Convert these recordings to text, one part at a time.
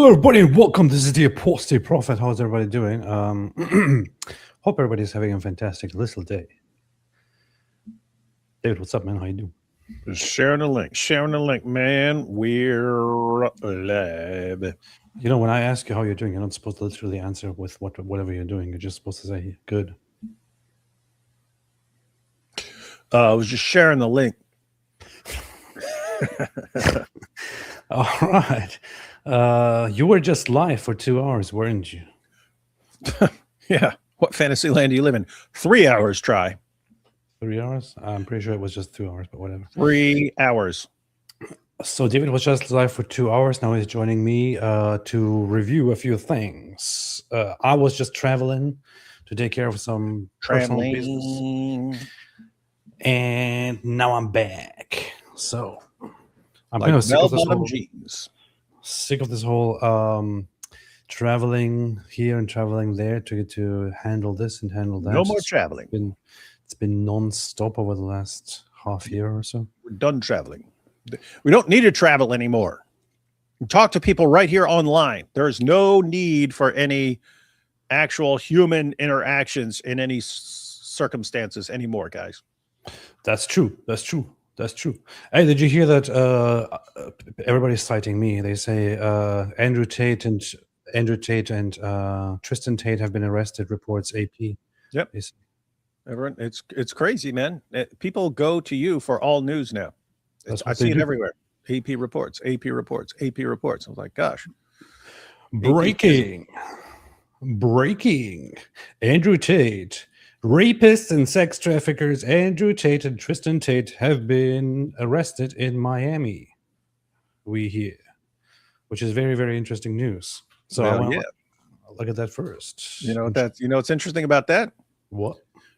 Hello, everybody, and welcome. This is the Apostate Prophet. How's everybody doing? Hope everybody's having a fantastic little day. David, what's up, man? How you doing? Sharing the link, man. We're live. You know, when I ask you how you're doing, you're not supposed to literally answer with whatever you're doing. You're just supposed to say good. I was just sharing the link. All right. You were just live for 2 hours, weren't you? Yeah. What fantasy land do you live in? 3 hours, try. 3 hours? I'm pretty sure it was just 2 hours, but whatever. 3 hours. So David was just live for 2 hours. Now he's joining me to review a few things. I was just traveling to take care of some personal business. And now I'm back. So I'm like kind of sick of this whole traveling here and traveling there to get to handle this and handle that. No more traveling. It's been non-stop over the last half year or so. We're done traveling. We don't need to travel anymore. Talk to people right here online. There's no need for any actual human interactions in any circumstances anymore, guys. That's true. That's true. That's true. Hey, did you hear that? Everybody's citing me. They say Andrew Tate and Tristan Tate have been arrested. Reports AP. Yep. Everyone, it's crazy, man. People go to you for all news now. I see it everywhere. AP reports. I was like, gosh. Breaking. Andrew Tate. Rapists and sex traffickers Andrew Tate and Tristan Tate have been arrested in Miami. We hear, which is very, very interesting news. So I want to look at that first. You know what's interesting about that? What?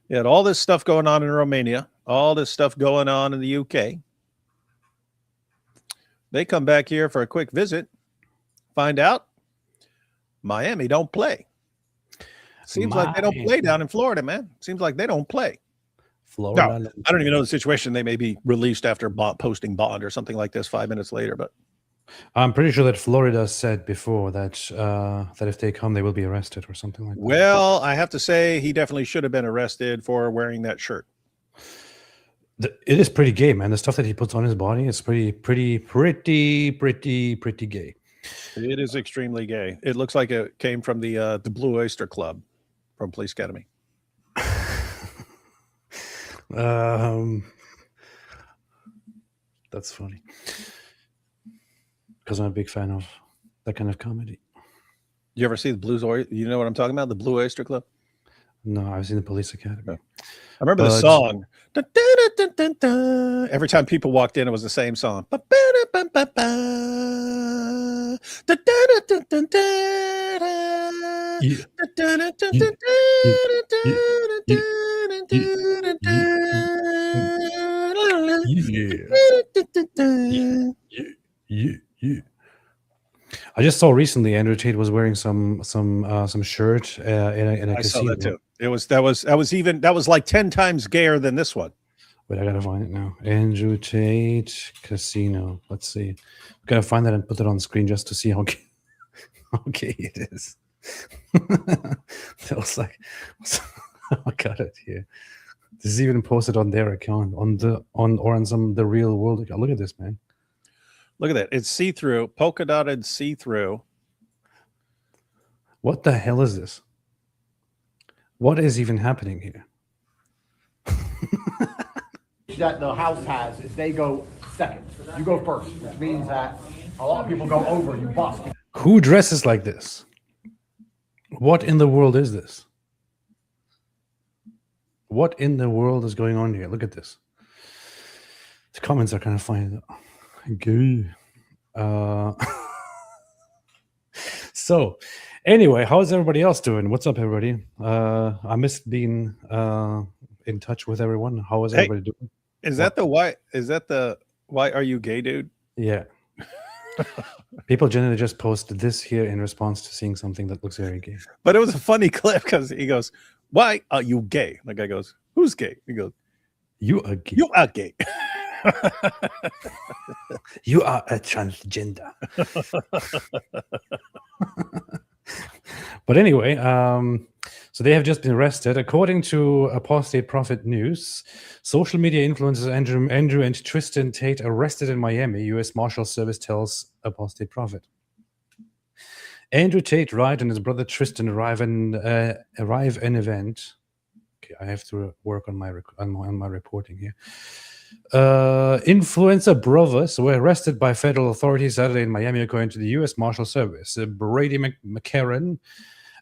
You had all this stuff going on in Romania, all this stuff going on in the UK. They come back here for a quick visit, find out Miami don't play. Seems like they don't play down in Florida, man. Seems like they don't play. Florida. No, I don't even know the situation. They may be released after posting bond or something like this 5 minutes later. But I'm pretty sure that Florida said before that that if they come, they will be arrested or something like that. Well, I have to say he definitely should have been arrested for wearing that shirt. It is pretty gay, man. The stuff that he puts on his body is pretty gay. It is extremely gay. It looks like it came from the Blue Oyster Club from Police Academy. That's funny because I'm a big fan of that kind of comedy. You ever see the Blues? You know what I'm talking about? The Blue Oyster Club? No, I've seen the Police Academy. I remember the song. Every time people walked in, it was the same song. Yeah. I just saw recently Andrew Tate was wearing some shirt in a casino. I saw that too. That was like 10 times gayer than this one. Wait, I gotta find it now. Andrew Tate casino. Let's see. Gotta find that and put it on the screen just to see how gay it is. That was like, I got it here. This is even posted on their account on the real world account. Look at this, man. Look at that. It's see-through, polka dotted see-through. What the hell is this? What is even happening here? That the house has is they go second. You go first, which means that a lot of people go over, you bust. Who dresses like this? What in the world is this? What in the world is going on here? Look at this. The comments are kind of funny though. Gay. So anyway, how's everybody else doing? What's up, everybody? I missed being in touch with everyone. How is everybody doing? Is that the why are you gay, dude? Yeah. People generally just post this here in response to seeing something that looks very gay. But it was a funny clip because he goes, "Why are you gay?" The guy goes, "Who's gay?" He goes, "You are gay. You are gay." You are a transgender. But anyway, so they have just been arrested. According to Apostate Prophet News, social media influencers Andrew and Tristan Tate arrested in Miami, U.S. Marshal Service tells Apostate Prophet. Andrew Tate Wright and his brother Tristan arrive an event. Okay, I have to work on my reporting here. Influencer brothers were arrested by federal authorities Saturday in Miami, according to the U.S. Marshal Service. Brady McCarran,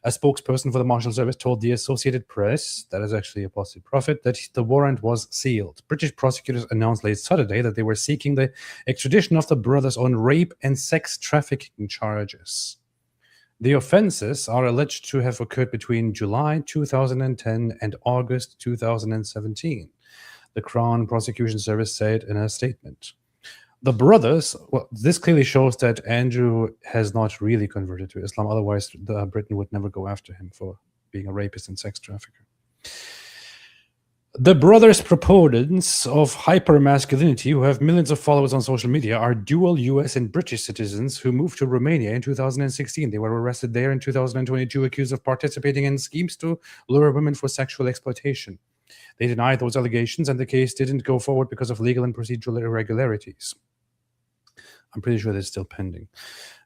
a spokesperson for the Marshal Service, told the Associated Press, that is actually Apostate Prophet, that the warrant was sealed. British prosecutors announced late Saturday that they were seeking the extradition of the brothers on rape and sex trafficking charges. The offenses are alleged to have occurred between July 2010 and August 2017, the Crown Prosecution Service said in a statement. The brothers, well, this clearly shows that Andrew has not really converted to Islam. Otherwise, Britain would never go after him for being a rapist and sex trafficker. The brothers' proponents of hypermasculinity, who have millions of followers on social media, are dual US and British citizens who moved to Romania in 2016. They were arrested there in 2022, accused of participating in schemes to lure women for sexual exploitation. They denied those allegations, and the case didn't go forward because of legal and procedural irregularities. I'm pretty sure they're still pending.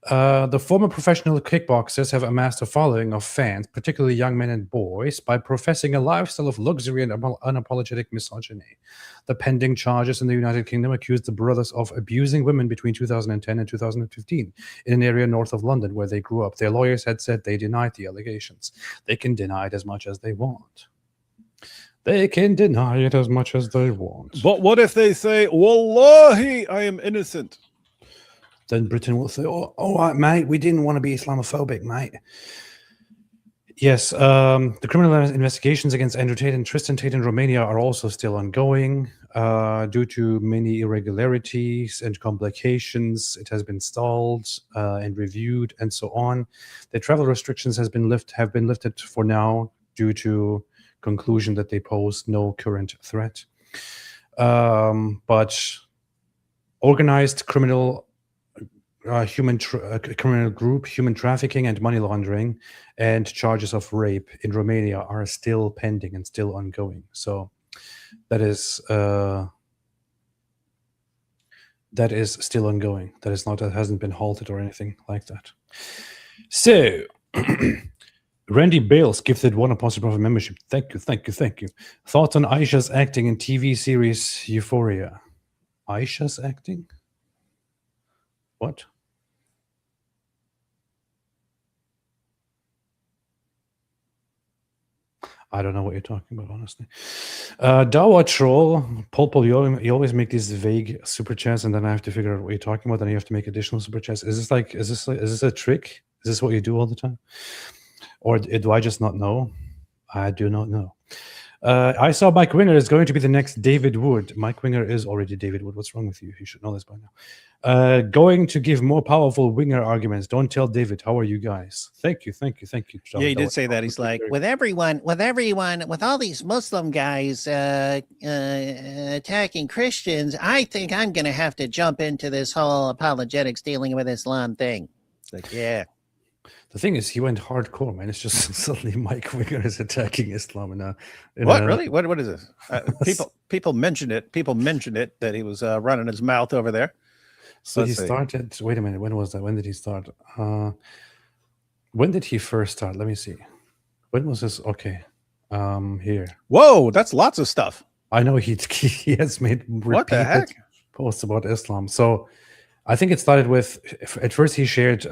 The former professional kickboxers have amassed a following of fans, particularly young men and boys, by professing a lifestyle of luxury and unapologetic misogyny. The pending charges in the United Kingdom accused the brothers of abusing women between 2010 and 2015 in an area north of London where they grew up. Their lawyers had said they denied the allegations. They can deny it as much as they want. They can deny it as much as they want. But what if they say, Wallahi, I am innocent? Then Britain will say, oh, all right, mate, we didn't want to be Islamophobic, mate. Yes, the criminal investigations against Andrew Tate and Tristan Tate in Romania are also still ongoing. Due to many irregularities and complications, it has been stalled and reviewed and so on. The travel restrictions have been lifted for now due to conclusion that they pose no current threat. But organized criminal criminal group, human trafficking and money laundering, and charges of rape in Romania are still pending and still ongoing. So that is still ongoing. That hasn't been halted or anything like that. So Randy Bales gifted one Apostate Prophet membership. Thank you. Thoughts on Aisha's acting in TV series Euphoria? Aisha's acting? What? I don't know what you're talking about, honestly. Dawa Troll, Paul, you always make these vague super chats, and then I have to figure out what you're talking about. Then you have to make additional super chats. Is this a trick? Is this what you do all the time, or do I just not know? I do not know. I saw Mike Winger is going to be the next David Wood. Mike Winger is already David Wood. What's wrong with you? You should know this by now. Going to give more powerful Winger arguments. Don't tell David. How are you guys? Thank you. Yeah, he did say that. He's like, with all these Muslim guys attacking Christians, I think I'm going to have to jump into this whole apologetics dealing with Islam thing. It's like, yeah. The thing is, he went hardcore, man. It's just suddenly Mike Winger is attacking Islam. Really? What is this? People mentioned it. People mentioned it that he was running his mouth over there. So he started. Wait a minute. When was that? When did he start? When did he first start? Let me see. When was this? Okay. Here. Whoa, that's lots of stuff. I know he has made what the heck posts about Islam. So I think it started with, at first he shared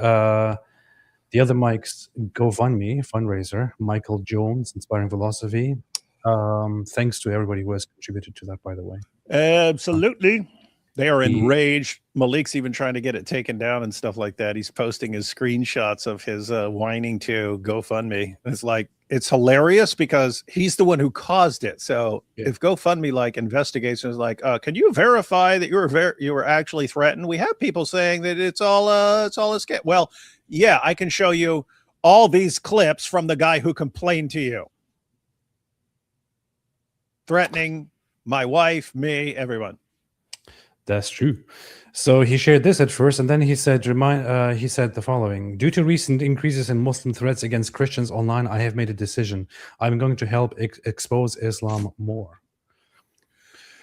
the other Mike's GoFundMe fundraiser, Michael Jones, Inspiring Philosophy. Thanks to everybody who has contributed to that, by the way. Absolutely. They are enraged. Malik's even trying to get it taken down and stuff like that. He's posting his screenshots of his whining to GoFundMe. It's like, it's hilarious because he's the one who caused it. So if GoFundMe like investigates and is like, can you verify that you were actually threatened? We have people saying that it's all a scam. Well, yeah, I can show you all these clips from the guy who complained to you, threatening my wife, me, everyone. That's true. So he shared this at first, and then he said, he said the following: due to recent increases in Muslim threats against Christians online, I have made a decision. I'm going to help expose Islam more.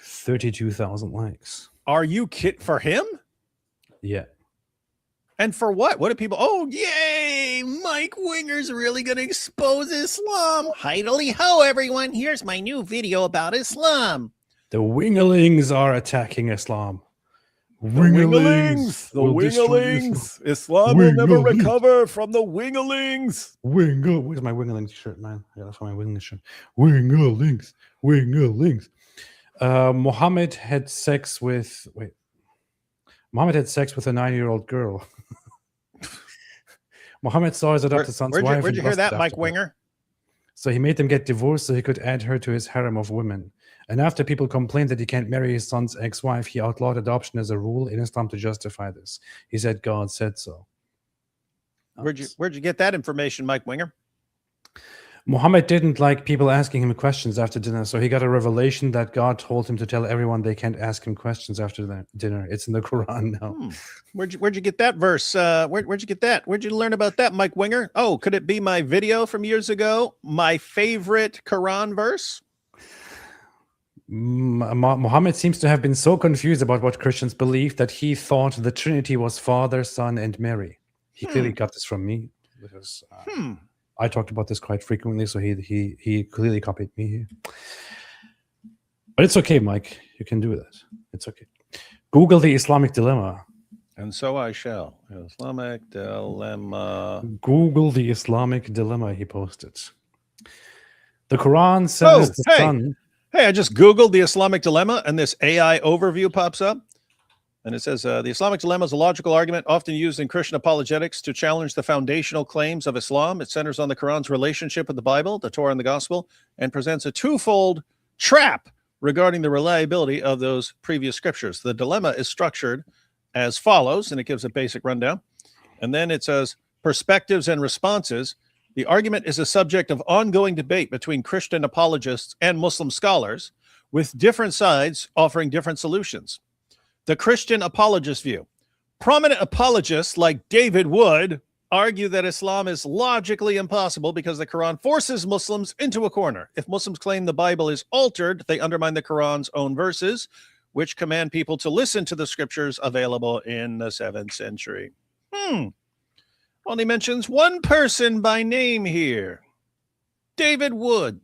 32,000 likes. Are you kid for him? Yeah. And for what? What do people? Oh, yay! Mike Winger's really going to expose Islam. Heidely ho, everyone. Here's my new video about Islam. The Wingalings are attacking Islam. The Wingalings! The will destroy Wingalings! Islam will never Wingalings. recover from the Wingalings! Wingal. Where's my Wingalings shirt, man? I gotta find my Wingalings shirt. Wingalings. Wingalings. Muhammad had sex with a 9-year-old girl. Muhammad saw his adopted son's wife. Where'd you hear that, Mike Winger? So he made them get divorced so he could add her to his harem of women. And after people complained that he can't marry his son's ex-wife, he outlawed adoption as a rule in Islam to justify this. He said God said so. Where'd you get that information, Mike Winger? Muhammad didn't like people asking him questions after dinner, so he got a revelation that God told him to tell everyone they can't ask him questions after the dinner. It's in the Quran now. Where'd you get that verse? Where'd you get that? Where'd you learn about that, Mike Winger? Oh, could it be my video from years ago? My favorite Quran verse? Muhammad seems to have been so confused about what Christians believe that he thought the Trinity was Father, Son, and Mary. He clearly got this from me because I talked about this quite frequently, so he clearly copied me here. But it's okay, Mike. You can do that. It's okay. Google the Islamic dilemma. And so I shall. Islamic dilemma. Google the Islamic dilemma, he posted. The Quran says the sun... Hey, I just Googled the Islamic dilemma, and this AI overview pops up. And it says, the Islamic dilemma is a logical argument often used in Christian apologetics to challenge the foundational claims of Islam. It centers on the Quran's relationship with the Bible, the Torah, and the Gospel, and presents a twofold trap regarding the reliability of those previous scriptures. The dilemma is structured as follows, and it gives a basic rundown. And then it says, perspectives and responses. The argument is a subject of ongoing debate between Christian apologists and Muslim scholars, with different sides offering different solutions. The Christian apologist view. Prominent apologists like David Wood argue that Islam is logically impossible because the Quran forces Muslims into a corner. If Muslims claim the Bible is altered, they undermine the Quran's own verses, which command people to listen to the scriptures available in the 7th century. Only mentions one person by name here. David Wood.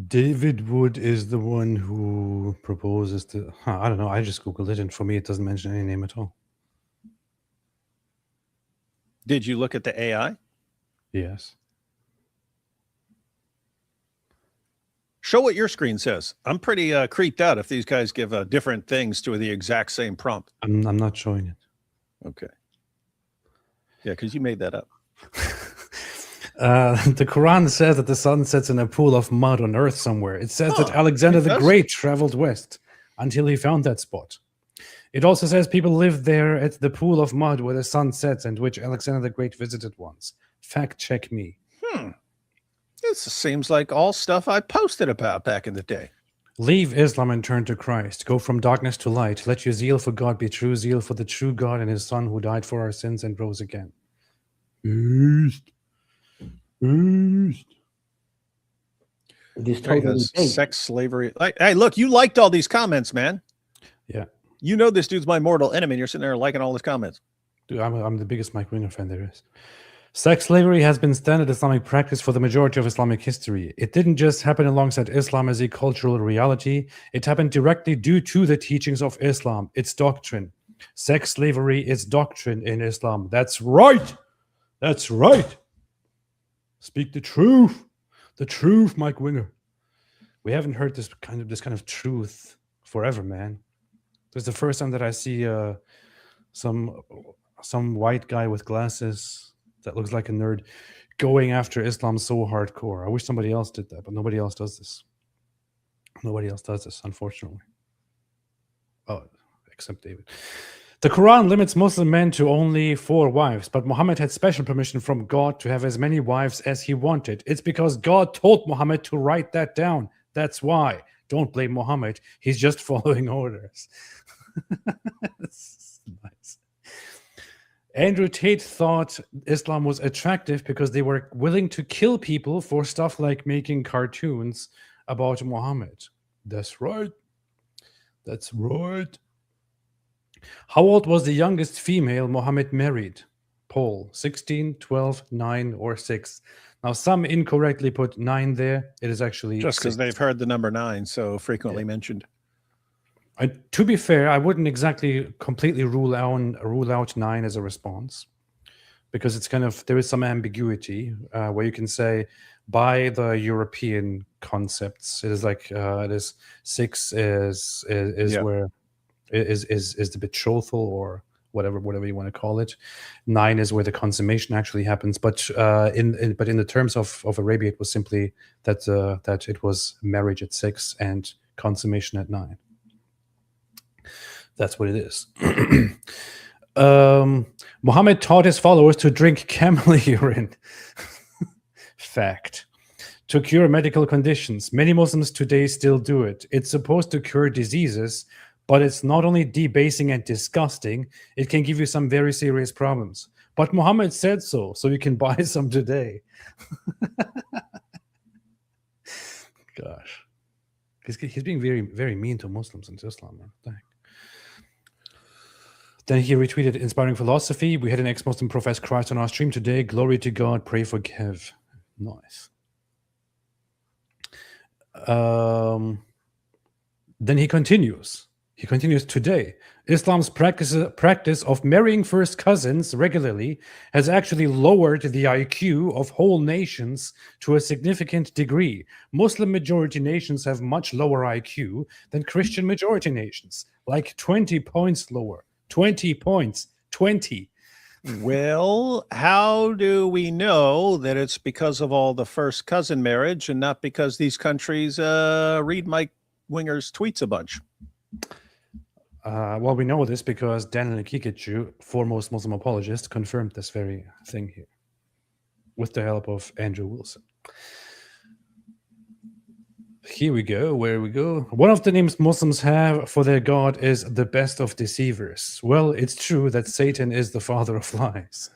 David Wood is the one who proposes to... I don't know. I just Googled it, and for me, it doesn't mention any name at all. Did you look at the AI? Yes. Show what your screen says. I'm pretty creeped out if these guys give different things to the exact same prompt. I'm not showing it. Okay. Yeah, because you made that up. The Quran says that the sun sets in a pool of mud on earth somewhere. It says that Alexander the Great traveled west until he found that spot. It also says people live there at the pool of mud where the sun sets and which Alexander the Great visited once. Fact check me. This seems like all stuff I posted about back in the day. Leave Islam and turn to Christ. Go from darkness to light. Let your zeal for God be true zeal for the true God and his Son who died for our sins and rose again. East. This totally sex, slavery. Hey, look, you liked all these comments, man. Yeah. You know this dude's my mortal enemy, and you're sitting there liking all his comments. Dude, I'm the biggest Mike Winger fan there is. Sex slavery has been standard Islamic practice for the majority of Islamic history. It didn't just happen alongside Islam as a cultural reality. It happened directly due to the teachings of Islam, its doctrine. Sex slavery is doctrine in Islam. That's right. That's right. Speak the truth. The truth, Mike Winger. We haven't heard this kind of truth forever, man. This is the first time that I see some white guy with glasses that looks like a nerd going after Islam so hardcore. I wish somebody else did that, but nobody else does this. Nobody else does this, unfortunately. Oh, except David. The Quran limits Muslim men to only 4 wives, but Muhammad had special permission from God to have as many wives as he wanted. It's because God told Muhammad to write that down. That's why. Don't blame Muhammad. He's just following orders. Nice. Andrew Tate thought Islam was attractive because they were willing to kill people for stuff like making cartoons about Muhammad. That's right. That's right. How old was the youngest female Muhammad married? Poll: 16, 12, 9, or 6. Now, some incorrectly put 9 there. It is actually Just because 6. they've heard the number 9 so frequently mentioned. To be fair, I wouldn't exactly completely rule out 9 as a response, because it's kind of, there is some ambiguity where you can say by the European concepts, it is like it is 6 is Yeah. where is the betrothal or whatever you want to call it. 9 is where the consummation actually happens. But in the terms of Arabia, it was simply that it was marriage at 6 and consummation at 9. That's what it is. Muhammad taught his followers to drink camel urine. Fact. To cure medical conditions. Many Muslims today still do it. It's supposed to cure diseases, but it's not only debasing and disgusting, it can give you some very serious problems. But Muhammad said so you can buy some today. Gosh. He's being very, very mean to Muslims in Islam, man. Dang. Then he retweeted, inspiring philosophy. We had an ex-Muslim profess Christ on our stream today. Glory to God. Pray for Kev. Nice. Then he continues. He continues today. Islam's practice of marrying first cousins regularly has actually lowered the IQ of whole nations to a significant degree. Muslim majority nations have much lower IQ than Christian majority nations, like 20 points lower. 20 points. 20. Well, how do we know that it's because of all the first cousin marriage and not because these countries read Mike Winger's tweets a bunch? Well, we know this because Daniel Kikachu, foremost Muslim apologist, confirmed this very thing here with the help of Andrew Wilson. Here we go. Where we go. One of the names Muslims have for their God is the best of deceivers. Well, it's true that Satan is the father of lies.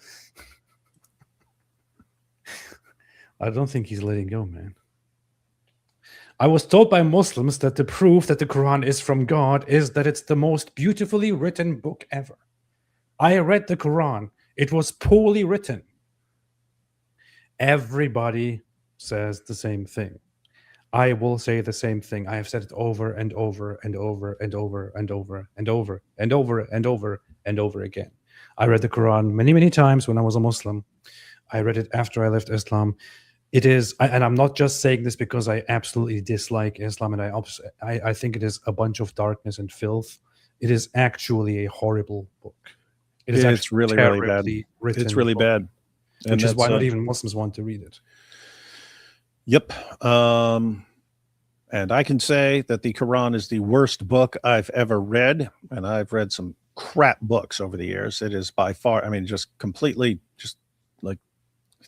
I don't think he's letting go, man. I was told by Muslims that the proof that the Quran is from God is that it's the most beautifully written book ever. I read the Quran. It was poorly written. Everybody says the same thing. I will say the same thing. I have said it over and over and over and over and over and over and over and over and over again. I read the Quran many, many times when I was a Muslim. I read it after I left Islam. It is, and I'm not just saying this because I absolutely dislike Islam, and I think it is a bunch of darkness and filth. It is actually a horrible book. It is It's really, really bad. It's really bad. Which is why not even Muslims want to read it. Yep. And I can say that the Quran is the worst book I've ever read. And I've read some crap books over the years. It is by far, I mean, just completely, just like,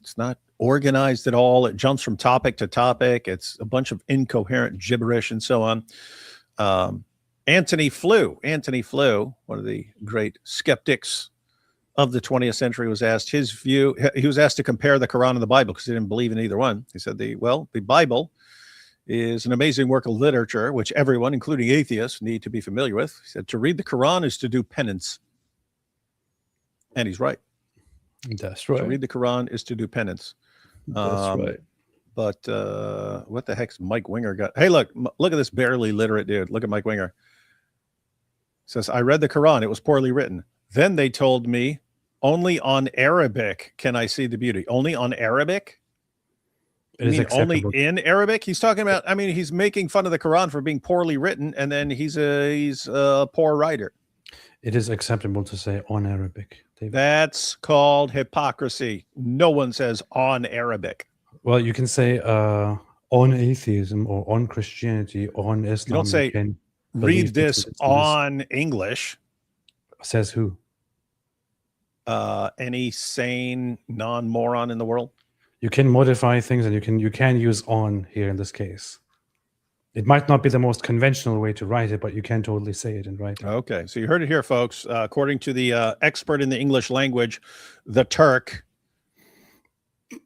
it's not organized at all. It jumps from topic to topic. It's a bunch of incoherent gibberish and so on. Anthony Flew, one of the great skeptics of the 20th century, was asked his view. He was asked to compare the Quran and the Bible because he didn't believe in either one. He said, the Bible is an amazing work of literature, which everyone, including atheists, need to be familiar with. He said, to read the Quran is to do penance. And he's right. That's right. To read the Quran is to do penance. That's right. But what the heck's Mike Winger got? Hey, look at this barely literate dude. Look at Mike Winger. Says, I read the Quran. It was poorly written. Then they told me only on Arabic can I see the beauty. Only on Arabic? You mean only in Arabic? He's talking about, I mean, he's making fun of the Quran for being poorly written, and then he's a poor writer. It is acceptable to say on Arabic, David. That's called hypocrisy. No one says on Arabic. Well, you can say on atheism or on Christianity, on Islam. You don't say read this on English. Says who? Any sane non-moron in the world. You can modify things, and you can use on here in this case. It might not be the most conventional way to write it, but you can totally say it and write it. Okay, so you heard it here, folks. According to the expert in the English language, the Turk,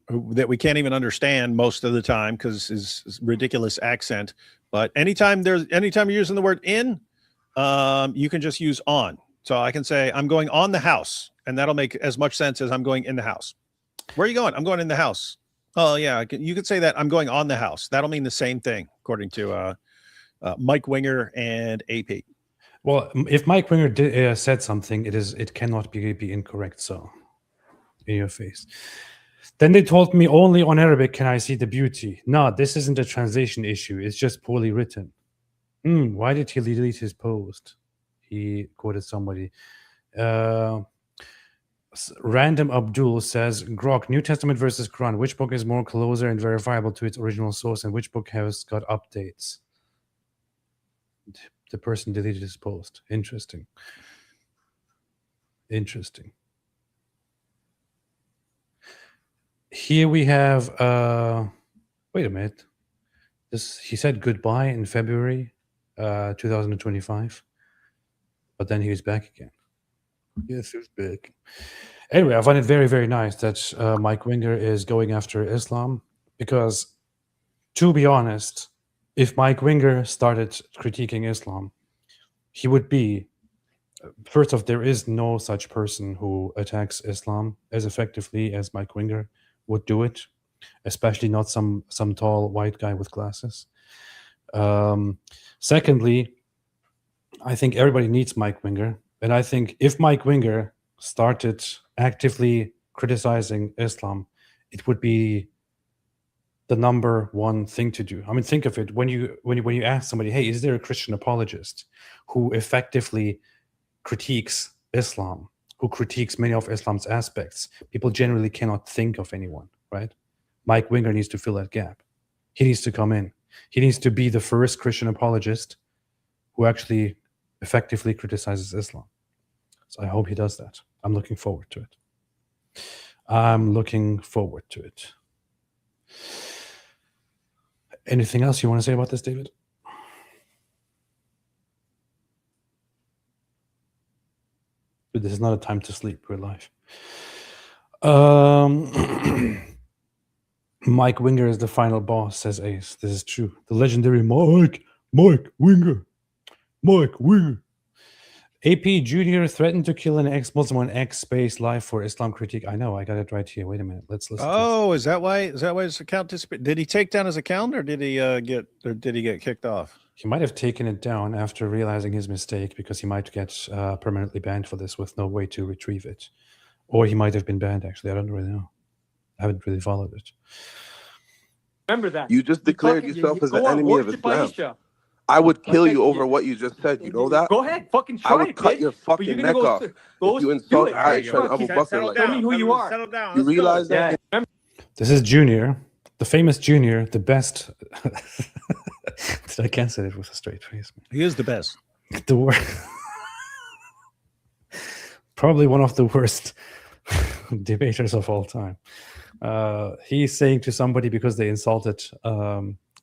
that we can't even understand most of the time because his ridiculous accent. But anytime you're using the word in, you can just use on. So I can say I'm going on the house, and that'll make as much sense as I'm going in the house. Where are you going? I'm going in the house. Oh yeah, you could say that I'm going on the house. That'll mean the same thing, according to Mike Winger and AP. Well, if Mike Winger said something, it cannot be incorrect. So, in your face. Then they told me only on Arabic can I see the beauty. No, this isn't a translation issue. It's just poorly written. Why did he delete his post? He quoted somebody. Random Abdul says, Grok, New Testament versus Quran. Which book is more closer and verifiable to its original source, and which book has got updates? The person deleted his post. Interesting. Here we have, wait a minute. He said goodbye in February 2025, but then he was back again. Yes, he was back. Anyway, I find it very, very nice that Mike Winger is going after Islam, because, to be honest, if Mike Winger started critiquing Islam, he would be, first off, there is no such person who attacks Islam as effectively as Mike Winger would do it, especially not some tall white guy with glasses. Secondly, I think everybody needs Mike Winger, and I think if Mike Winger started actively criticizing Islam, it would be the number one thing to do. I mean, think of it. When you ask somebody, hey, is there a Christian apologist who effectively critiques Islam, who critiques many of Islam's aspects, people generally cannot think of anyone, right? Mike Winger needs to fill that gap. He needs to come in. He needs to be the first Christian apologist who actually effectively criticizes Islam. So I hope he does that. I'm looking forward to it. Anything else you want to say about this, David? But this is not a time to sleep. We're live. Mike Winger is the final boss, says Ace. This is true. The legendary Mike Winger. AP Junior threatened to kill an ex-Muslim on X space live for Islam critique. I know, I got it right here. Wait a minute. Let's listen. Oh, is that why his account did he take down his account, or did he get kicked off? He might have taken it down after realizing his mistake, because he might get permanently banned for this with no way to retrieve it. Or he might have been banned, actually. I don't really know. I haven't really followed it. Remember that. You just declared yourself as the enemy of Islam. I would kill you over what you just said. You know that? Go ahead, fucking try I would it, cut bitch. your fucking neck off if you insult Aisha and Abu Bakr like Tell me that. who you are. Settle down. You realize that? Yeah. This is Junior, the famous Junior, the best. I can't say it with a straight face. He is the best. The worst. Probably one of the worst debaters of all time. He's saying to somebody, because they insulted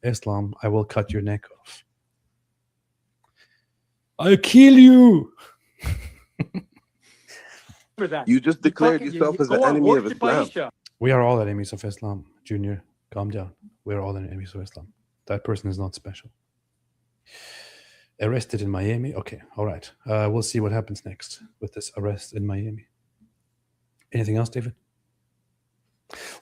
Islam, I will cut your neck off. I'll kill you. You just declared yourself as the enemy of Islam. We are all enemies of Islam, Junior. Calm down. We're all enemies of Islam. That person is not special. Arrested in Miami? Okay, all right. We'll see what happens next with this arrest in Miami. Anything else, David?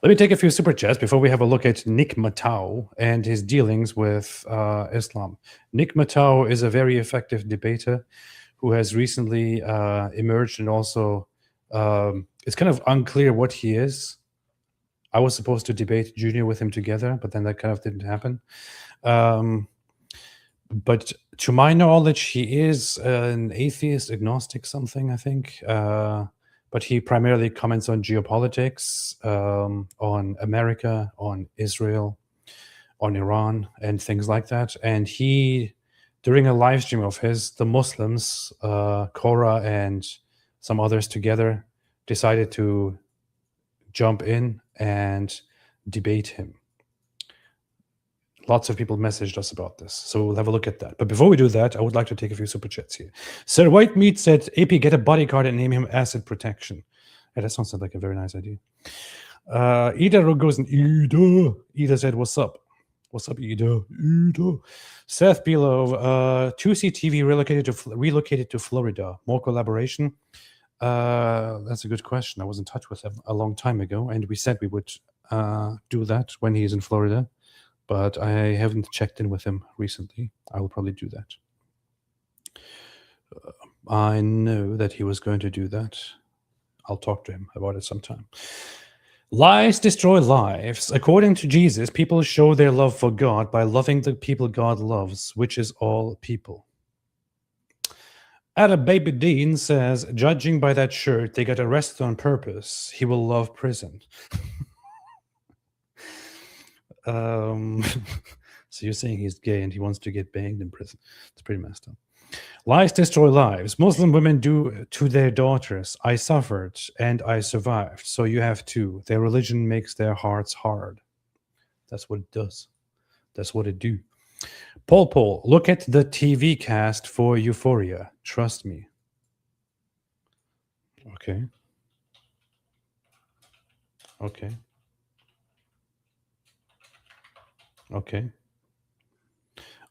Let me take a few super chats before we have a look at Nick Matau and his dealings with Islam. Nick Matau is a very effective debater who has recently emerged, and also it's kind of unclear what he is. I was supposed to debate Junior with him together, but then that kind of didn't happen. But to my knowledge, he is an atheist, agnostic, something, I think. But he primarily comments on geopolitics, on America, on Israel, on Iran, and things like that. And he, during a live stream of his, the Muslims, Korra and some others together, decided to jump in and debate him. Lots of people messaged us about this, so we'll have a look at that. But before we do that, I would like to take a few super chats here. Sir White Meat said, AP, get a bodyguard and name him Acid Protection. Yeah, that sounds like a very nice idea. Ida goes and Ida said, what's up? What's up, Ida? Seth Below, 2CTV relocated to Florida. More collaboration? That's a good question. I was in touch with him a long time ago, and we said we would do that when he's in Florida. But I haven't checked in with him recently. I will probably do that. I know that he was going to do that. I'll talk to him about it sometime. Lies destroy lives. According to Jesus, people show their love for God by loving the people God loves, which is all people. Ada Baby Dean says, judging by that shirt, they got arrested on purpose. He will love prison. So you're saying he's gay and he wants to get banged in prison. It's pretty messed up. Lies destroy lives. Muslim women do to their daughters. I suffered and I survived. So you have too. Their religion makes their hearts hard. That's what it does. That's what it do. Paul, look at the TV cast for Euphoria. Trust me. Okay.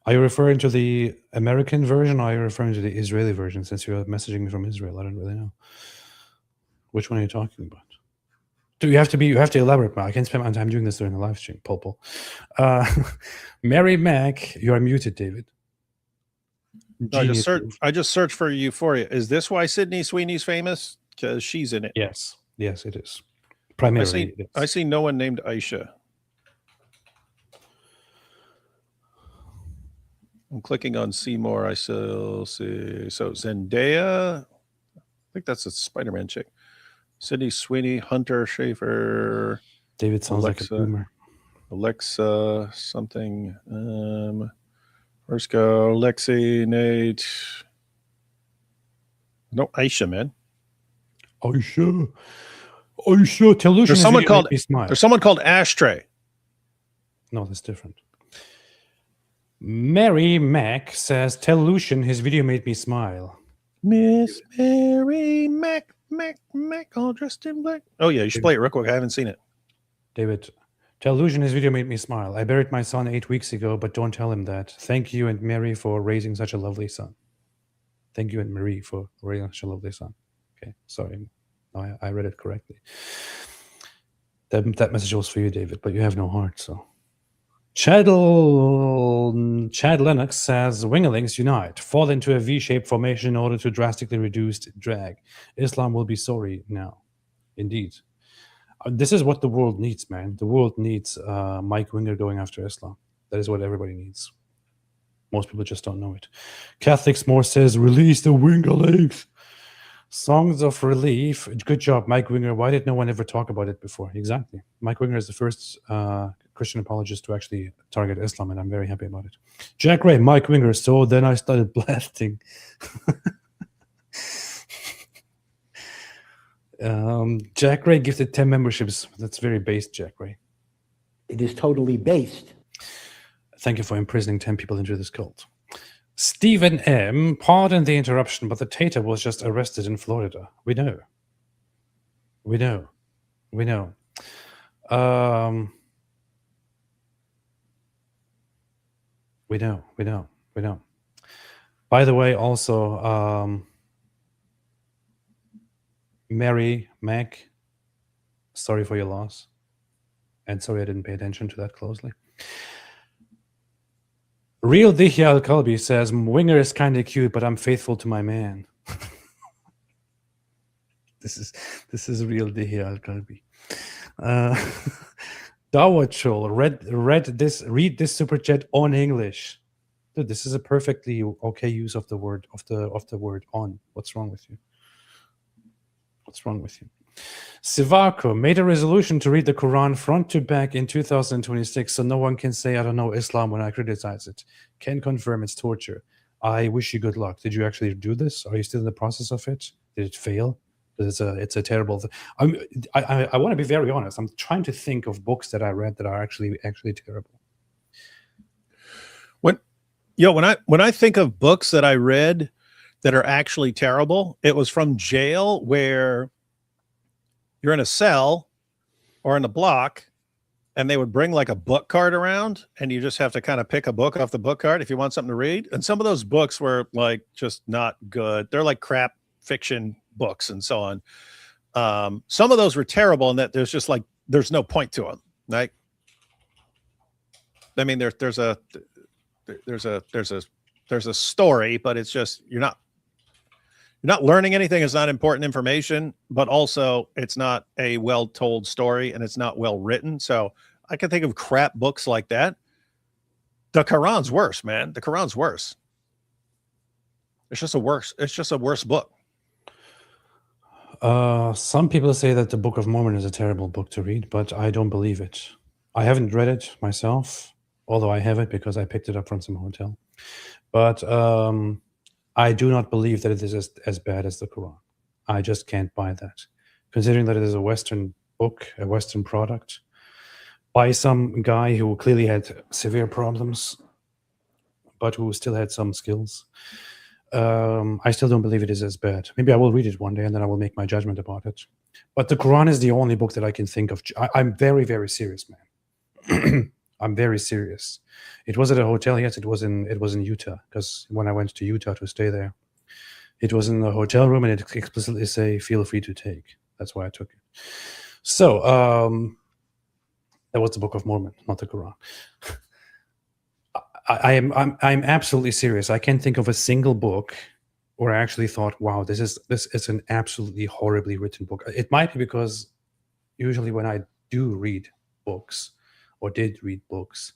Are you referring to the American version or are you referring to the Israeli version? Since you're messaging me from Israel, I don't really know. Which one are you talking about? You have to elaborate more. I can't spend my time doing this during the live stream, Paul. Mary Mac, you are muted, David. I just searched for Euphoria. Is this why Sydney Sweeney's famous? Because she's in it. Yes, it is. Primarily, I see no one named Aisha. I'm clicking on see more. I still see. So Zendaya, I think that's a Spider-Man chick. Sydney Sweeney, Hunter Schafer. David sounds like a boomer. Alexa, something. Where's go? Lexi, Nate. No, Aisha, man. Aisha. Television. There's someone called Ashtray. No, that's different. Mary Mac says, tell Lucian his video made me smile. Miss Mary Mac, all dressed in black. Oh, yeah, you should play it real quick. I haven't seen it. David, tell Lucian his video made me smile. I buried my son 8 weeks ago, but don't tell him that. Thank you and Mary for raising such a lovely son. Thank you and Marie for raising such a lovely son. Okay, sorry. No, I read it correctly. That message was for you, David, but you have no heart, so. Chad Lennox says, Wingerlings unite, fall into a V-shaped formation in order to drastically reduce drag. Islam will be sorry now. Indeed. This is what the world needs, man. The world needs Mike Winger going after Islam. That is what everybody needs. Most people just don't know it. Catholics More says, release the Wingerlings. Songs of Relief. Good job, Mike Winger. Why did no one ever talk about it before? Exactly. Mike Winger is the first Christian apologist to actually target Islam, and I'm very happy about it. Jack Ray, Mike Winger. So then I started blasting. Jack Ray gifted 10 memberships. That's very based, Jack Ray. It is totally based. Thank you for imprisoning 10 people into this cult. Stephen M. Pardon the interruption, but the Tater was just arrested in Florida. We know. We know. By the way, also, Mary Mac, sorry for your loss. And sorry I didn't pay attention to that closely. Real Dihya Al-Kalbi says, Winger is kind of cute, but I'm faithful to my man. This is real Dihya Al-Kalbi. Dawachul, read this super chat on English. Dude, this is a perfectly okay use of the word of the word on. What's wrong with you? Sivako made a resolution to read the Quran front to back in 2026, so no one can say I don't know Islam when I criticize it. Can confirm it's torture. I wish you good luck. Did you actually do this? Are you still in the process of it? Did it fail? It's a terrible thing. I want to be very honest. I'm trying to think of books that I read that are actually terrible. When I think of books that I read that are actually terrible, it was from jail where you're in a cell or in a block and they would bring like a book cart around and you just have to kind of pick a book off the book cart if you want something to read. And some of those books were like just not good. They're like crap fiction books and so on. Some of those were terrible in that there's no point to them. Like, I mean, there's a story, but it's just, you're not learning anything. It's not important information, but also it's not a well-told story and it's not well written. So I can think of crap books like that. The Quran's worse, man. The Quran's worse. It's just a worse book. Some people say that the Book of Mormon is a terrible book to read, but I don't believe it. I haven't read it myself, although I have it because I picked it up from some hotel. But I do not believe that it is as bad as the Quran. I just can't buy that. Considering that it is a Western book, a Western product, by some guy who clearly had severe problems, but who still had some skills. I still don't believe it is as bad. Maybe I will read it one day and then I will make my judgment about it. But the Quran is the only book that I can think of. I'm very, very serious, man. I'm very serious. It was at a hotel. Yes, it was in Utah, because when I went to Utah to stay there, it was in the hotel room and it explicitly say, feel free to take. That's why I took it. So that was the Book of Mormon, not the Quran. I'm absolutely serious. I can't think of a single book where I actually thought, wow, this is an absolutely horribly written book. It might be because usually when I do read books or did read books,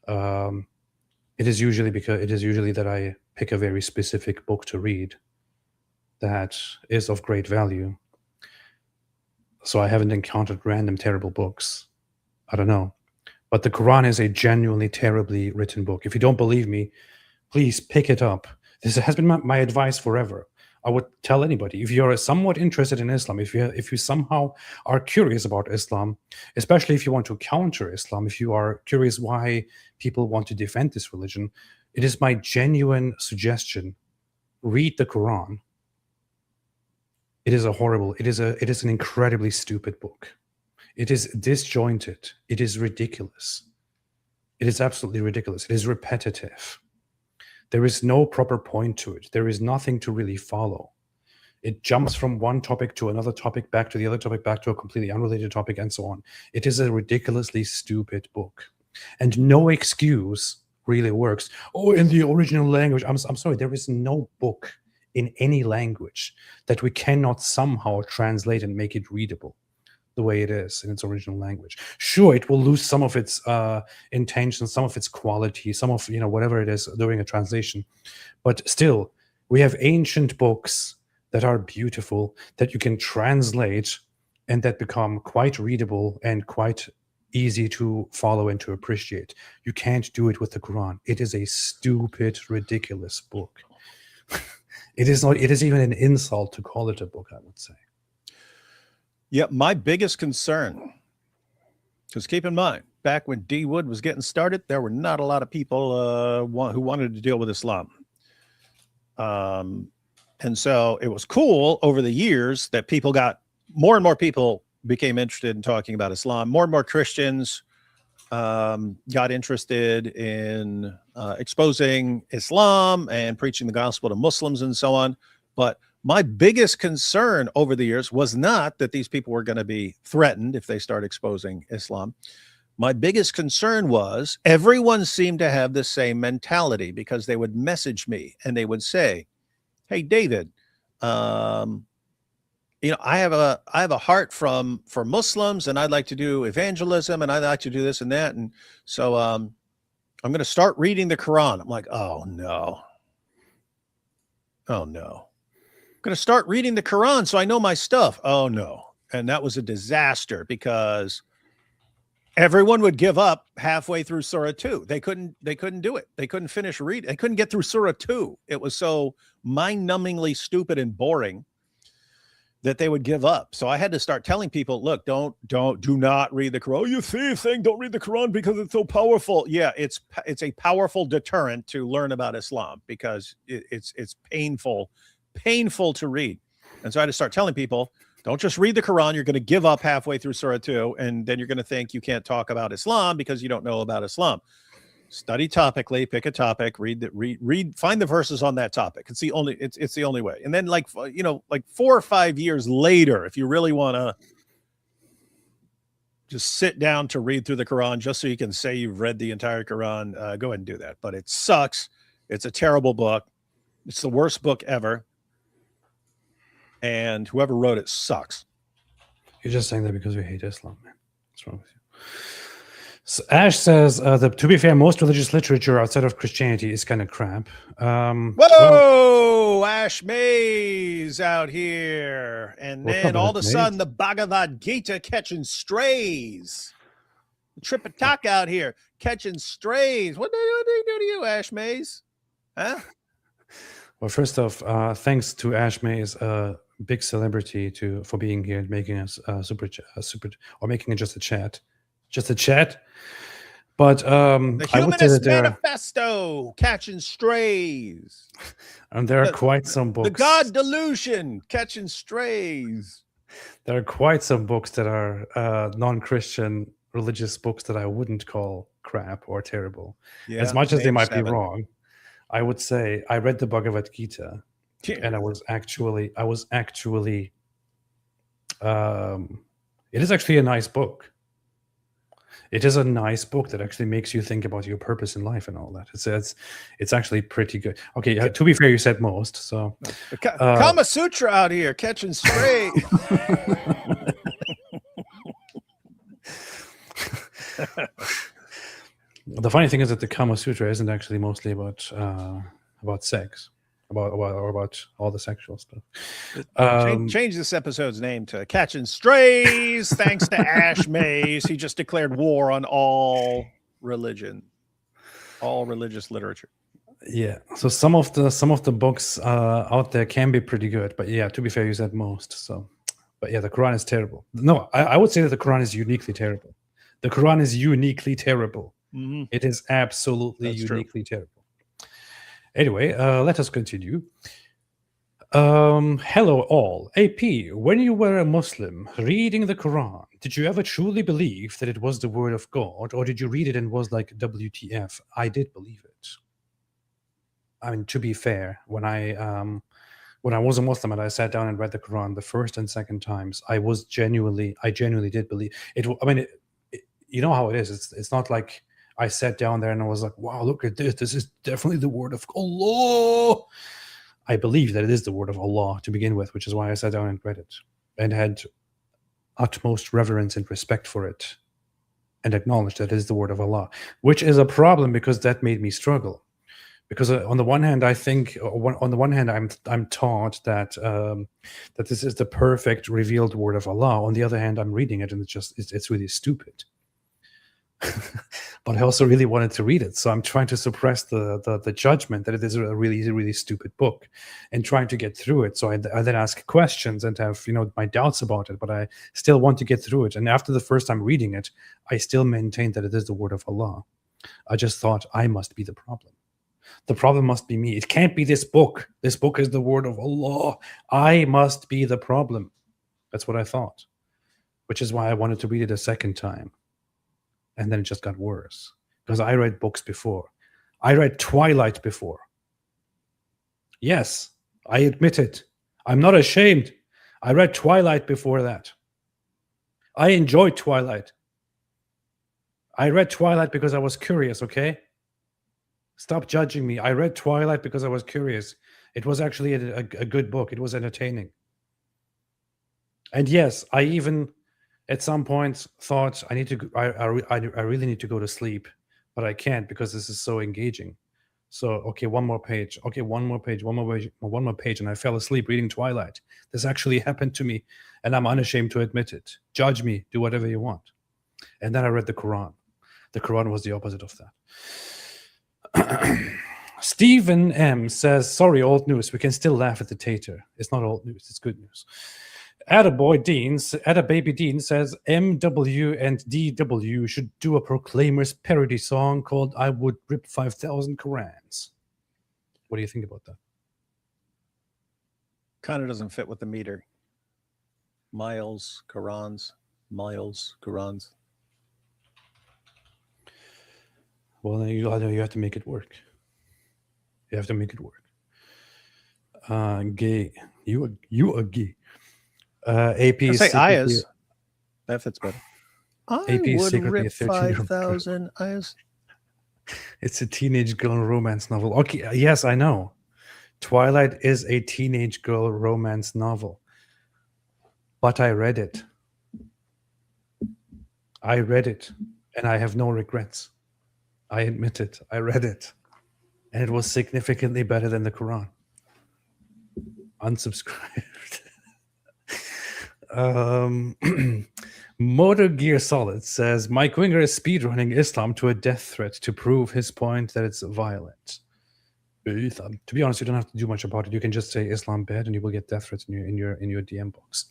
it is usually that I pick a very specific book to read that is of great value. So I haven't encountered random terrible books. I don't know. But the Quran is a genuinely terribly written book. If you don't believe me, please pick it up. This has been my advice forever. I would tell anybody, if you're somewhat interested in Islam, if you somehow are curious about Islam, especially if you want to counter Islam, if you are curious why people want to defend this religion, it is my genuine suggestion: read the Quran. It is an incredibly stupid book. It is disjointed. It is ridiculous. It is absolutely ridiculous. It is repetitive. There is no proper point to it. There is nothing to really follow. It jumps from one topic to another topic, back to the other topic, back to a completely unrelated topic, and so on. It is a ridiculously stupid book. And no excuse really works. Oh, in the original language. I'm sorry, there is no book in any language that we cannot somehow translate and make it readable the way it is in its original language. Sure, it will lose some of its intention, some of its quality, some of whatever it is during a translation. But still, we have ancient books that are beautiful, that you can translate and that become quite readable and quite easy to follow and to appreciate. You can't do it with the Quran. It is a stupid, ridiculous book. It is even an insult to call it a book, I would say. Yeah, my biggest concern, because keep in mind, back when D. Wood was getting started, there were not a lot of people who wanted to deal with Islam. And so it was cool over the years that more and more people became interested in talking about Islam. More and more Christians got interested in exposing Islam and preaching the gospel to Muslims and so on. But my biggest concern over the years was not that these people were going to be threatened if they start exposing Islam. My biggest concern was everyone seemed to have the same mentality, because they would message me and they would say, hey, David, I have a heart for Muslims, and I'd like to do evangelism, and I'd like to do this and that. And so I'm going to start reading the Quran. I'm like, oh no. Going to start reading the Quran so I know my stuff. Oh no. And that was a disaster, because everyone would give up halfway through Surah 2. They couldn't do it. They couldn't finish reading. They couldn't get through Surah 2. It was so mind-numbingly stupid and boring that they would give up. So I had to start telling people, look, do not read the Quran. Oh, you thief thing, don't read the Quran because it's so powerful. Yeah, it's a powerful deterrent to learn about Islam because it's painful to read. And so I had to start telling people, don't just read the Quran. You're going to give up halfway through Surah 2, and then you're going to think you can't talk about Islam because you don't know about Islam. Study topically, pick a topic, read, find the verses on that topic. It's the only way. And then like 4 or 5 years later, if you really want to just sit down to read through the Quran just so you can say you've read the entire Quran, go ahead and do that. But it sucks. It's a terrible book. It's the worst book ever. And whoever wrote it sucks. You're just saying that because you hate Islam, man. What's wrong with you? So Ash says, to be fair, most religious literature outside of Christianity is kind of crap. Whoa, Ash Mays out here. And then all of a sudden, the Bhagavad Gita catching strays. Tripitaka out here catching strays. What do they do to you, Ash Mays? Huh? Well, first off, thanks to Ash Mays, big celebrity for being here and making us making it just a chat. Just a chat. But the Humanist Manifesto, catching strays. And there are quite some books. The God Delusion, catching strays. There are quite some books that are non-Christian religious books that I wouldn't call crap or terrible. Yeah, as much as they might be wrong, I would say I read the Bhagavad Gita, and it is actually a nice book. It is a nice book that actually makes you think about your purpose in life and all that. It's actually pretty good. Okay, to be fair, you said most. So Kama Sutra out here catching stray. The funny thing is that the Kama Sutra isn't actually mostly about sex, about all the sexual stuff. Change this episode's name to Catching Strays. Thanks to Ash Mays, he just declared war on all religion, all religious literature. Yeah, so some of the books out there can be pretty good, but yeah, to be fair, you said most. So, but yeah, the Quran is terrible. No, I would say that the Quran is uniquely terrible. The Quran is uniquely terrible. Mm-hmm. It is absolutely uniquely terrible. Anyway, let us continue. Hello all. AP, when you were a Muslim reading the Quran, did you ever truly believe that it was the word of God, or did you read it and was like, WTF? I did believe it. I mean, to be fair, when I was a Muslim and I sat down and read the Quran the first and second times, I genuinely did believe it. I mean, you know how it is. It's not like I sat down there and I was like, wow, look at this. This is definitely the word of Allah. I believe that it is the word of Allah to begin with, which is why I sat down and read it and had utmost reverence and respect for it and acknowledged that it is the word of Allah, which is a problem because that made me struggle. Because on the one hand, I think, I'm taught that that this is the perfect revealed word of Allah. On the other hand, I'm reading it and it's really stupid. But I also really wanted to read it, so I'm trying to suppress the judgment that it is a really stupid book, and trying to get through it. So I then ask questions and have my doubts about it, but I still want to get through it. And after the first time reading it, I still maintain that it is the word of Allah. I just thought I must be the problem. The problem must be me. It can't be this book. This book is the word of Allah. I must be the problem. That's what I thought, which is why I wanted to read it a second time. And then it just got worse because I read books before. I read Twilight before. Yes, I admit it. I'm not ashamed. I read Twilight before that. I enjoyed Twilight. I read Twilight because I was curious, okay? Stop judging me. I read Twilight because I was curious. It was actually a good book. It was entertaining. And yes, I even at some point thought I really need to go to sleep, but I can't because this is so engaging. So, okay, one more page. Okay, one more page, and I fell asleep reading Twilight. This actually happened to me, and I'm unashamed to admit it. Judge me, do whatever you want. And then I read the Quran. The Quran was the opposite of that. Stephen M says, sorry, old news. We can still laugh at the tater. It's not old news, it's good news. Baby Dean says MW and DW should do a Proclaimers parody song called "I Would Rip 5,000 Korans." What do you think about that? Kind of doesn't fit with the meter. Miles, Korans. Well, then you have to make it work. You have to make it work. Gay. You are gay. AP I say secretly- ayahs. That fits better. I AP would secretly a rip 13-year-old girl. 5,000 ayahs. It's a teenage girl romance novel. Okay, yes, I know. Twilight is a teenage girl romance novel. But I read it. And I have no regrets. I admit it. I read it. And it was significantly better than the Quran. Unsubscribed. Motor Gear Solid says Mike Winger is speedrunning Islam to a death threat to prove his point that it's violent. To be honest, you don't have to do much about it. You can just say Islam bad, and you will get death threats in your DM box.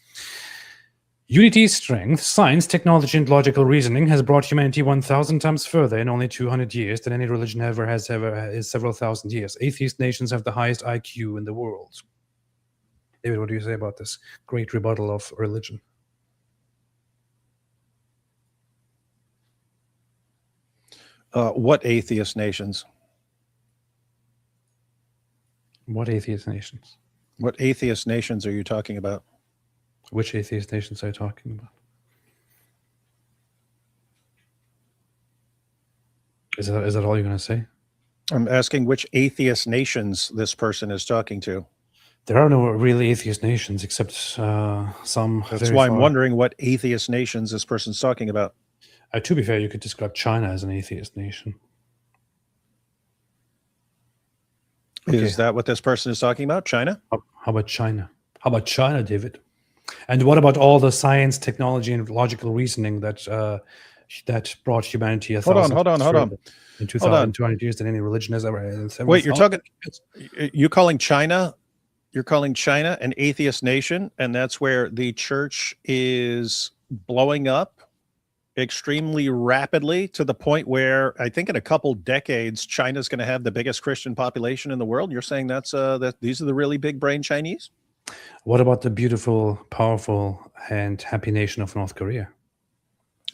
Unity's strength, science, technology, and logical reasoning has brought humanity 1,000 times further in only 200 years than any religion ever is several thousand years. Atheist nations have the highest IQ in the world. David, what do you say about this great rebuttal of religion? What atheist nations? What atheist nations? What atheist nations are you talking about? Which atheist nations are you talking about? Is that all you're going to say? I'm asking which atheist nations this person is talking to. There are no really atheist nations except some. That's why I'm wondering what atheist nations this person's talking about. To be fair, you could describe China as an atheist nation. Okay. Is that what this person is talking about? China? How about China? How about China, David? And what about all the science, technology, and logical reasoning that brought humanity hold on. In 2,200 years than any religion has ever. Wait, you're calling China? You're calling China an atheist nation, and that's where the church is blowing up extremely rapidly to the point where I think in a couple decades, China's going to have the biggest Christian population in the world. You're saying that these are the really big brain Chinese? What about the beautiful, powerful, and happy nation of North Korea?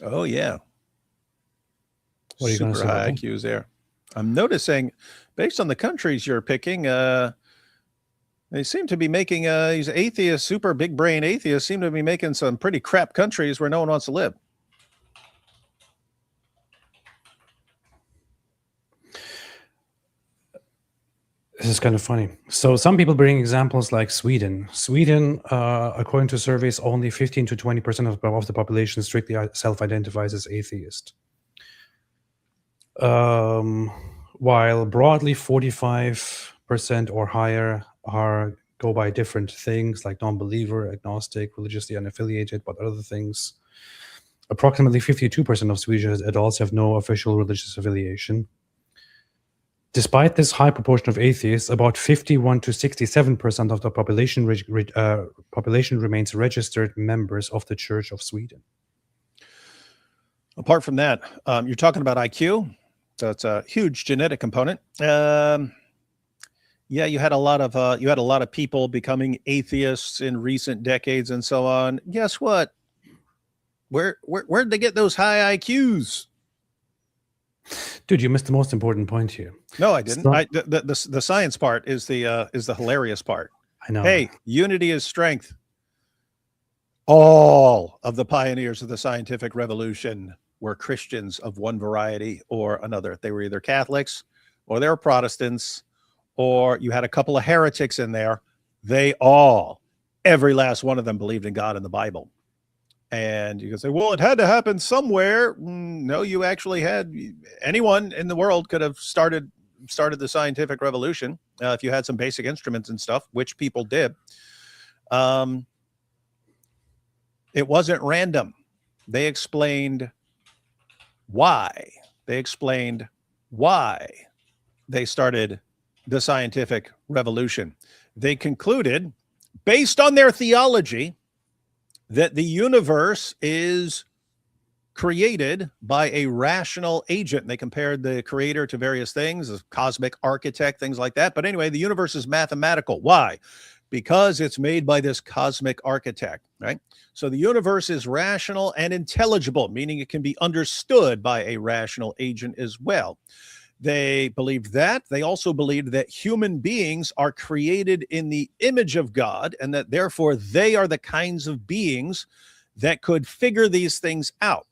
Oh, yeah. What are you going to say Super about high that? IQs there. I'm noticing, based on the countries you're picking, they seem to be making these atheists, super big brain atheists, seem to be making some pretty crap countries where no one wants to live. This is kind of funny. So some people bring examples like Sweden. Sweden, according to surveys, only 15 to 20% of the population strictly self-identifies as atheist. While broadly 45% or higher go by different things like non-believer, agnostic, religiously unaffiliated, but other things. Approximately 52% of Swedish adults have no official religious affiliation. Despite this high proportion of atheists, about 51 to 67% of the population remains registered members of the Church of Sweden. Apart from that, you're talking about IQ. So it's a huge genetic component. Yeah, you had a lot of people becoming atheists in recent decades and so on. Guess what? Where'd they get those high IQs? Dude, you missed the most important point here. No, I didn't. The science part is the hilarious part. I know. Hey, unity is strength. All of the pioneers of the scientific revolution were Christians of one variety or another. They were either Catholics or they were Protestants, or you had a couple of heretics in there. Every last one of them believed in God and the Bible. And you can say, well, it had to happen somewhere. No, you actually had. Anyone in the world could have started the scientific revolution if you had some basic instruments and stuff, which people did. It wasn't random. They explained why. They started the scientific revolution. They concluded, based on their theology, that the universe is created by a rational agent. They compared the creator to various things, a cosmic architect, things like that. But anyway, the universe is mathematical. Why? Because it's made by this cosmic architect, right? So the universe is rational and intelligible, meaning it can be understood by a rational agent as well. They believed that. They also believed that human beings are created in the image of God, and that therefore they are the kinds of beings that could figure these things out.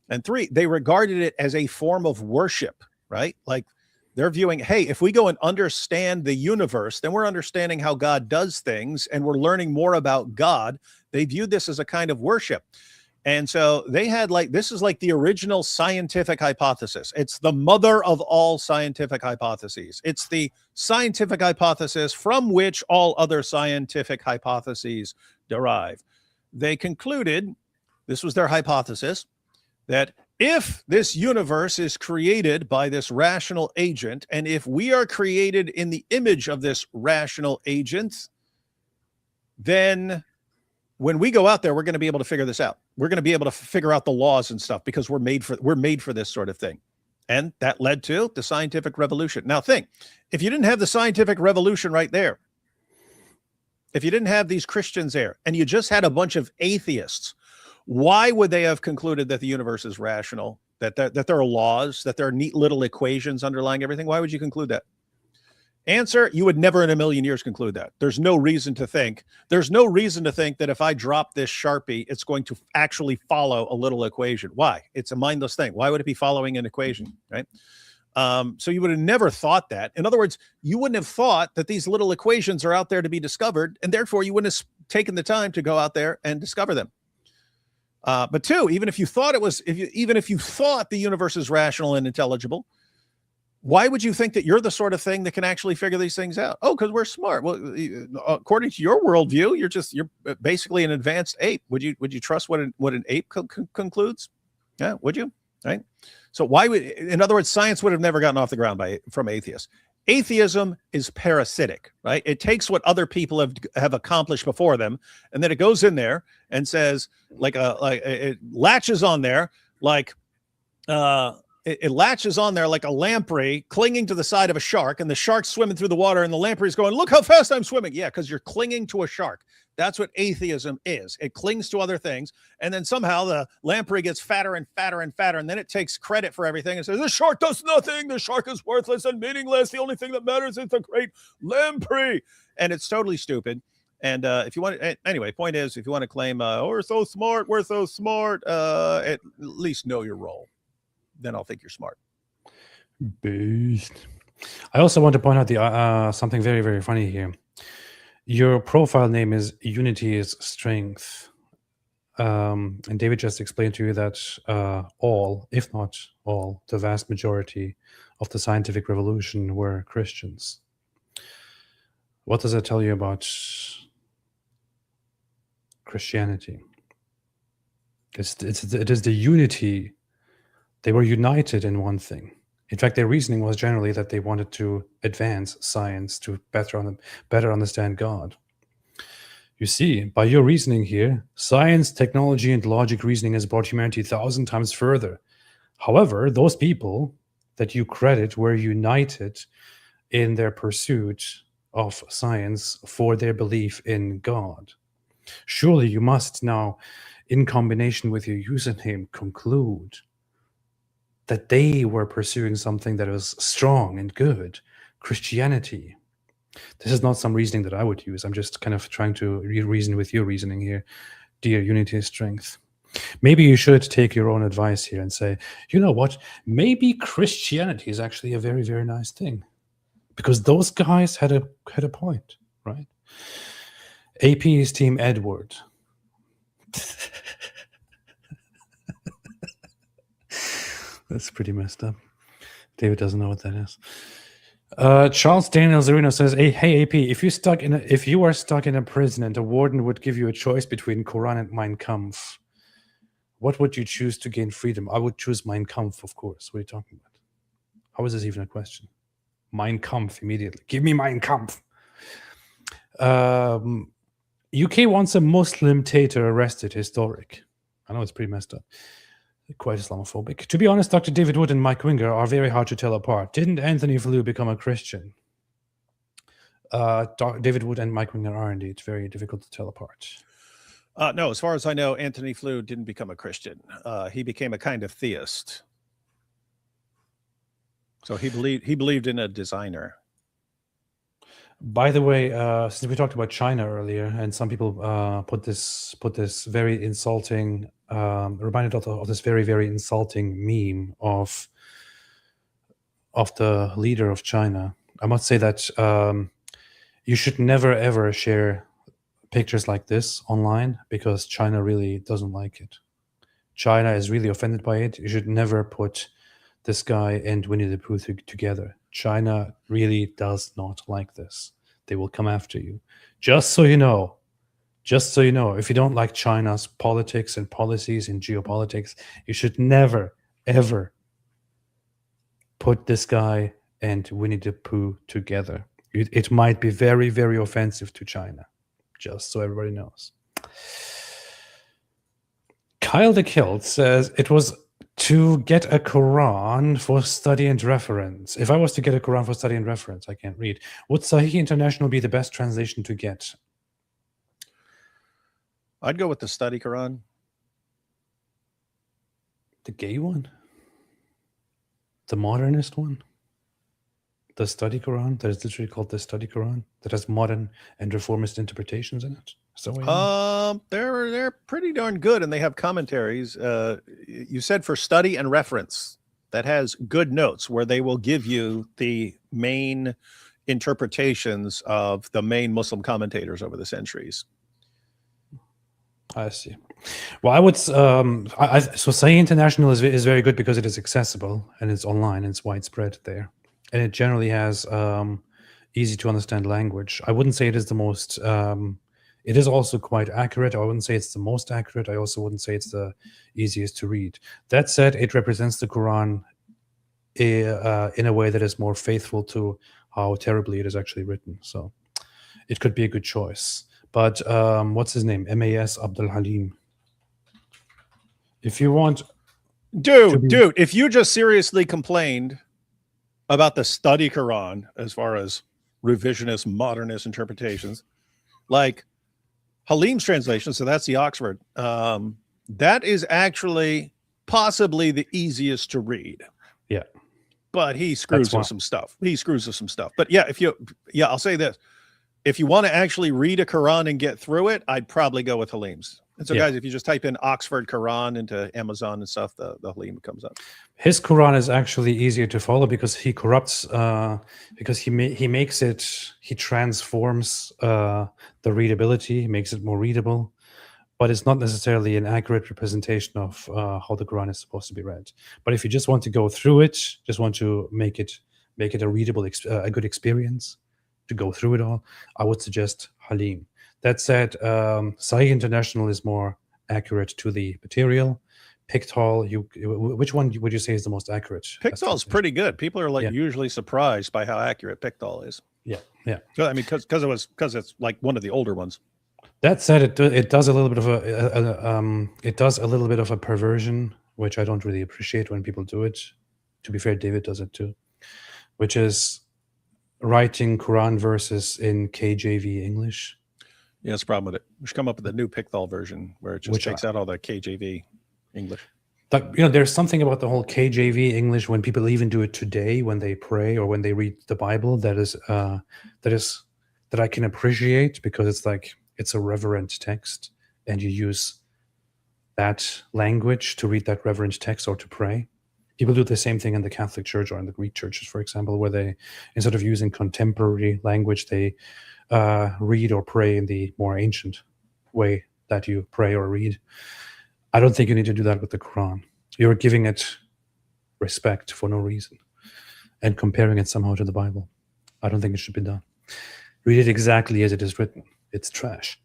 And three, they regarded it as a form of worship, right? Like they're viewing, hey, if we go and understand the universe, then we're understanding how God does things and we're learning more about God. They viewed this as a kind of worship. And so they had this is like the original scientific hypothesis. It's the mother of all scientific hypotheses. It's the scientific hypothesis from which all other scientific hypotheses derive. They concluded, this was their hypothesis, that if this universe is created by this rational agent, and if we are created in the image of this rational agent, then when we go out there, we're going to be able to figure this out. We're going to be able to figure out the laws and stuff because we're made for this sort of thing. And that led to the scientific revolution. Now think, if you didn't have the scientific revolution right there, if you didn't have these Christians there and you just had a bunch of atheists, why would they have concluded that the universe is rational, that there are laws, that there are neat little equations underlying everything? Why would you conclude that? Answer, you would never in a million years conclude that. There's no reason to think that if I drop this Sharpie, it's going to actually follow a little equation. Why? It's a mindless thing. Why would it be following an equation, right? So you would have never thought that. In other words, you wouldn't have thought that these little equations are out there to be discovered, and therefore you wouldn't have taken the time to go out there and discover them. But two, even if you thought the universe is rational and intelligible, why would you think that you're the sort of thing that can actually figure these things out? Oh, because we're smart. Well, according to your worldview, you're basically an advanced ape. Would you trust what an ape concludes? Yeah, would you? Right. So in other words, science would have never gotten off the ground from atheists. Atheism is parasitic, right? It takes what other people have accomplished before them, and then it goes in there and says, it latches on there it latches on there like a lamprey clinging to the side of a shark, and the shark's swimming through the water, and the lamprey's going, "Look how fast I'm swimming." Yeah, because you're clinging to a shark. That's what atheism is. It clings to other things, and then somehow the lamprey gets fatter and fatter and fatter, and then it takes credit for everything and says, "The shark does nothing. The shark is worthless and meaningless. The only thing that matters is the great lamprey." And it's totally stupid. And if you want, anyway, point is, if you want to claim, we're so smart, at least know your role. Then I'll think you're smart. Beast. I also want to point out something very, very funny here. Your profile name is Unity is Strength. And David just explained to you that all, if not all, the vast majority of the scientific revolution were Christians. What does that tell you about Christianity? It is the unity. They were united in one thing. In fact, their reasoning was generally that they wanted to advance science to better understand God. You see, by your reasoning here, science, technology, and logic reasoning has brought humanity 1,000 times further. However, those people that you credit were united in their pursuit of science for their belief in God. Surely you must now, in combination with your username, conclude that they were pursuing something that was strong and good, Christianity. This is not some reasoning that I would use. I'm just kind of trying to reason with your reasoning here. Dear Unity is Strength. Maybe you should take your own advice here and say, you know what? Maybe Christianity is actually a very, very nice thing. Because those guys had a point, right? AP is Team Edward. That's pretty messed up. David doesn't know what that is. Charles Daniel Zerino says, hey AP, if you are stuck in a prison and a warden would give you a choice between Quran and Mein Kampf, what would you choose to gain freedom? I would choose Mein Kampf, of course. What are you talking about? How is this even a question? Mein Kampf immediately. Give me Mein Kampf. UK wants a Muslim tater arrested. Historic. I know it's pretty messed up. Quite Islamophobic. To be honest, Dr. David Wood and Mike Winger are very hard to tell apart. Didn't Anthony Flew become a Christian? David Wood and Mike Winger are indeed very difficult to tell apart. No, as far as I know, Anthony Flew didn't become a Christian. He became a kind of theist. So he believed in a designer. By the way, since we talked about China earlier, and some people put this very insulting, reminded of this very, very insulting meme of the leader of China. I must say that you should never ever share pictures like this online, because China really doesn't like it. China is really offended by it. You should never put this guy and Winnie the Pooh together. China really does not like this. They will come after you. Just so you know, if you don't like China's politics and policies and geopolitics, you should never, ever put this guy and Winnie the Pooh together. It might be very, very offensive to China. Just so everybody knows. Kyle the Kilt says it was to get a Quran for study and reference. If I was to get a Quran for study and reference, I can't read. Would Sahih International be the best translation to get? I'd go with the study Quran. The gay one? The modernist one? The study Quran? That is literally called the study Quran? That has modern and reformist interpretations in it? So they're pretty darn good, and they have commentaries. You said for study and reference. That has good notes where they will give you the main interpretations of the main Muslim commentators over the centuries. I see. Well, I would. So Sahih International is very good because it is accessible and it's online and it's widespread there, and it generally has easy to understand language. I wouldn't say it is the most. It is also quite accurate. I wouldn't say it's the most accurate. I also wouldn't say it's the easiest to read. That said, it represents the Quran in a way that is more faithful to how terribly it is actually written. So it could be a good choice. But what's his name? M.A.S. Abdul Halim. If you want... Dude, if you just seriously complained about the study Quran as far as revisionist, modernist interpretations, like Halim's translation, so that's the Oxford, that is actually possibly the easiest to read. Yeah. But he screws with some stuff. But yeah, I'll say this. If you want to actually read a Quran and get through it, I'd probably go with Halim's. And so, guys, if you just type in Oxford Quran into Amazon and stuff, the Halim comes up. His Quran is actually easier to follow because he corrupts, because he transforms the readability, he makes it more readable, but it's not necessarily an accurate representation of how the Quran is supposed to be read. But if you just want to go through it, just want to make it a readable, a good experience to go through it all, I would suggest Halim. That said, Sahih International is more accurate to the material. Pictol, which one would you say is the most accurate? Pictol is pretty good. People are usually surprised by how accurate Pictol is. Yeah. So, I mean, because it's like one of the older ones. That said, it does a little bit of a perversion, which I don't really appreciate when people do it. To be fair, David does it too, which is writing Quran verses in KJV English. Yeah, that's the problem with it. We should come up with a new Pictol version where it just takes out all the KJV English. Like, there's something about the whole KJV English when people even do it today when they pray or when they read the Bible that I can appreciate, because it's a reverent text and you use that language to read that reverent text or to pray. People do the same thing in the Catholic Church or in the Greek churches, for example, where they, instead of using contemporary language, they read or pray in the more ancient way that you pray or read. I don't think you need to do that with the Quran. You're giving it respect for no reason and comparing it somehow to the Bible. I don't think it should be done. Read it exactly as it is written. It's trash.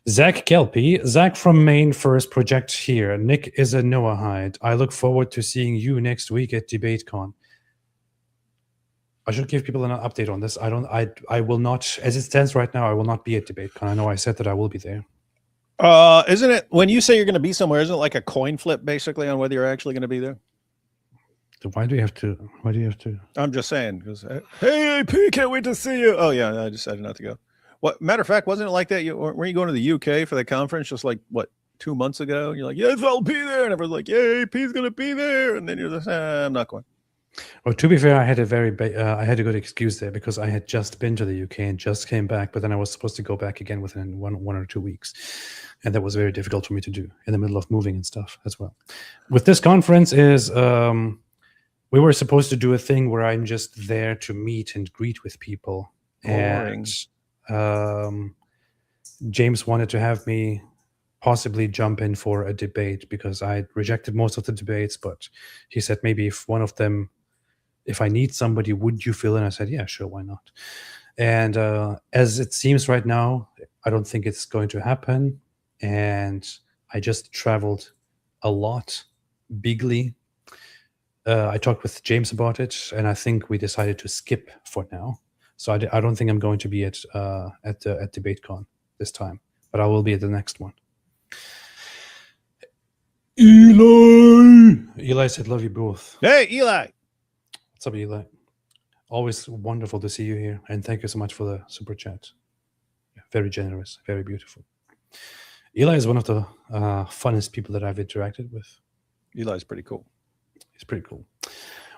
Zach Kelpie. Zach from Maine first project here. Nick is a Noahide. I look forward to seeing you next week at DebateCon. I should give people an update on this. I will not, as it stands right now, I will not be at DebateCon. I know I said that I will be there. Isn't it, when you say you're going to be somewhere, isn't it like a coin flip basically on whether you're actually going to be there? So why do you have to? I'm just saying, because, hey, AP, can't wait to see you. Oh yeah, I decided not to go. What, matter of fact, wasn't it like that? Were you going to the UK for the conference just like, what, 2 months ago? And you're like, yes, I'll be there. And everyone's like, yeah, AP's going to be there. And then you're just, I'm not going. Well, to be fair, I had I had a good excuse there because I had just been to the UK and just came back, but then I was supposed to go back again within one or 2 weeks, and that was very difficult for me to do in the middle of moving and stuff as well. With this conference is we were supposed to do a thing where I'm just there to meet and greet with people, Boring. and James wanted to have me possibly jump in for a debate because I rejected most of the debates, but he said maybe if I need somebody, would you fill in? I said, yeah, sure, why not? And as it seems right now, I don't think it's going to happen. And I just traveled a lot, bigly. I talked with James about it, and I think we decided to skip for now. So I don't think I'm going to be at DebateCon this time, but I will be at the next one. Eli said, love you both. Hey, Eli. What's up, Eli? Always wonderful to see you here. And thank you so much for the super chat. Very generous, very beautiful. Eli is one of the funnest people that I've interacted with. Eli's pretty cool. He's pretty cool.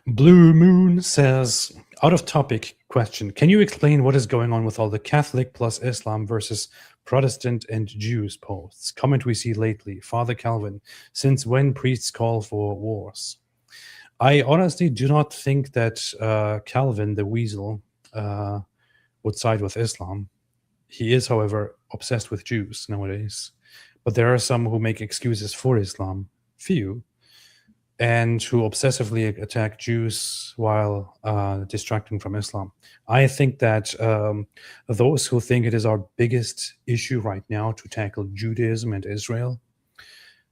Blue Moon says, out of topic question, can you explain what is going on with all the Catholic plus Islam versus Protestant and Jews posts? Comment we see lately. Father Calvin, since when priests call for wars? I honestly do not think that Calvin, the weasel, would side with Islam. He is, however, obsessed with Jews nowadays. But there are some who make excuses for Islam, few, and who obsessively attack Jews while distracting from Islam. I think that those who think it is our biggest issue right now to tackle Judaism and Israel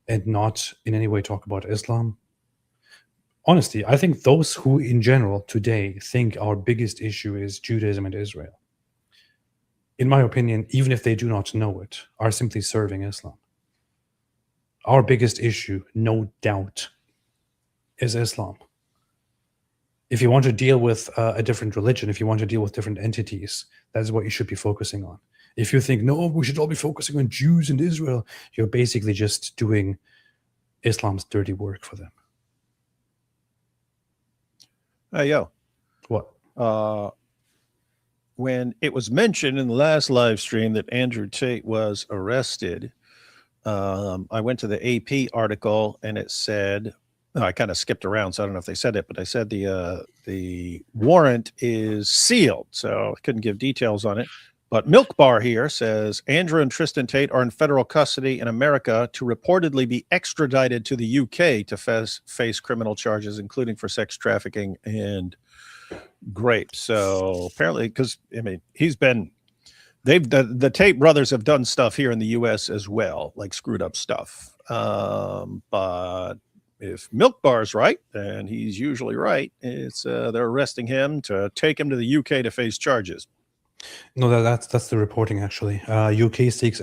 and not in any way talk about Islam, honestly, I think those who in general today think our biggest issue is Judaism and Israel, in my opinion, even if they do not know it, are simply serving Islam. Our biggest issue, no doubt, is Islam. If you want to deal with a different religion, if you want to deal with different entities, that is what you should be focusing on. If you think, no, we should all be focusing on Jews and Israel, you're basically just doing Islam's dirty work for them. Hey, yo. What? When it was mentioned in the last live stream that Andrew Tate was arrested, I went to the AP article and it said, I kind of skipped around, so I don't know if they said it, but I said the warrant is sealed, so I couldn't give details on it. But Milk Bar here says Andrew and Tristan Tate are in federal custody in America to reportedly be extradited to the UK to face criminal charges, including for sex trafficking and grape. So apparently, because I mean, the Tate brothers have done stuff here in the US as well, like screwed up stuff. But if Milk Bar's right, and he's usually right, it's they're arresting him to take him to the UK to face charges. No, that's the reporting actually. UK seeks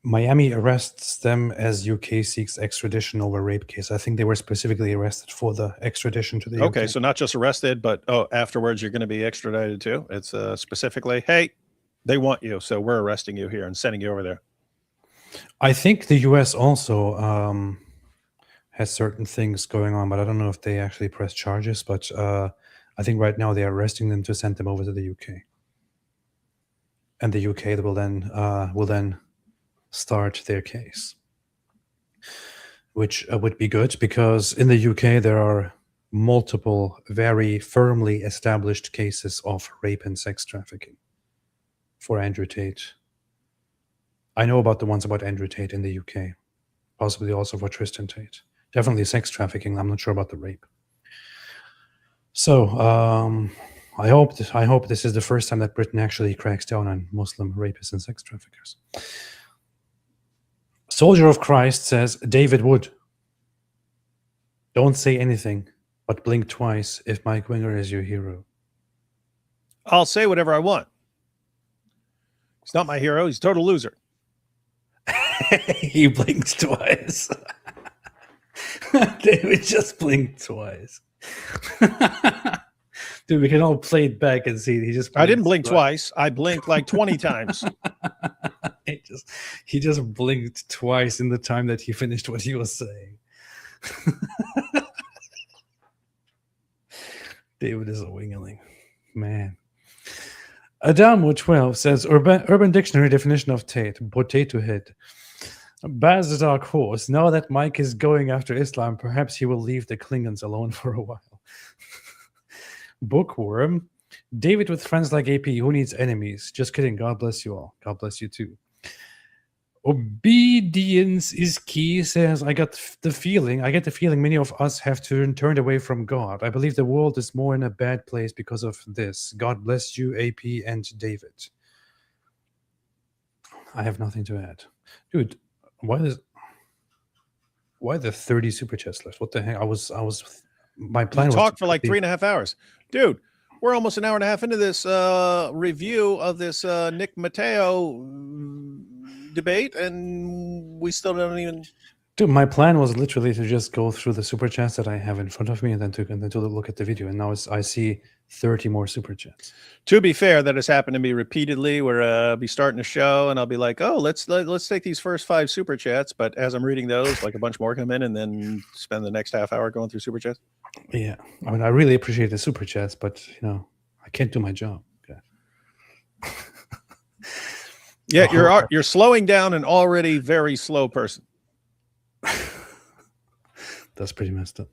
Miami arrests them as UK seeks extradition over rape case. I think they were specifically arrested for the extradition to the UK. Okay, so not just arrested, but afterwards you're going to be extradited too. It's specifically, hey, they want you, so we're arresting you here and sending you over there. I think the US also has certain things going on, but I don't know if they actually press charges. But I think right now they are arresting them to send them over to the UK, and the UK will then start their case, which would be good because in the UK there are multiple very firmly established cases of rape and sex trafficking for Andrew Tate. I know about the ones about Andrew Tate in the UK, possibly also for Tristan Tate. Definitely sex trafficking. I'm not sure about the rape. So I hope this is the first time that Britain actually cracks down on Muslim rapists and sex traffickers. Soldier of Christ says, David Wood, don't say anything. but blink twice if Mike Winger is your hero. I'll say whatever I want. He's not my hero. He's a total loser. He blinked twice. David just blinked twice. Dude, we can all play it back and see. I didn't blink twice. I blinked like 20 times. He just blinked twice in the time that he finished what he was saying. David is a wingling. Man. Adamo 12 says, Urban Dictionary definition of Tate, potato head. Baz the Dark Horse. Now that Mike is going after Islam, perhaps he will leave the Klingons alone for a while. Bookworm. David with friends like AP. Who needs enemies? Just kidding. God bless you all. God bless you too. Obedience is key says, I get the feeling many of us have turned away from God. I believe the world is more in a bad place because of this. God bless you, AP and David. I have nothing to add. Dude, why the 30 super chats left? What the heck? My plan was talk for like 3.5 hours. Dude, we're almost an hour and a half into this review of this Nick Matau debate, and we still don't even. Dude, my plan was literally to just go through the super chats that I have in front of me and then to look at the video. And now I see 30 more super chats. To be fair, that has happened to me repeatedly where I'll be starting a show and I'll be like, oh, let's take these first 5 super chats. But as I'm reading those, like a bunch more come in and then spend the next half hour going through super chats. Yeah. I mean, I really appreciate the super chats, but I can't do my job. Okay. Yeah, you're slowing down an already very slow person. That's pretty messed up.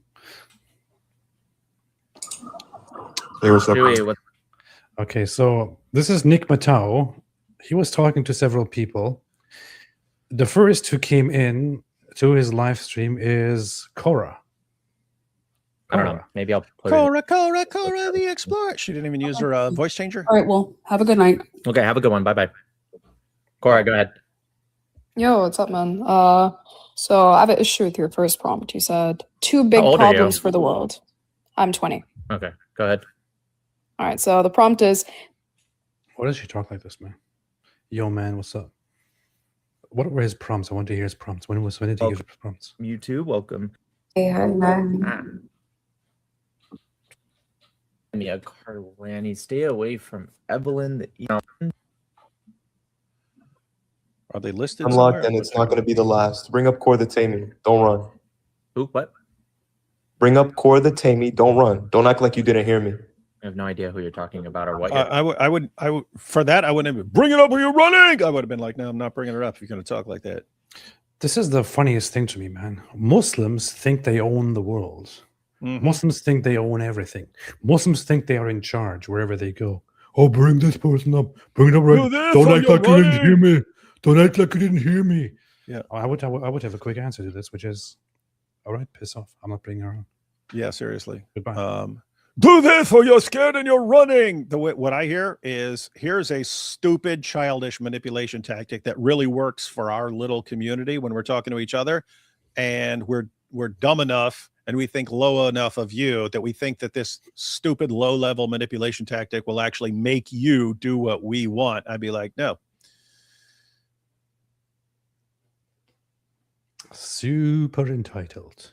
Okay, so this is Nick Matau. He was talking to several people. The first who came in to his live stream is Korra. I don't know. Maybe I'll put Korra the Explorer. She didn't even use her voice changer. All right, well, have a good night. Okay, have a good one. Bye-bye. Korra, go ahead. Yo, what's up, man? So I have an issue with your first prompt. You said 2 big How old are you? problems for the world. I'm 20. Okay, go ahead. All right, so the prompt is, Why does she talk like this, man? Yo, man, what's up? What were his prompts? I want to hear his prompts. When did he give his prompts? You too. Welcome. hey, hi, man. Mia Carlani, stay away from Evelyn. Are they listed? Unlocked, and it's not going to be the last. Bring up Korra the Tamey. Don't run. Who? What? Bring up Korra the Tamey. Don't run. Don't act like you didn't hear me. I have no idea who you're talking about or what. I would for that I wouldn't even bring it up when you're running. I would have been like, no, I'm not bringing it up if you're going to talk like that. This is the funniest thing to me, man. Muslims think they own the world. Mm-hmm. Muslims think they own everything. Muslims think they are in charge wherever they go. Oh, bring this person up. Bring it up right. Don't act like you didn't hear me. Don't act like you didn't hear me. Yeah, I would have a quick answer to this, which is, all right, piss off. I'm not bringing her on. Yeah, seriously. Goodbye. Do this or you're scared and you're running. What I hear is, here's a stupid, childish manipulation tactic that really works for our little community when we're talking to each other, and we're dumb enough and we think low enough of you that we think that this stupid low-level manipulation tactic will actually make you do what we want. I'd be like, no. Super entitled.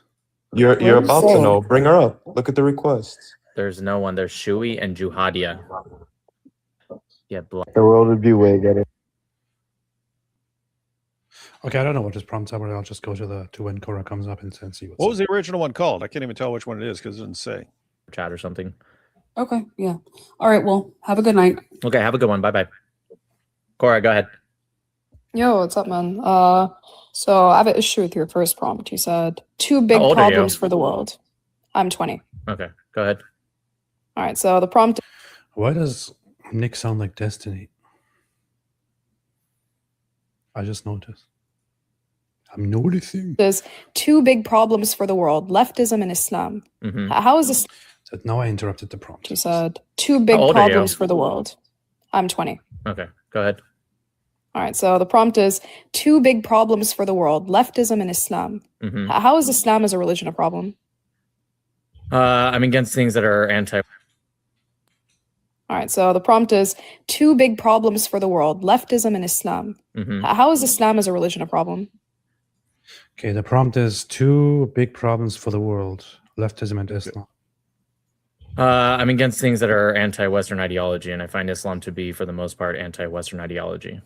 You're about to know. Bring her up. Look at the requests. There's no one. There's Shui and Juhadia. Yeah, The world would be way better. Okay, I don't know what his prompts are, but I'll just go to when Korra comes up and see what's What was the original one called? I can't even tell which one it is because it doesn't say. chat or something. Okay, yeah. All right, well, have a good night. Okay, have a good one. Bye-bye. Korra, go ahead. Yo, what's up, man? So I have an issue with your first prompt. You said 2 big How old are you? problems for the world. I'm 20. Okay, go ahead. All right, so the prompt Why does Nick sound like Destiny? I just noticed. I'm noticing. is 2 big problems for the world, leftism and Islam. Mm-hmm. How is this? So now I interrupted the prompt. You said 2 big How old are you? problems for the world. I'm 20. Okay, go ahead. All right, so the prompt is 2 big problems for the world, leftism and Islam. Mm-hmm. How is Islam as a religion a problem? I'm against things that are anti. All right, so the prompt is two big problems for the world, leftism and Islam. How is Islam as a religion a problem? Okay, the prompt is two big problems for the world, leftism and Islam. I'm against things that are anti-Western ideology, and I find Islam to be, for the most part, anti-Western ideology.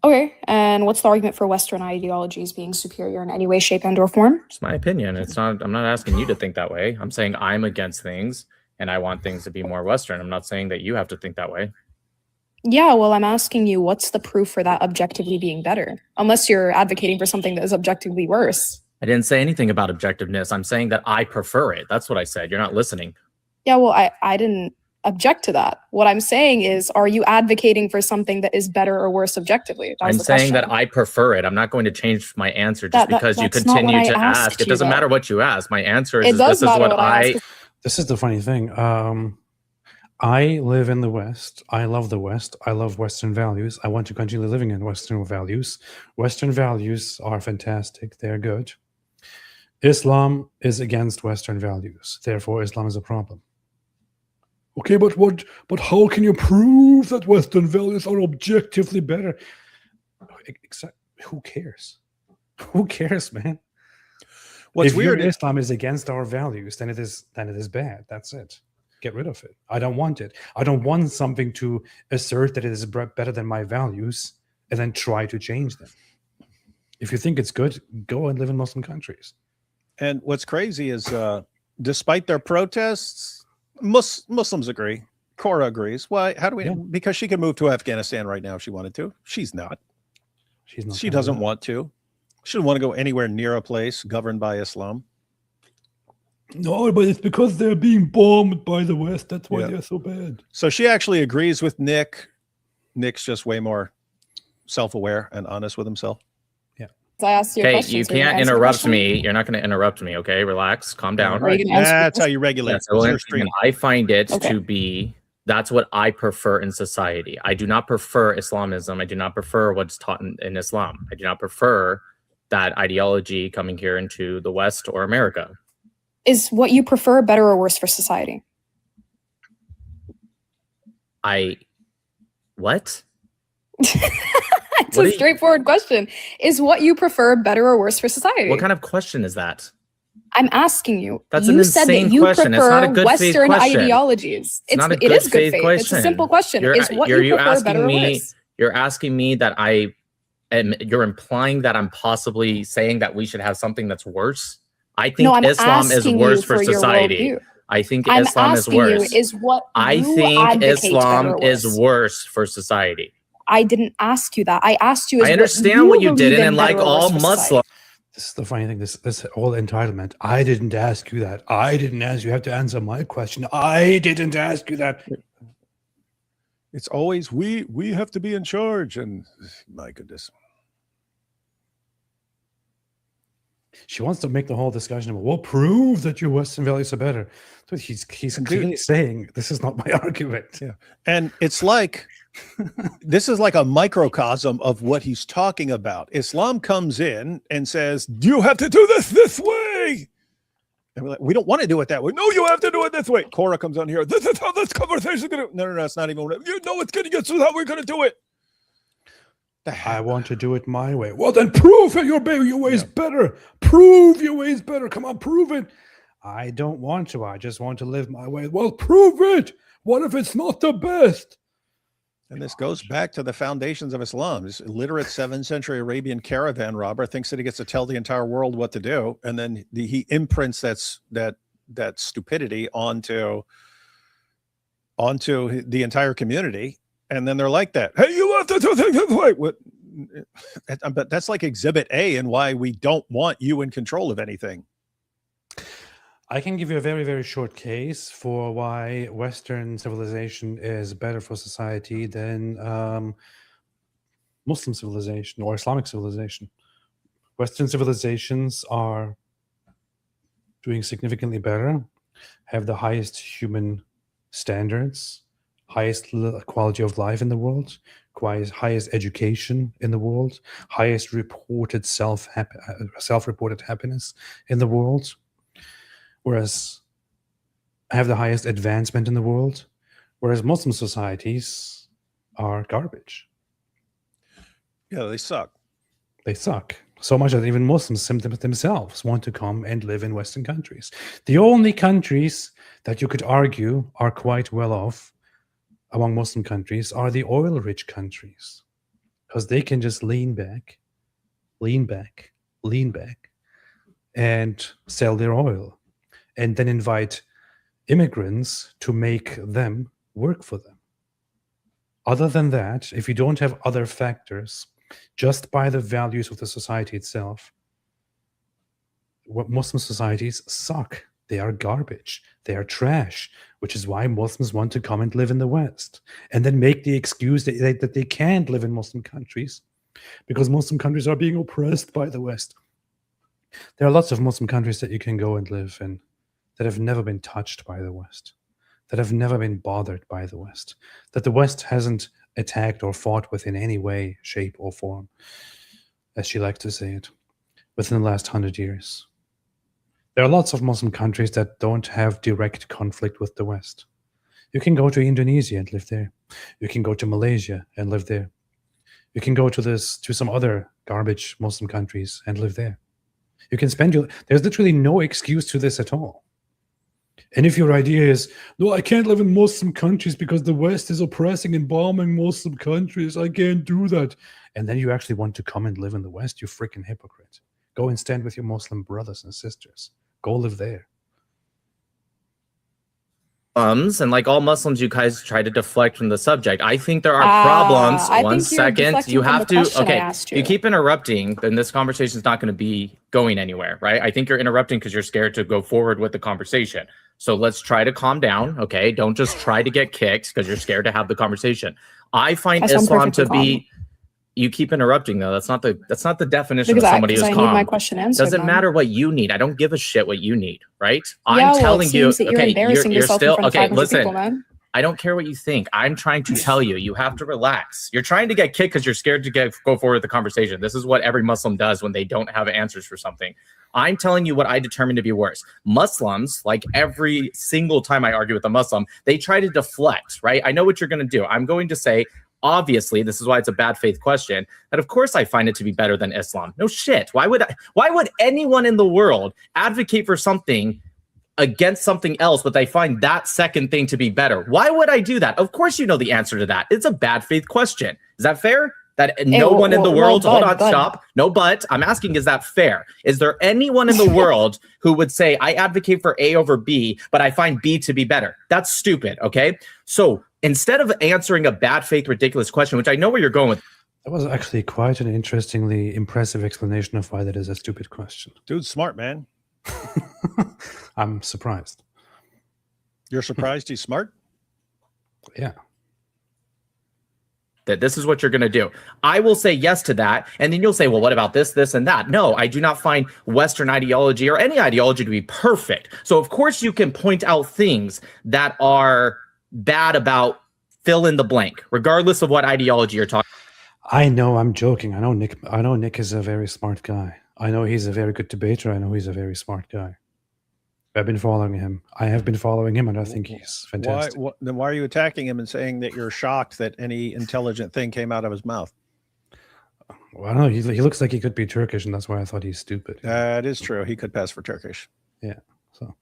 Okay, and what's the argument for Western ideologies being superior in any way, shape, and or form? It's my opinion. It's not. I'm not asking you to think that way. I'm saying I'm against things, and I want things to be more Western. I'm not saying that you have to think that way. Yeah, well, I'm asking you, what's the proof for that objectively being better? Unless you're advocating for something that is objectively worse. I didn't say anything about objectiveness. I'm saying that I prefer it. That's what I said. You're not listening. Yeah, well, I didn't object to that. What I'm saying is, are you advocating for something that is better or worse objectively? I'm saying that I prefer it. I'm not going to change my answer just because you continue to ask. It doesn't matter what you ask. My answer is this is what I... This is the funny thing. I live in the West. I love the West. I love Western values. I want to continue living in Western values. Western values are fantastic. They're good. Islam is against Western values. Therefore, Islam is a problem. Okay, but how can you prove that Western values are objectively better? Who cares? Who cares, man? What's if weird is Islam is against our values, then it is bad. That's it. Get rid of it. I don't want it. I don't want something to assert that it is better than my values and then try to change them. If you think it's good, go and live in Muslim countries. And what's crazy is, despite their protests, Muslims agree. Korra agrees. Why? How do we? Yeah. Because she can move to Afghanistan right now if she wanted to. She's not. She's not. She doesn't want to. She doesn't want to go anywhere near a place governed by Islam. No, but it's because they're being bombed by the West. That's why they're so bad. So she actually agrees with Nick. Nick's just way more self-aware and honest with himself. Yeah. I asked you a question. You can't interrupt me. You're not going to interrupt me. Okay, relax, calm down. Right. That's how you regulate. I find it to be. That's what I prefer in society. I do not prefer Islamism. I do not prefer what's taught in Islam. I do not prefer that ideology coming here into the West or America. Is what you prefer better or worse for society? What? It's a straightforward question. Is what you prefer better or worse for society? What kind of question is that? I'm asking you. That's an insane question. It's not a good faith question. Western ideologies. It is good faith. It's a simple question. Is what you prefer better or worse? You're asking me that you're implying that I'm possibly saying that we should have something that's worse? I think Islam is worse for society. I think Islam is worse. I think Islam is worse for society. I didn't ask you that. I asked you. I understand what you did, and like all Muslims. This is the funny thing. This whole entitlement. I didn't ask you that. I didn't ask you. You have to answer my question. I didn't ask you that. It's always we have to be in charge, and my goodness. She wants to make the whole discussion about, well, prove that your Western values are better. So he's clearly saying this is not my argument. Yeah. And it's like, this is like a microcosm of what he's talking about. Islam comes in and says, you have to do this way. And we're like, we don't want to do it that way. No, you have to do it this way. Korra comes on here. This is how this conversation is going to. No, it's not even. You know it's going to get. This is how we're going to do it. I want to do it my way. Well, then prove it. Your way is better. Prove your way is better. Come on, prove it. I don't want to. I just want to live my way. Well, prove it. What if it's not the best? And this goes back to the foundations of Islam. This illiterate 7th century Arabian caravan robber thinks that he gets to tell the entire world what to do, and then he imprints that stupidity onto the entire community. And then they're like that. Hey, you have to do things this way. But that's like Exhibit A and why we don't want you in control of anything. I can give you a very, very short case for why Western civilization is better for society than Muslim civilization or Islamic civilization. Western civilizations are doing significantly better, have the highest human standards, highest quality of life in the world, highest education in the world, highest reported self-reported happiness in the world. whereas have the highest advancement in the world, whereas Muslim societies are garbage. Yeah, they suck. They suck. So much that even Muslims themselves want to come and live in Western countries. The only countries that you could argue are quite well off among Muslim countries are the oil-rich countries, because they can just lean back, and sell their oil, and then invite immigrants to make them work for them. Other than that, if you don't have other factors, just by the values of the society itself, what Muslim societies suck. They are garbage. They are trash, which is why Muslims want to come and live in the West, and then make the excuse that they can't live in Muslim countries because Muslim countries are being oppressed by the West. There are lots of Muslim countries that you can go and live in that have never been touched by the West, that have never been bothered by the West, that the West hasn't attacked or fought with in any way, shape, or form, as she likes to say it, within the last 100 years. There are lots of Muslim countries that don't have direct conflict with the West. You can go to Indonesia and live there. You can go to Malaysia and live there. You can go to some other garbage Muslim countries and live there. You can there's literally no excuse to this at all. And if your idea is, no, I can't live in Muslim countries because the West is oppressing and bombing Muslim countries, I can't do that. And then you actually want to come and live in the West, you freaking hypocrite. Go and stand with your Muslim brothers and sisters. Go live there. And like all Muslims, you guys try to deflect from the subject. I think there are problems. One second, you have to. Okay, you keep interrupting, then this conversation is not going to be going anywhere, right? I think you're interrupting because you're scared to go forward with the conversation. So let's try to calm down. Okay, don't just try to get kicked because you're scared to have the conversation. I find Islam to be. You keep interrupting though. That's not the definition of somebody who's calm. I need my question answered. Doesn't matter what you need. I don't give a shit what you need, right? I'm telling you. Okay, you're still okay. Listen, people, I don't care what you think. I'm trying to tell you. You have to relax. You're trying to get kicked because you're scared to go forward with the conversation. This is what every Muslim does when they don't have answers for something. I'm telling you what I determine to be worse. Muslims, like every single time I argue with a Muslim, they try to deflect, right? I know what you're going to do. I'm going to say, obviously, this is why it's a bad faith question, that of course I find it to be better than Islam. No shit. Why would anyone in the world advocate for something against something else, but they find that second thing to be better? Why would I do that? Of course you know the answer to that. It's a bad faith question. Is that fair? That no one in the world, hold on, stop. No, but I'm asking, is that fair? Is there anyone in the world who would say, I advocate for A over B, but I find B to be better? That's stupid, okay? So instead of answering a bad faith, ridiculous question, which I know where you're going with. That was actually quite an interestingly impressive explanation of why that is a stupid question. Dude's smart, man. I'm surprised. You're surprised he's smart? Yeah. That this is what you're going to do. I will say yes to that. And then you'll say, well, what about this, this, and that? No, I do not find Western ideology or any ideology to be perfect. So of course you can point out things that are bad about fill in the blank, regardless of what ideology you're talking. I know I'm joking. I know Nick is a very smart guy. I know he's a very good debater. I know he's a very smart guy. I've been following him. I have been following him, and I think he's fantastic. Then why are you attacking him and saying that you're shocked that any intelligent thing came out of his mouth? Well, I don't know. He looks like he could be Turkish, and that's why I thought he's stupid. That is true. He could pass for Turkish. Yeah.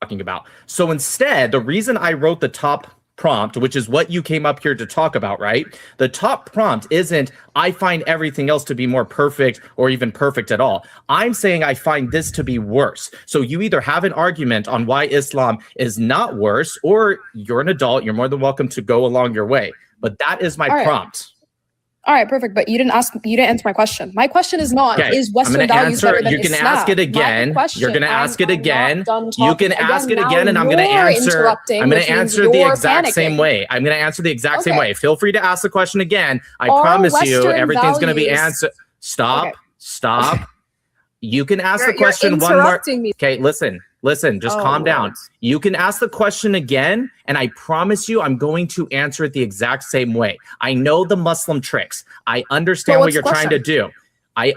Talking about. So instead, the reason I wrote the top prompt, which is what you came up here to talk about, right? The top prompt isn't, I find everything else to be more perfect or even perfect at all. I'm saying I find this to be worse. So you either have an argument on why Islam is not worse, or you're an adult, you're more than welcome to go along your way. But that is my prompt. All right, perfect. But you didn't answer my question. My question is not, is Western values better than Islam? You can ask it again. You're going to ask it again. You can ask it again, and I'm going to answer. I'm going to answer the exact same way. I'm going to answer the exact same way. Feel free to ask the question again. I promise you, everything's going to be answered. Stop. You can ask the question one more. Okay, listen, just calm down. You can ask the question again, and I promise you I'm going to answer it the exact same way. I know the Muslim tricks. I understand what you're trying to do. I'm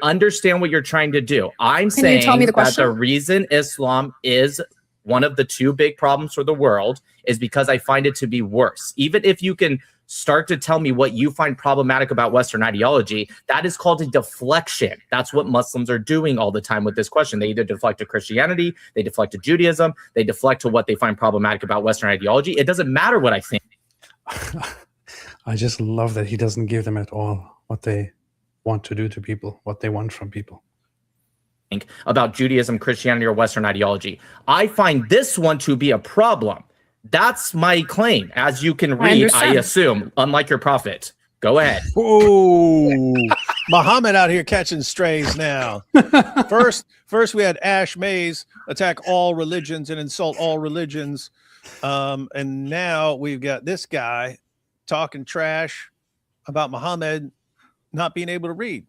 saying that the reason Islam is one of the two big problems for the world is because I find it to be worse. Even if you can start to tell me what you find problematic about Western ideology, that is called a deflection. That's what Muslims are doing all the time with this question. They either deflect to Christianity, they deflect to Judaism, they deflect to what they find problematic about Western ideology. It doesn't matter what I think. I just love that he doesn't give them at all what they want to do to people, what they want from people. About Judaism, Christianity, or Western ideology. I find this one to be a problem. That's my claim. As you can read, I assume, unlike your prophet. Go ahead. Oh, Muhammad out here catching strays now. First we had Ash Mays attack all religions and insult all religions. And now we've got this guy talking trash about Muhammad not being able to read.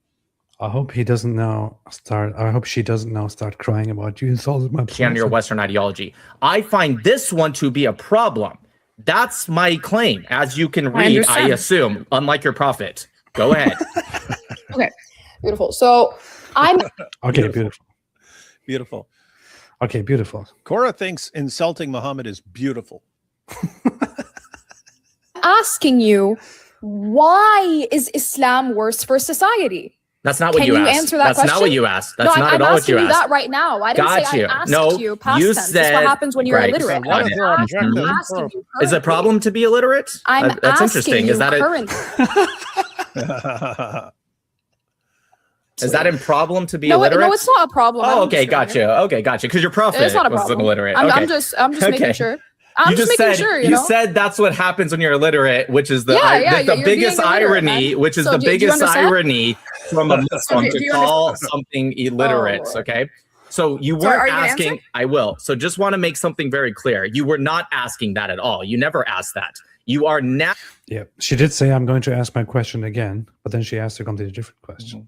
I hope he doesn't now start. I hope she doesn't now start crying about you insulted my Christianity or Western ideology. I find this one to be a problem. That's my claim. As you can read, I assume, unlike your prophet. Go ahead. Okay, beautiful. So I'm okay. Beautiful. Beautiful. Okay, beautiful. Korra thinks insulting Muhammad is beautiful. Asking you, why is Islam worse for society? That's not what you asked. Answer that question? Not what you asked. That's no, not at all what you asked. I'm asking you that right now. I didn't say I asked you. Past you tense. said. This is what happens when you're illiterate. I'm asking you is it a problem to be illiterate? That's interesting. Is that Is that a problem to be illiterate? No, it's not a problem. Oh, okay, gotcha. Okay, gotcha. Because your prophet was illiterate. I'm just making sure. I'm just making sure, you know? You said that's what happens when you're illiterate, which is the biggest irony, which is the biggest irony from a Muslim to call something illiterate, okay? So you weren't asking, I will. So just want to make something very clear. You were not asking that at all. You never asked that. You are now. Yeah, she did say, I'm going to ask my question again, but then she asked a completely different question.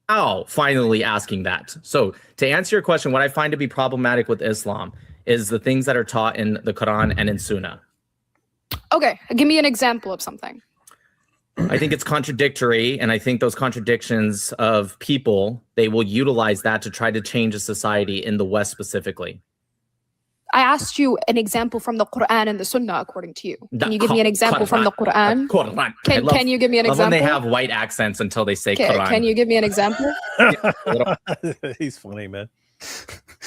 Now finally asking that. So to answer your question, what I find to be problematic with Islam is the things that are taught in the Quran and in Sunnah. Okay, give me an example of something. I think it's contradictory, and I think those contradictions of people, they will utilize that to try to change a society in the West specifically. I asked you an example from the Quran and the Sunnah, according to you. Can you give me an example from the Quran? Quran. Can you give me an example? When they have white accents until they say Quran. Can you give me an example? He's funny, man.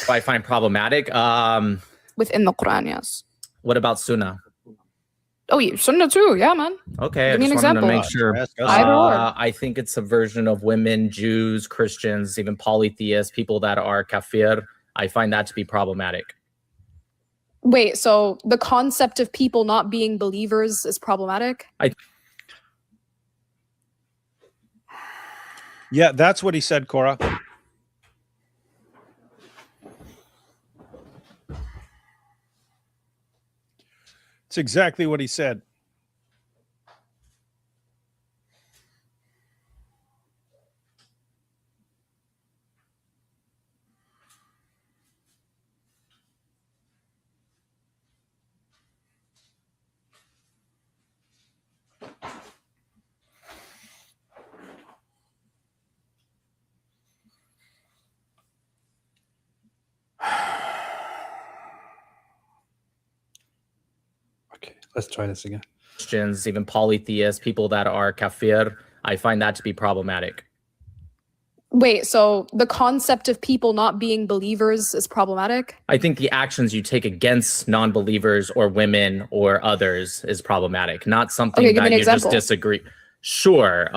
I find problematic. Within the Quran, yes. What about Sunnah? Oh, yeah, Sunnah too. Yeah, man. Okay, give me an example. To make sure. I think it's subversion of women, Jews, Christians, even polytheists, people that are kafir. I find that to be problematic. Wait, so the concept of people not being believers is problematic? Yeah, that's what he said, Korra. It's exactly what he said. Okay, let's try this again. Christians, even polytheists, people that are kafir, I find that to be problematic. Wait, so the concept of people not being believers is problematic? I think the actions you take against non-believers or women or others is problematic, not something that you just disagree. Sure.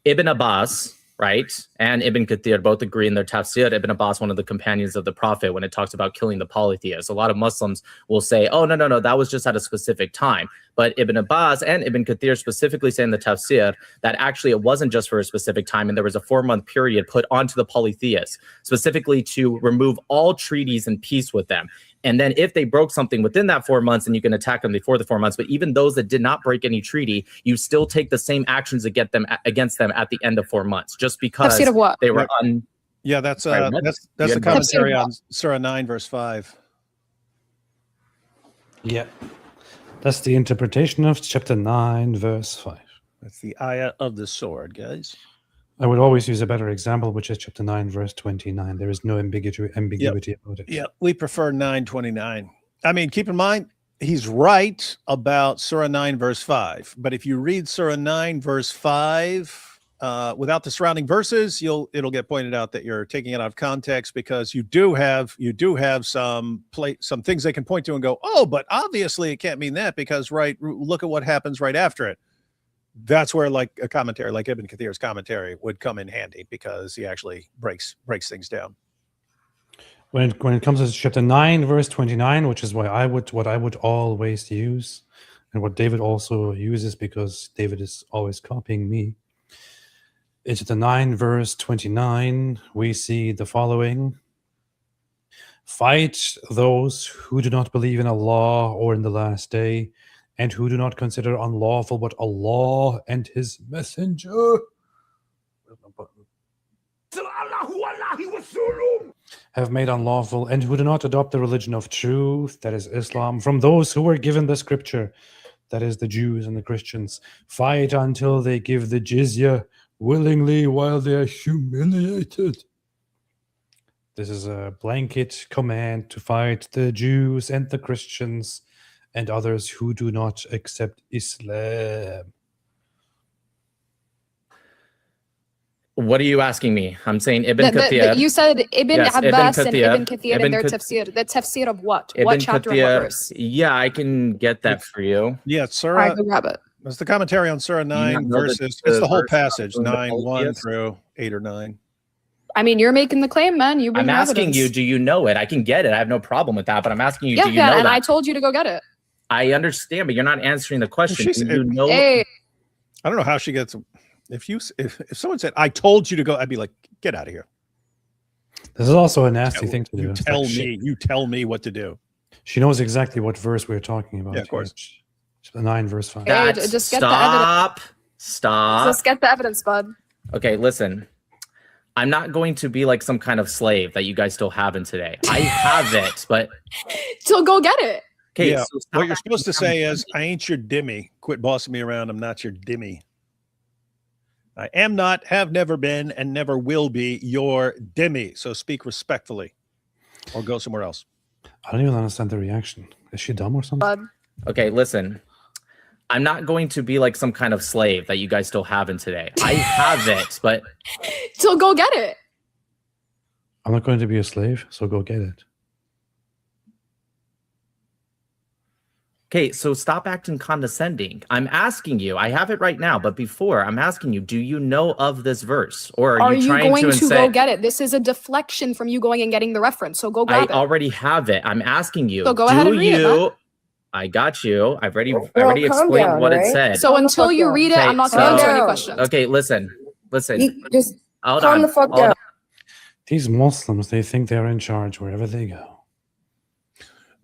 Ibn Abbas, right, and Ibn Kathir both agree in their tafsir. Ibn Abbas, one of the companions of the Prophet, when it talks about killing the polytheists. A lot of Muslims will say, oh, no, that was just at a specific time. But Ibn Abbas and Ibn Kathir specifically say in the tafsir that actually it wasn't just for a specific time, and there was a 4-month period put onto the polytheists, specifically to remove all treaties and peace with them. And then if they broke something within that 4 months, then you can attack them before the 4 months. But even those that did not break any treaty, you still take the same actions against them at the end of 4 months, just because they were Yeah, that's the commentary on Surah 9, verse 5. Yeah, that's the interpretation of chapter 9, verse 5. That's the ayah of the sword, guys. I would always use a better example, which is chapter 9, verse 29. There is no ambiguity about it. Yeah, we prefer 9:29. I mean, keep in mind, he's right about Surah 9, verse 5. But if you read Surah 9, verse 5, without the surrounding verses, it'll get pointed out that you're taking it out of context, because you do have some things they can point to and go, oh, but obviously it can't mean that, because look at what happens right after it. That's where like a commentary like Ibn Kathir's commentary would come in handy, because he actually breaks things down. When it comes to chapter 9, verse 29, which is what I would always use, and what David also uses, because David is always copying me. It's chapter 9, verse 29. We see the following: fight those who do not believe in Allah or in the last day, and who do not consider unlawful what Allah and His Messenger have made unlawful, and who do not adopt the religion of truth, that is Islam, from those who were given the scripture, that is the Jews and the Christians. Fight until they give the jizya willingly while they are humiliated. This is a blanket command to fight the Jews and the Christians and others who do not accept Islam. What are you asking me? I'm saying Ibn Kathir. You said Ibn Abbas and Ibn Kathir in their Kathir. tafsir. The tafsir of what? Ibn What chapter Kathir, and what verse? Yeah, I can get that for you. Yeah, All Surah. right, go grab it. That's the commentary on Surah 9 verses. It's the whole passage, 9, 1 through 8 or 9. I mean, you're making the claim, man. You bring I'm asking evidence. you, do you know it? I can get it. I have no problem with that, but I'm asking you, Yeah, do you know and that? I told you to go get it. I understand, but you're not answering the question. Do you know? Hey, I don't know how she gets. If someone said, "I told you to go," I'd be like, "Get out of here." This is also a nasty thing to do. You It's tell like me. You tell me what to do. She knows exactly what verse we're talking about. Yeah, of course. The 9, verse 5. Hey, just get the evidence. Stop. Just get the evidence, bud. Okay, listen. I'm not going to be like some kind of slave that you guys still haven't today. I have it, but So go get it. okay. Yeah. So What you're supposed to say is, "I ain't your dimmy. Quit bossing me around. I'm not your dimmy. I am not, have never been, and never will be your dimmy. So speak respectfully, or go somewhere else." I don't even understand the reaction. Is she dumb or something? Bud. Okay, listen. I'm not going to be like some kind of slave that you guys still haven't today. I have it, but So go get it. I'm not going to be a slave, so go get it. okay, so stop acting condescending. I'm asking you, I have it right now, but before I'm asking you, do you know of this verse? Or Are you you trying going to to say, go get it? This is a deflection from you going and getting the reference. So go I grab it. already have it. I'm asking you, So go ahead and read it, man. I got you. I already explained what it said. So until you read it, I'm not going to answer any questions. Okay, listen. Just Hold calm on. the fuck Hold down. on. These Muslims, they think they're in charge wherever they go.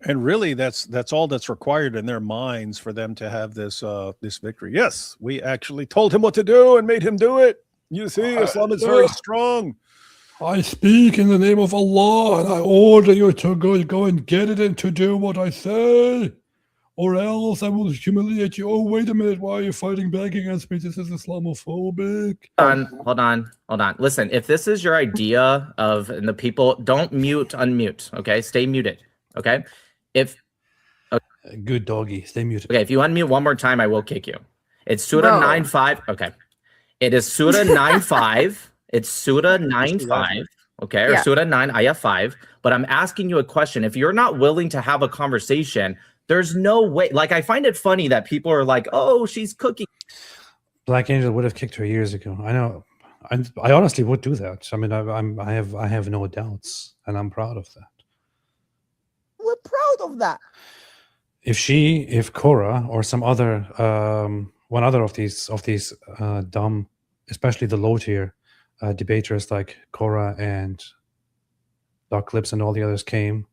And really, that's all that's required in their minds for them to have this victory. Yes, we actually told him what to do and made him do it. You see, Islam is very strong. I speak in the name of Allah, and I order you to go and get it and to do what I say, or else I will humiliate you. Oh, wait a minute. Why are you fighting back against me? This is Islamophobic. Hold on. Listen, if this is your idea of and the people, don't unmute. Okay, stay muted. Okay, Good doggy. Stay muted. okay, if you unmute one more time, I will kick you. It's Surah 9:5. Okay, it is Surah 9:5. It's Surah 9:5. Okay, or Surah 9 Ayah 5. But I'm asking you a question. If you're not willing to have a conversation, there's no way. Like, I find it funny that people are like, "Oh, she's cooking." Black Angel would have kicked her years ago. I know. I honestly would do that. I mean, I have no doubts, and I'm proud of that. We're proud of that. If Korra or some other one other of these dumb, especially the low tier debaters like Korra and Doc Clips and all the others came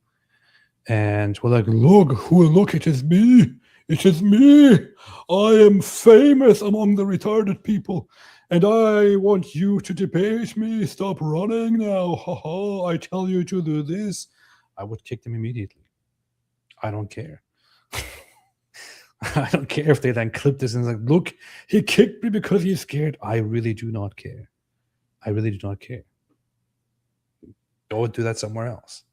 and were like, look, it is me. It is me. I am famous among the retarded people, and I want you to debate me. Stop running now. Ha. I tell you to do this. I would kick them immediately. I don't care. I don't care if they then clip this and like, look, he kicked me because he's scared. I really do not care. I really do not care. Go do that somewhere else.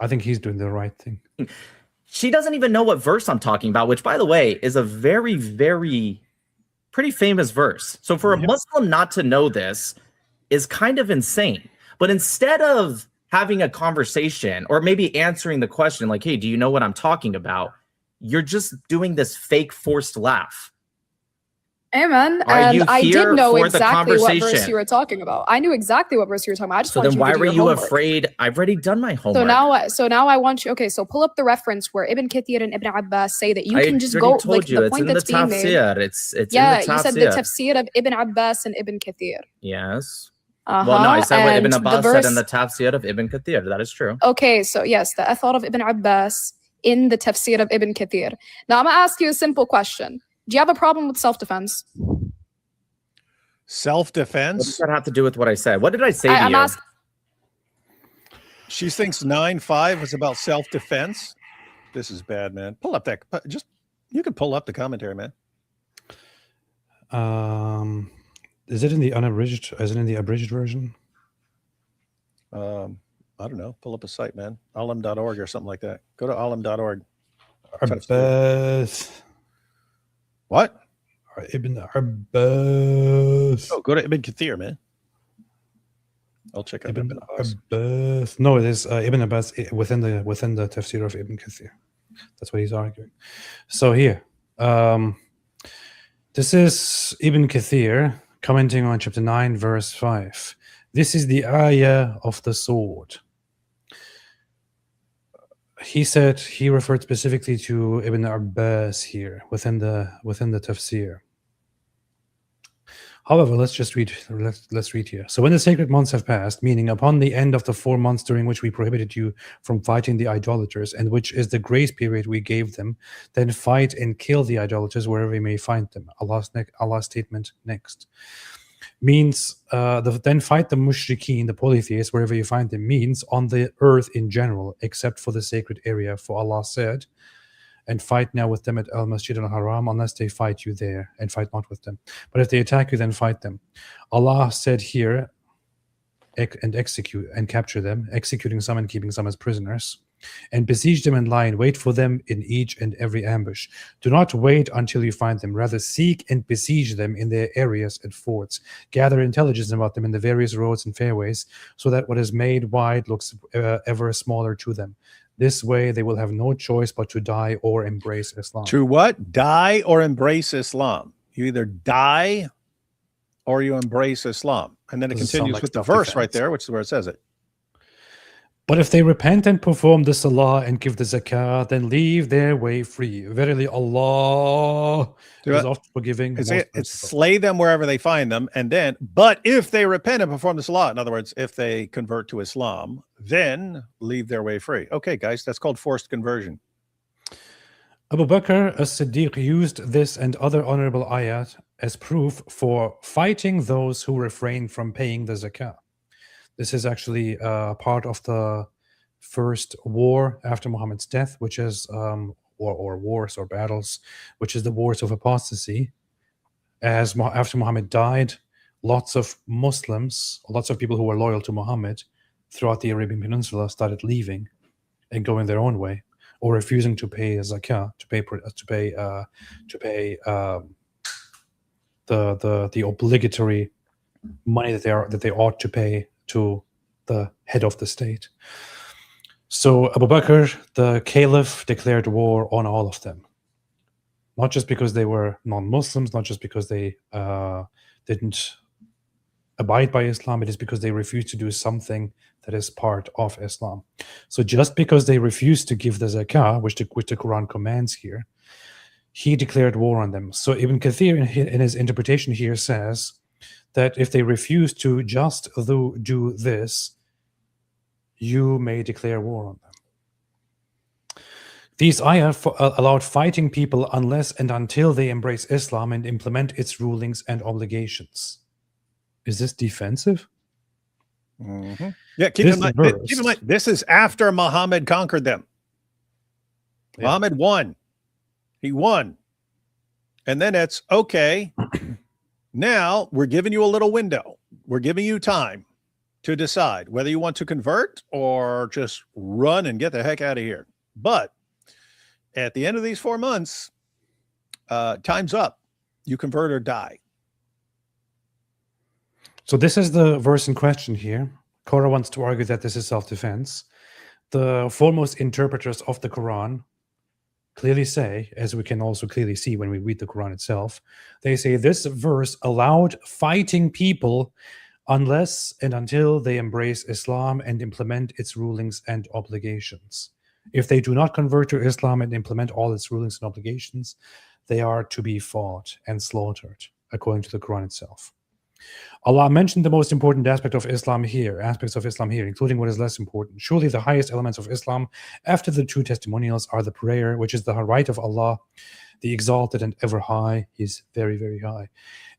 I think he's doing the right thing. She doesn't even know what verse I'm talking about, which, by the way, is a very, very pretty famous verse. So for a Muslim not to know this is kind of insane. But instead of having a conversation or maybe answering the question like, hey, do you know what I'm talking about? You're just doing this fake forced laugh. Amen. And I did know exactly what verse you were talking about. I knew exactly what verse you were talking about. I just wanted you to do your homework. So then why were you afraid? I've already done my homework. So now I want you. Okay, so pull up the reference where Ibn Kathir and Ibn Abbas say that you can just go like the point that's being made. It's in the tafsir. You said the tafsir of Ibn Abbas and Ibn Kathir. Yes. Well, no, I said what Ibn Abbas said in the tafsir of Ibn Kathir. That is true. Okay, so yes, the athar of Ibn Abbas in the tafsir of Ibn Kathir. Now I'm gonna ask you a simple question. Do you have a problem with self-defense? Self-defense? What does that have to do with what I said? What did I say to you? She thinks 9:5 is about self-defense. This is bad, man. Pull up that. You can pull up the commentary, man. Is it in the unabridged? Is it in the abridged version? I don't know. Pull up a site, man. alim.org or something like that. Go to alim.org. What? Ibn Abbas. Oh, go to Ibn Kathir, man. I'll check out Ibn Abbas. No, it is Ibn Abbas within the tafsir of Ibn Kathir. That's what he's arguing. So here, this is Ibn Kathir commenting on chapter 9, verse 5. This is the ayah of the sword. He said he referred specifically to Ibn Abbas here within the tafsir. However, let's read here. So when the sacred months have passed, meaning upon the end of the 4 months during which we prohibited you from fighting the idolaters, and which is the grace period we gave them, then fight and kill the idolaters wherever you may find them. Allah's statement next means then fight the mushrikeen, the polytheists, wherever you find them, means on the earth in general, except for the sacred area. For Allah said, and fight now with them at al-Masjid al-Haram, unless they fight you there, and fight not with them. But if they attack you, then fight them. Allah said here, and execute and capture them, executing some and keeping some as prisoners, and besiege them and lie in wait for them in each and every ambush. Do not wait until you find them. Rather seek and besiege them in their areas and forts. Gather intelligence about them in the various roads and fairways, so that what is made wide looks ever smaller to them. This way they will have no choice but to die or embrace Islam. To what? Die or embrace Islam. You either die or you embrace Islam. And then it continues with the verse right there, which is where it says it. But if they repent and perform the salah and give the zakah, then leave their way free. Verily Allah is oft forgiving. It's slay them wherever they find them. And then, but if they repent and perform the salah, in other words, if they convert to Islam, then leave their way free. Okay, guys, that's called forced conversion. Abu Bakr as-Siddiq used this and other honorable ayat as proof for fighting those who refrain from paying the zakah. This is actually part of the first war after Muhammad's death, which is, or wars or battles, which is the wars of apostasy. After Muhammad died, lots of Muslims, lots of people who were loyal to Muhammad throughout the Arabian Peninsula started leaving and going their own way, or refusing to pay zakah, to pay the obligatory money that they ought to pay to the head of the state. So Abu Bakr, the caliph, declared war on all of them. Not just because they were non-Muslims, not just because they didn't abide by Islam, it is because they refused to do something that is part of Islam. So just because they refused to give the zakah, which the Quran commands here, he declared war on them. So Ibn Kathir in his interpretation here says that if they refuse to just do this, you may declare war on them. These ayah allowed fighting people unless and until they embrace Islam and implement its rulings and obligations. Is this defensive? Mm-hmm. Yeah, keep in mind, this is after Muhammad conquered them. Yeah. Muhammad won. He won. And then it's, okay, Now we're giving you a little window. We're giving you time to decide whether you want to convert or just run and get the heck out of here. But at the end of these 4 months, time's up. You convert or die. So this is the verse in question here. Korra wants to argue that this is self-defense. The foremost interpreters of the Quran clearly say, as we can also clearly see when we read the Quran itself, they say this verse allowed fighting people unless and until they embrace Islam and implement its rulings and obligations. If they do not convert to Islam and implement all its rulings and obligations, they are to be fought and slaughtered, according to the Quran itself. Allah mentioned the most important aspects of Islam here, including what is less important. Surely the highest elements of Islam, after the two testimonials, are the prayer, which is the right of Allah, the exalted and ever high. He is very, very high.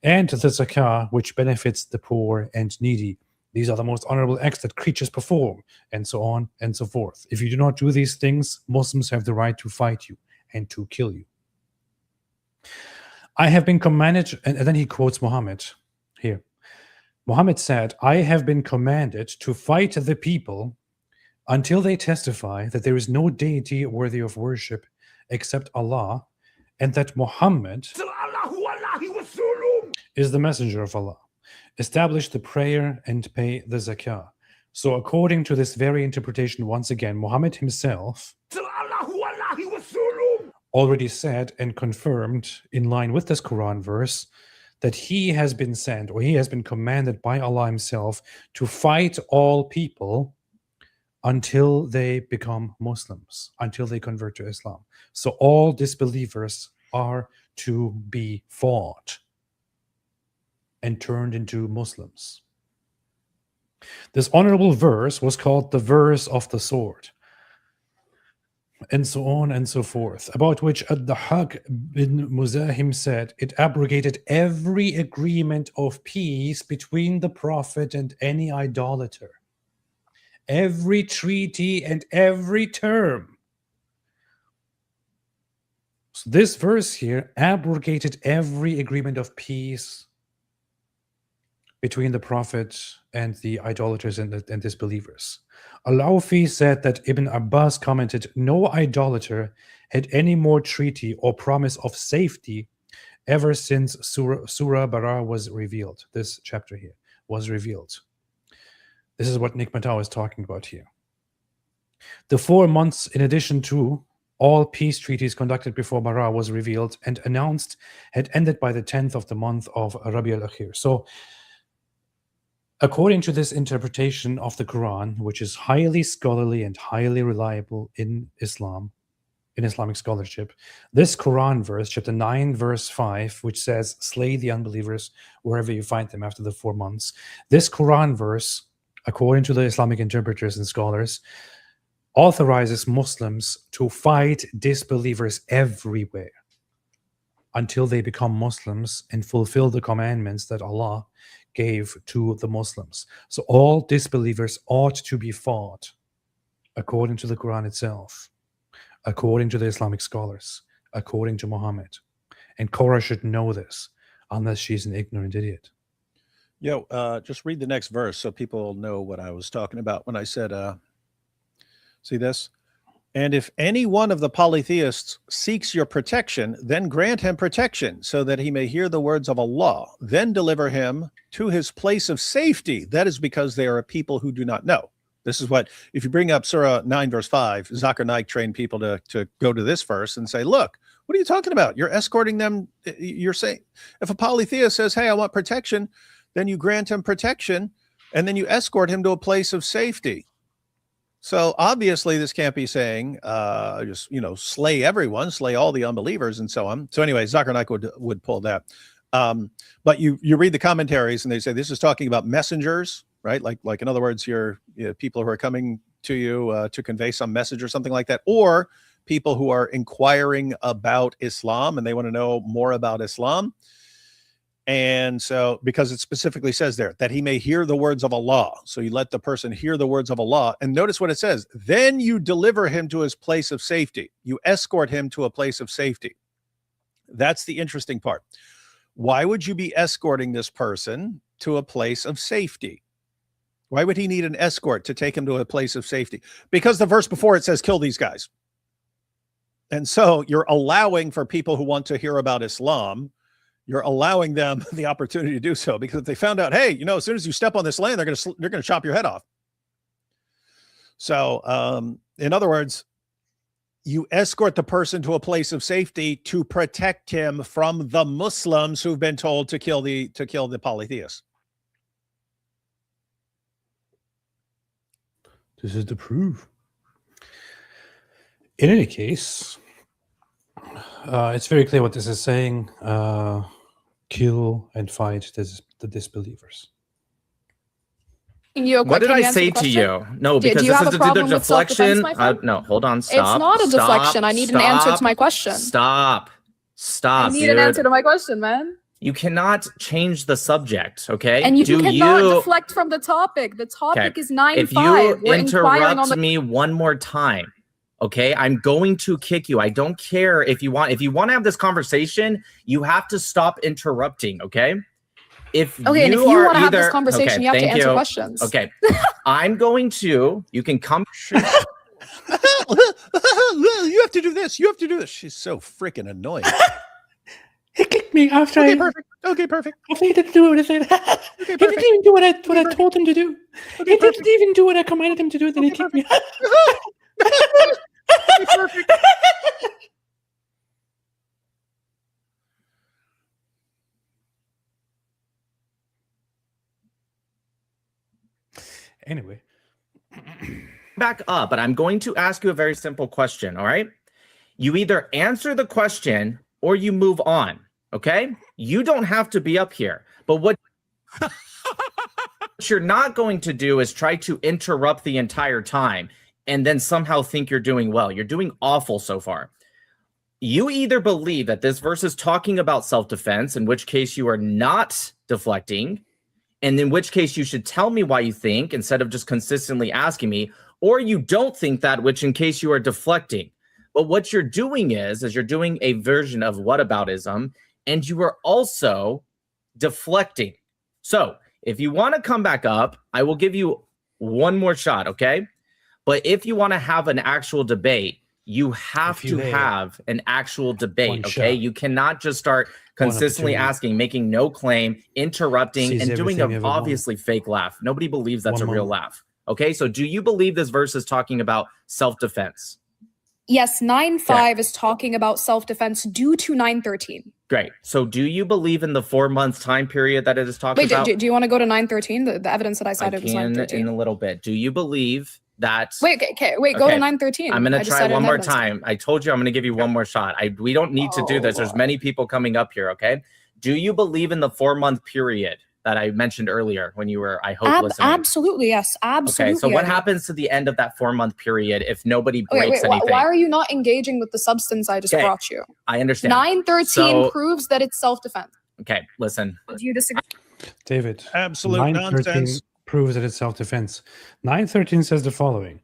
And the zakah, which benefits the poor and needy. These are the most honorable acts that creatures perform, and so on and so forth. If you do not do these things, Muslims have the right to fight you and to kill you. I have been commanded, and then he quotes Muhammad here. Muhammad said, I have been commanded to fight the people until they testify that there is no deity worthy of worship except Allah, and that Muhammad is the messenger of Allah. Establish the prayer and pay the zakah. So according to this very interpretation, once again, Muhammad himself already said and confirmed, in line with this Quran verse, that he has been sent, or he has been commanded by Allah himself to fight all people until they become Muslims, until they convert to Islam. So all disbelievers are to be fought and turned into Muslims. This honorable verse was called the verse of the sword, and so on and so forth, about which Ad-Dahhak bin Muzahim said, it abrogated every agreement of peace between the Prophet and any idolater. Every treaty and every term. So this verse here abrogated every agreement of peace between the Prophet and the idolaters and disbelievers. Al-Awfi said that Ibn Abbas commented, no idolater had any more treaty or promise of safety ever since Surah Bara was revealed. This chapter here was revealed. This is what Nick Matau is talking about here. The 4 months, in addition to all peace treaties conducted before Bara was revealed and announced, had ended by the 10th of the month of Rabi al-Akhir. So, according to this interpretation of the Quran, which is highly scholarly and highly reliable in Islam, in Islamic scholarship, this Quran verse, chapter 9, verse 5, which says, slay the unbelievers wherever you find them after the 4 months. This Quran verse, according to the Islamic interpreters and scholars, authorizes Muslims to fight disbelievers everywhere until they become Muslims and fulfill the commandments that Allah gave to the Muslims. So all disbelievers ought to be fought according to the Quran itself, according to the Islamic scholars, according to Muhammad. And Korra should know this, unless she's an ignorant idiot. Just read the next verse so people know what I was talking about when I said, see this? And if any one of the polytheists seeks your protection, then grant him protection so that he may hear the words of Allah, then deliver him to his place of safety. That is because they are a people who do not know. This is what, if you bring up Surah 9, verse 5, Zakir Naik trained people to go to this verse and say, look, what are you talking about? You're escorting them. You're saying, if a polytheist says, hey, I want protection, then you grant him protection, and then you escort him to a place of safety. So obviously this can't be saying, just, slay everyone, slay all the unbelievers and so on. So anyway, Zakir Naik would pull that. But you read the commentaries and they say this is talking about messengers, right? Like in other words, you're people who are coming to you to convey some message or something like that, or people who are inquiring about Islam and they want to know more about Islam. And so, because it specifically says there that he may hear the words of Allah. So you let the person hear the words of Allah. And notice what it says. Then you deliver him to his place of safety. You escort him to a place of safety. That's the interesting part. Why would you be escorting this person to a place of safety? Why would he need an escort to take him to a place of safety? Because the verse before it says, kill these guys. And so you're allowing for people who want to hear about Islam, you're allowing them the opportunity to do so, because if they found out, hey, you know, as soon as you step on this land, they're going to chop your head off. So in other words, you escort the person to a place of safety to protect him from the Muslims who've been told to kill the polytheists. This is the proof. In any case, it's very clear what this is saying. Kill and fight the disbelievers. What did I say to you? No, because this is the deflection. No, hold on. Stop. It's not a deflection. I need an answer to my question. Stop. I need an answer to my question, man. You cannot change the subject, okay? And you cannot deflect from the topic. The topic is 9-5. If you interrupt me one more time, okay, I'm going to kick you. I don't care if you want. If you want to have this conversation, you have to stop interrupting, okay? And if you want to have this conversation, you have to answer questions. Okay, I'm going to. You can come. You have to do this. You have to do this. She's so freaking annoying. He kicked me after perfect. Okay, perfect. After he didn't do what I said. He didn't even do what I told him to do. He didn't even do what I commanded him to do. Then he kicked me. Perfect. Anyway. Back up, but I'm going to ask you a very simple question, all right? You either answer the question or you move on, okay? You don't have to be up here. But what you're not going to do is try to interrupt the entire time and then somehow think you're doing well. You're doing awful so far. You either believe that this verse is talking about self-defense, in which case you are not deflecting, and in which case you should tell me why you think instead of just consistently asking me, or you don't think that, which in case you are deflecting. But what you're doing is you're doing a version of whataboutism, and you are also deflecting. So if you want to come back up, I will give you one more shot, okay? But if you want to have an actual debate, you have to have an actual debate, okay? You cannot just start consistently asking, making no claim, interrupting, and doing an obviously fake laugh. Nobody believes that's a real laugh, okay? So do you believe this verse is talking about self-defense? Yes, 9-5 is talking about self-defense due to 9-13. Great. So do you believe in the 4-month time period that it is talking about? Wait, do you want to go to 9-13? The evidence that I cited was 9-13. In a little bit. Do you believe that... Wait, go to 9-13. I'm going to try one more time. I told you I'm going to give you one more shot. We don't need to do this. There's many people coming up here, okay? Do you believe in the 4-month period that I mentioned earlier when you were, I hope, listening? Absolutely, yes. Absolutely. Okay, so what happens to the end of that 4-month period if nobody breaks anything? Why are you not engaging with the substance I just brought you? I understand. 9-13 proves that it's self-defense. Okay, listen. Do you disagree? David. Absolute nonsense. Proves that it's self-defense. 9-13 says the following.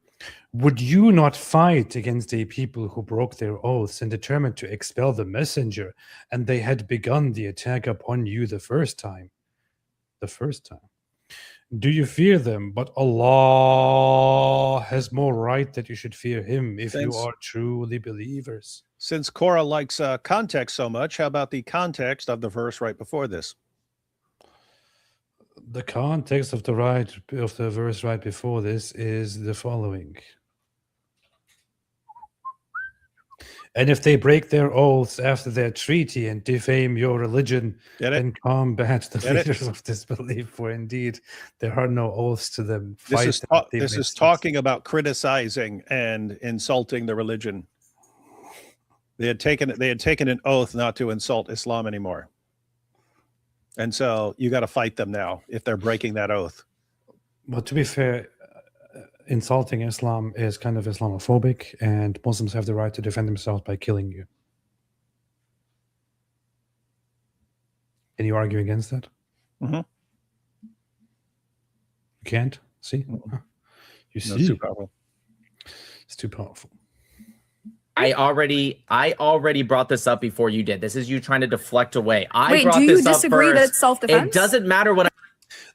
Would you not fight against a people who broke their oaths and determined to expel the messenger, and they had begun the attack upon you the first time? Do you fear them? But Allah has more right that you should fear him if you are truly believers. Since Korra likes context so much, how about the context of the verse right before this? The context of the verse right before this is the following. And if they break their oaths after their treaty and defame your religion and combat the leaders of disbelief, for indeed there are no oaths to them. This is talking about criticizing and insulting the religion. They had taken an oath not to insult Islam anymore. And so you got to fight them now if they're breaking that oath. But to be fair, insulting Islam is kind of Islamophobic, and Muslims have the right to defend themselves by killing you. Can you argue against that? Mm-hmm. You can't? See? You see? It's too powerful. It's too powerful. I already brought this up before you did. This is you trying to deflect away. Wait, do you disagree that it's self-defense? It doesn't matter what.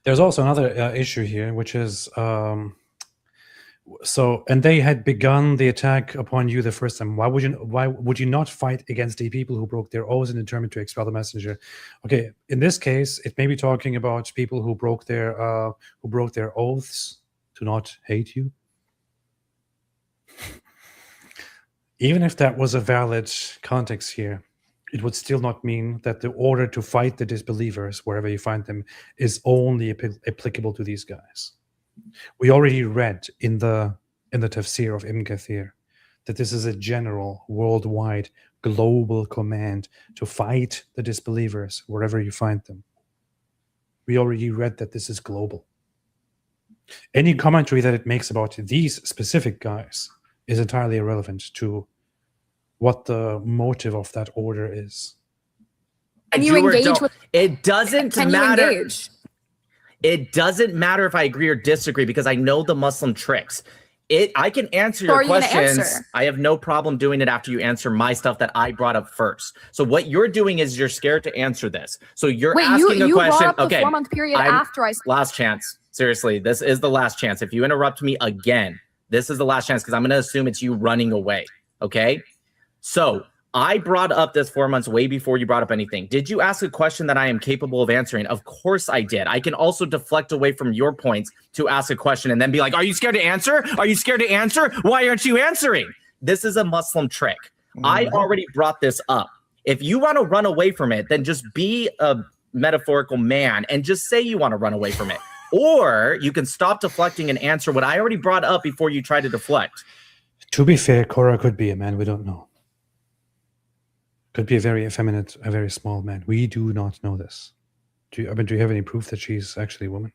There's also another issue here, which is and they had begun the attack upon you the first time. Why would you not fight against the people who broke their oaths and determined to expel the messenger? Okay, in this case, it may be talking about people who broke their oaths to not hate you. Even if that was a valid context here, it would still not mean that the order to fight the disbelievers, wherever you find them, is only applicable to these guys. We already read in the tafsir of Ibn Kathir that this is a general, worldwide, global command to fight the disbelievers wherever you find them. We already read that this is global. Any commentary that it makes about these specific guys is entirely irrelevant to what the motive of that order is. And you engage with it doesn't can matter. You engage? It doesn't matter if I agree or disagree because I know the Muslim tricks. I can answer your questions. I have no problem doing it after you answer my stuff that I brought up first. So what you're doing is you're scared to answer this. So you're asking a question. Brought up the okay, 4-month period after I last chance. Seriously, this is the last chance. If you interrupt me again, this is the last chance because I'm going to assume it's you running away. Okay? So I brought up this 4 months way before you brought up anything. Did you ask a question that I am capable of answering? Of course I did. I can also deflect away from your points to ask a question and then be like, are you scared to answer? Are you scared to answer? Why aren't you answering? This is a Muslim trick. I already brought this up. If you want to run away from it, then just be a metaphorical man and just say you want to run away from it. Or you can stop deflecting and answer what I already brought up before you try to deflect. To be fair, Korra could be a man. We don't know. Could be a very effeminate, a very small man. We do not know this. Do you have any proof that she's actually a woman?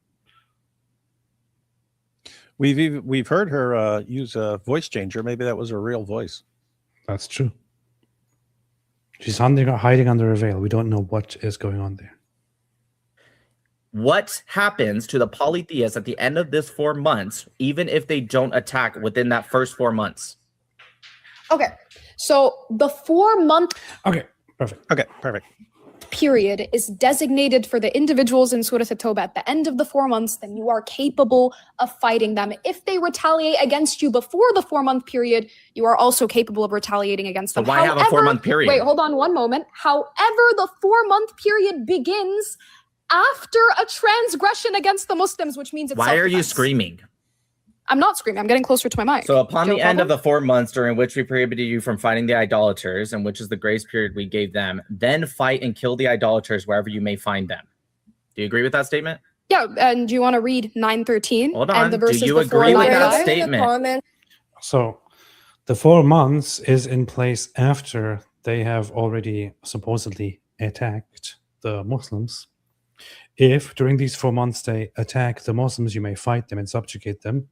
We've heard her use a voice changer. Maybe that was her real voice. That's true. She's hiding under a veil. We don't know what is going on there. What happens to the polytheists at the end of this 4 months, even if they don't attack within that first 4 months? Okay, so the 4-month Okay, perfect. period is designated for the individuals in Surah At-Tawbah. At the end of the 4 months, then you are capable of fighting them. If they retaliate against you before the 4-month period, you are also capable of retaliating against them. So why have a 4-month period? Wait, hold on one moment. However, the 4-month period begins after a transgression against the Muslims, which means it's Why are you self-defense. screaming? I'm not screaming. I'm getting closer to my mic. So upon Do you the have a end of problem? the 4 months during which we prohibited you from fighting the idolaters, and which is the grace period we gave them, then fight and kill the idolaters wherever you may find them. Do you agree with that statement? Yeah, and do you want to read 9:13? Hold on. And the verses Do you before agree with and that after? statement? So the 4 months is in place after they have already supposedly attacked the Muslims. If during these 4 months they attack the Muslims, you may fight them and subjugate them.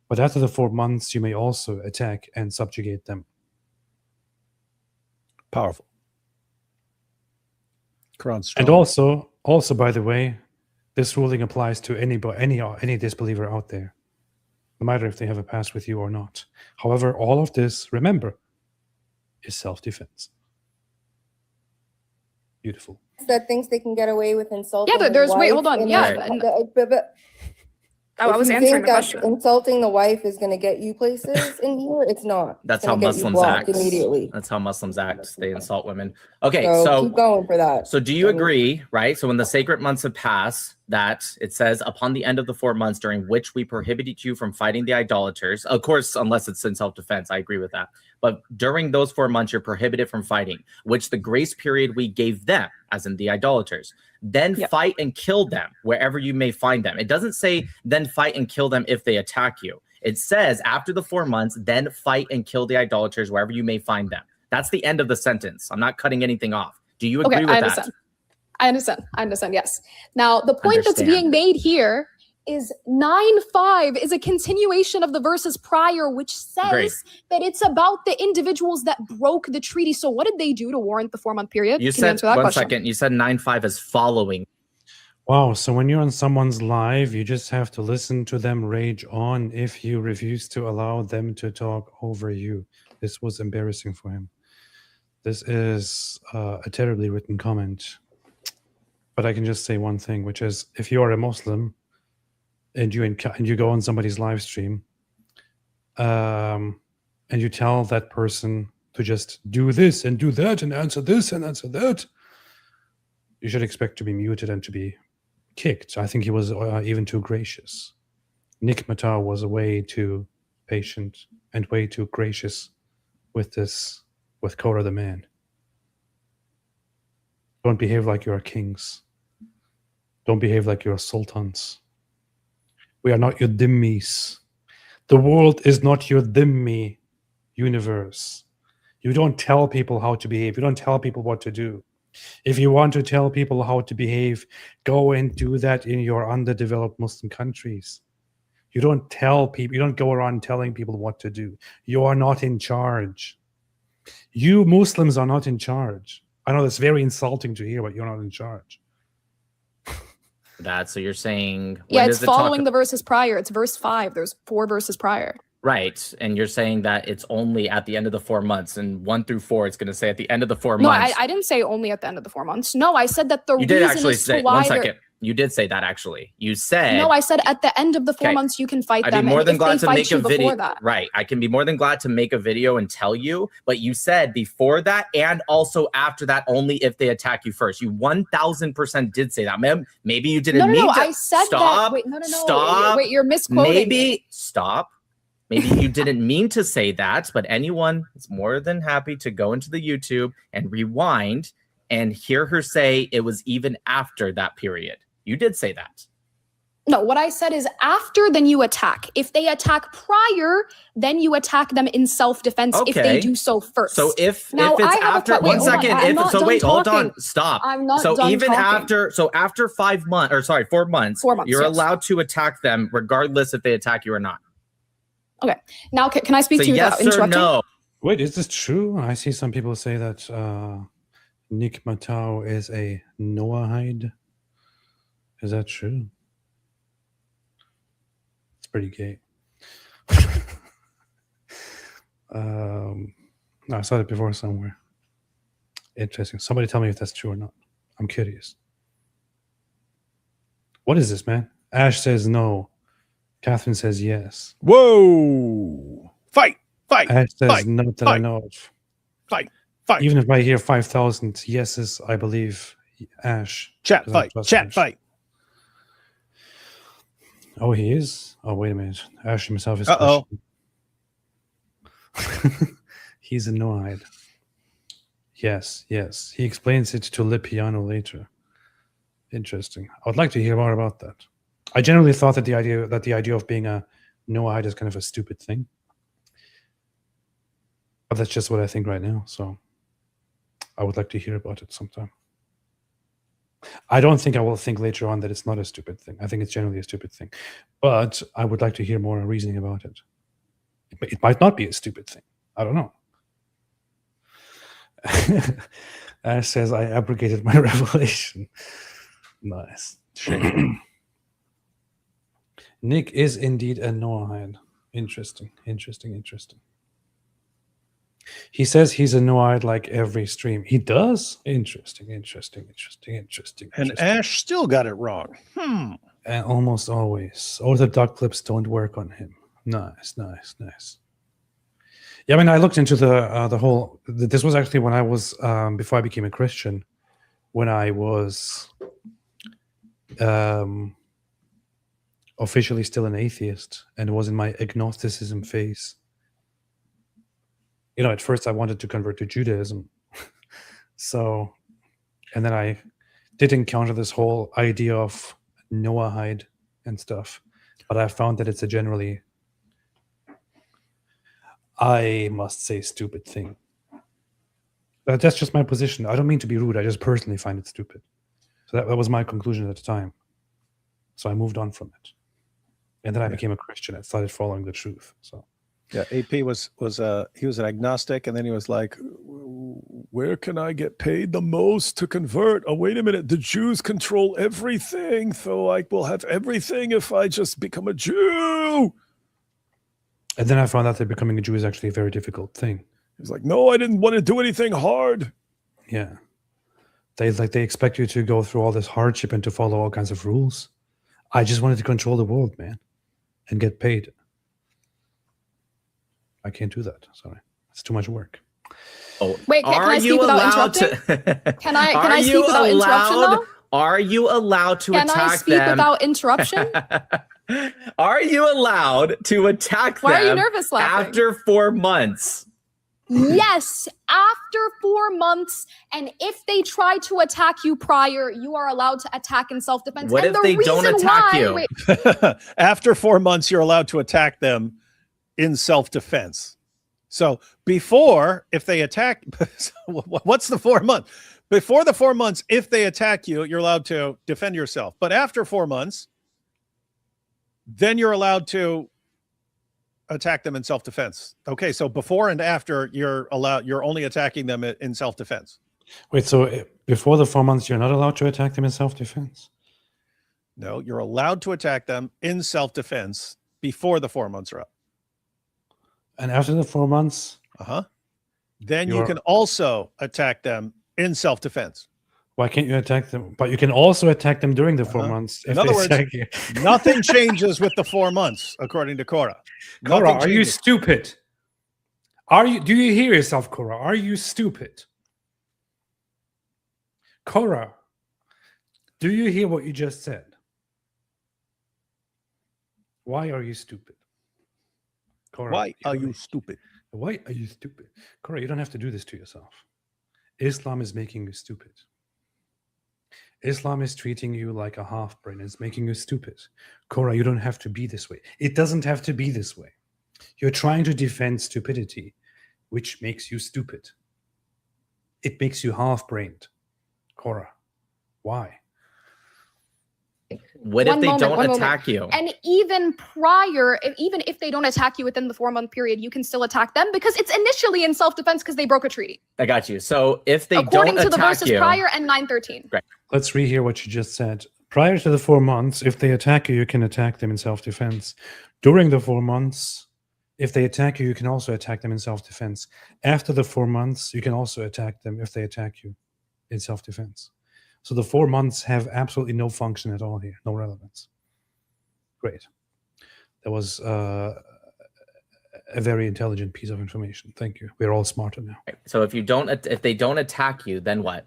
But after the 4 months, you may also attack and subjugate them. Powerful. Quran strong. And also, by the way, this ruling applies to any disbeliever out there, no matter if they have a past with you or not. However, all of this, remember, is self-defense. Beautiful. That thinks they can get away with insulting. Yeah, but there's the wait, wife hold on. in Yeah, the- and- but I was if you answering think the that question. insulting the wife is going to get you places in here, it's not. That's It's how gonna get you Muslims blocked act. immediately. That's how Muslims act. They insult women. Okay, So so keep going for that. So do you agree, right? So when the sacred months have passed, that it says upon the end of the 4 months during which we prohibited you from fighting the idolaters, of course, unless it's in self-defense, I agree with that. But during those 4 months, you're prohibited from fighting, which the grace period we gave them, as in the idolaters, then fight and kill them wherever you may find them. It doesn't say then fight and kill them if they attack you. It says after the 4 months, then fight and kill the idolaters wherever you may find them. That's the end of the sentence. I'm not cutting anything off. Do you agree with that? I understand, yes. Now, the point that's being made here is 9:5 is a continuation of the verses prior, which says that it's about the individuals that broke the treaty. So what did they do to warrant the 4-month period? You Can said, answer that one question? second, you said 9:5 is following. Wow, so when you're on someone's live, you just have to listen to them rage on if you refuse to allow them to talk over you. This was embarrassing for him. This is a terribly written comment. But I can just say one thing, which is, if you are a Muslim and you go on somebody's live stream, and you tell that person to just do this and do that and answer this and answer that, you should expect to be muted and to be kicked. I think he was even too gracious. Nick Matau was way too patient and way too gracious with Korra the man. Don't behave like you're kings. Don't behave like you're sultans. We are not your dhimmis. The world is not your dhimmi universe. You don't tell people how to behave. You don't tell people what to do. If you want to tell people how to behave, go and do that in your underdeveloped Muslim countries. You don't tell people, you don't go around telling people what to do. You are not in charge. You Muslims are not in charge. I know that's very insulting to hear, but you're not in charge. So you're saying... Yeah, it's following the verses prior. It's verse 5. There's 4 verses prior. Right. And you're saying that it's only at the end of the 4 months, and 1 through 4, it's going to say at the end of the 4 months. No, I didn't say only at the end of the 4 months. No, I said that the you did reason actually is say, to why 1 second. You did say that, actually. You said... No, I said at the end of the 4 months, you can fight them. I'd be more than glad to make a video. That. Right. I can be more than glad to make a video and tell you, but you said before that and also after that, only if they attack you first. You 1000% did say that. Maybe you didn't mean to. I said stop, that. Wait, no. Stop. Wait, you're misquoting. Maybe stop. Maybe you didn't mean to say that, but anyone is more than happy to go into the YouTube and rewind and hear her say it was even after that period. You did say that. No, what I said is after, then you attack. If they attack prior, then you attack them in self-defense if they do so first. So if it's after, wait, hold on, stop. I'm not so done even talking. after 4 months, you're allowed to attack them regardless if they attack you or not. Okay. Now, can I speak to you without interrupting? No? Wait, is this true? I see some people say that Nick Matau is a Noahide. Is that true? It's pretty gay. I saw it before somewhere. Interesting. Somebody tell me if that's true or not. I'm curious. What is this, man? Ash says no. Catherine says yes. Whoa! Fight! Ash says no that I know of. Fight! Even if I hear 5,000 yeses, I believe Ash. Chat fight! Oh, he is? Oh, wait a minute. Ash himself is He's a Noahide. Yes. He explains it to Le Piano later. Interesting. I would like to hear more about that. I generally thought that the idea of being a Noahide is kind of a stupid thing. But that's just what I think right now, so I would like to hear about it sometime. I don't think I will think later on that it's not a stupid thing. I think it's generally a stupid thing. But I would like to hear more reasoning about it. It might not be a stupid thing. I don't know. Ash says, I abrogated my revelation. Nice. Nick is indeed a Noahide. Interesting. He says he's a Noahide like every stream. He does? Interesting. And Ash still got it wrong. And almost always. Or the duck clips don't work on him. Nice. Yeah, I mean, I looked into the whole... This was actually when I was... before I became a Christian. When I was... officially still an atheist. And was in my agnosticism phase. You know, at first I wanted to convert to Judaism. So, and then I did encounter this whole idea of Noahide and stuff. But I found that it's a generally, I must say, stupid thing. That's just my position. I don't mean to be rude. I just personally find it stupid. So that was my conclusion at the time. So I moved on from it. And then I became a Christian and started following the truth. So. Yeah, AP he was an agnostic, and then he was like, where can I get paid the most to convert? Oh, wait a minute, the Jews control everything, so I will have everything if I just become a Jew. And then I found out that becoming a Jew is actually a very difficult thing. He's like, no, I didn't want to do anything hard. Yeah. They expect you to go through all this hardship and to follow all kinds of rules. I just wanted to control the world, man, and get paid. I can't do that. Sorry. It's too much work. Oh, wait, can I speak without interrupting? Can I speak without interruption, though? Are you allowed to attack them? Can I speak without interruption? Are you allowed to attack them? Why are you nervous laughing? After 4 months? Yes, after 4 months, and if they try to attack you prior, you are allowed to attack in self-defense. What and if they don't attack you? After 4 months, you're allowed to attack them in self-defense. So before, if they attack, what's the 4 months? Before the 4 months, if they attack you, you're allowed to defend yourself. But after 4 months, then you're allowed to attack them in self-defense. Okay, so before and after, you're only attacking them in self-defense. Wait, so before the 4 months, you're not allowed to attack them in self-defense? No, you're allowed to attack them in self-defense before the 4 months are up. And after the 4 months? Then you can also attack them in self-defense. Why can't you attack them? But you can also attack them during the 4 months. In other words, nothing changes with the 4 months, according to Korra. Korra, are you stupid? Do you hear yourself, Korra? Are you stupid? Korra, do you hear what you just said? Why are you stupid? Korra, why are you stupid? Why are you stupid? Korra, you don't have to do this to yourself. Islam is making you stupid. Islam is treating you like a half-brain. It's making you stupid. Korra, you don't have to be this way. It doesn't have to be this way. You're trying to defend stupidity, which makes you stupid. It makes you half-brained. Korra, why? What if they don't attack you? And even prior, even if they don't attack you within the 4 month period, you can still attack them because it's initially in self-defense because they broke a treaty. I got you. So if they according don't to the attack verses you, prior and 9:13. Right. Let's rehear what you just said. Prior to the 4 months, if they attack you, you can attack them in self-defense. During the 4 months, if they attack you, you can also attack them in self-defense. After the 4 months, you can also attack them if they attack you in self-defense. So the 4 months have absolutely no function at all here, no relevance. Great. That was a very intelligent piece of information. Thank you. We're all smarter now. So if they don't attack you, then what?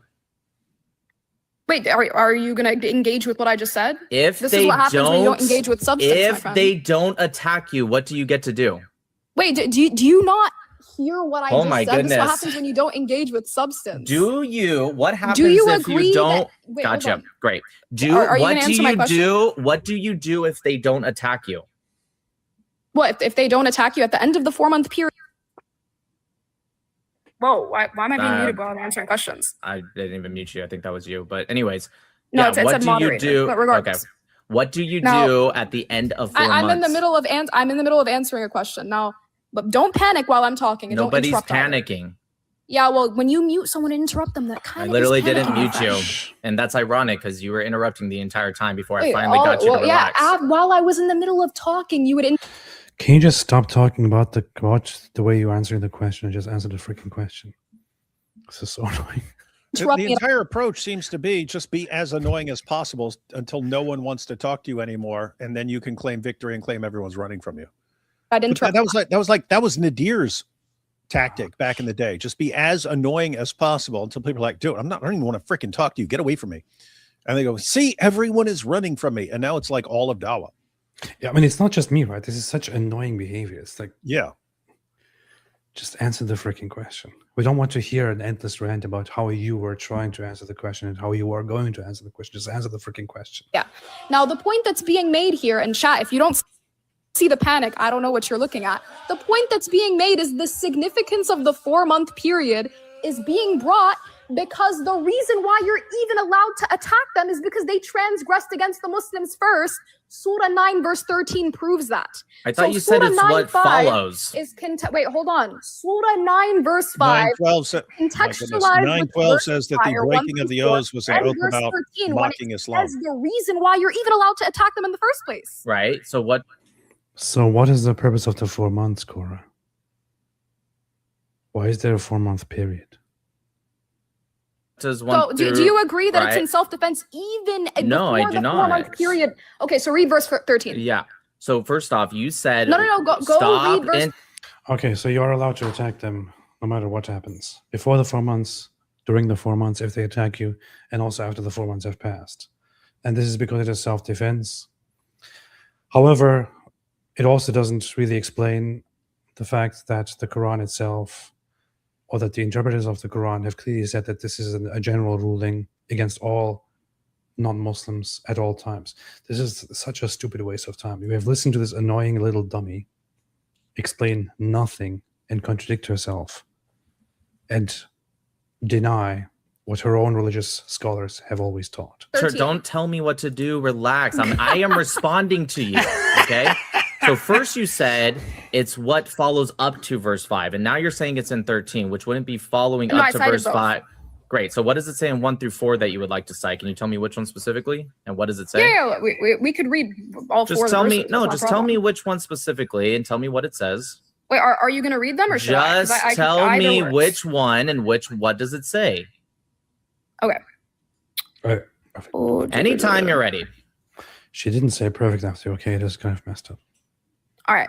Wait, are you going to engage with what I just said? If this is what happens when you don't engage with substance. If they don't attack you, what do you get to do? Wait, do you not hear what I just said? Goodness. This is what happens when you don't engage with substance. Do you? What happens if you don't? Gotcha. Great. What do you do if they don't attack you? What if they don't attack you at the end of the 4 month period? Whoa, why am I being muted while I'm answering questions? I didn't even mute you. I think that was you. But anyways, no, it said moderator. But regardless. Okay. What do you do at the end of 4 months? I'm in the middle of answering a question now. But don't panic while I'm talking. And nobody's don't interrupt panicking. Yeah, well, when you mute someone and interrupt them, that kind of. I literally didn't mute you, and that's ironic because you were interrupting the entire time before I finally got you to relax. Yeah, while I was in the middle of talking, you would. Can you just stop talking about the way you answer the question and just answer the freaking question? This is so annoying. The entire approach seems to be just be as annoying as possible until no one wants to talk to you anymore, and then you can claim victory and claim everyone's running from you. I didn't. That was Nadir's tactic back in the day. Just be as annoying as possible until people are like, dude, I don't even want to freaking talk to you. Get away from me. And they go, see, everyone is running from me. And now it's like all of Dawa. Yeah, I mean, it's not just me, right? This is such annoying behavior. It's like, yeah, just answer the freaking question. We don't want to hear an endless rant about how you were trying to answer the question and how you are going to answer the question. Just answer the freaking question. Yeah. Now, the point that's being made here, and chat, if you don't see the panic, I don't know what you're looking at. The point that's being made is the significance of the 4 month period is being brought because the reason why you're even allowed to attack them is because they transgressed against the Muslims first. Surah 9 verse 13 proves that. I thought you said it's what follows. Wait, hold on. Surah 9 verse 5 contextualized 9:12 says that the breaking of the oaths was an oath about mocking Islam. That's the reason why you're even allowed to attack them in the first place. Right. So what? So what is the purpose of the 4 months, Korra? Why is there a 4-month period? So do you agree that it's in self-defense even no, I before do the not. 4-month period? Okay, so read verse 13. Yeah. So first off, you said no. Go read verse. Okay, so you are allowed to attack them no matter what happens. Before the 4 months, during the 4 months, if they attack you, and also after the 4 months have passed. And this is because it is self-defense. However, it also doesn't really explain the fact that the Quran itself, or that the interpreters of the Quran have clearly said that this is a general ruling against all non-Muslims at all times. This is such a stupid waste of time. You have listened to this annoying little dummy explain nothing and contradict herself and deny what her own religious scholars have always taught. Sir, don't tell me what to do. Relax. I am responding to you. Okay. So first you said it's what follows up to verse 5, and now you're saying it's in 13, which wouldn't be following up to verse 5. Great. So what does it say in 1 through 4 that you would like to cite? Can you tell me which one specifically? And what does it say? Yeah, we could read all just 4 tell of the me. verses. No, just tell me which one specifically and tell me what it says. Wait, are you going to read them or should I? Just tell me which one and what does it say? Okay. All right. Anytime you're ready. She didn't say perfect after. Okay, it is kind of messed up. All right.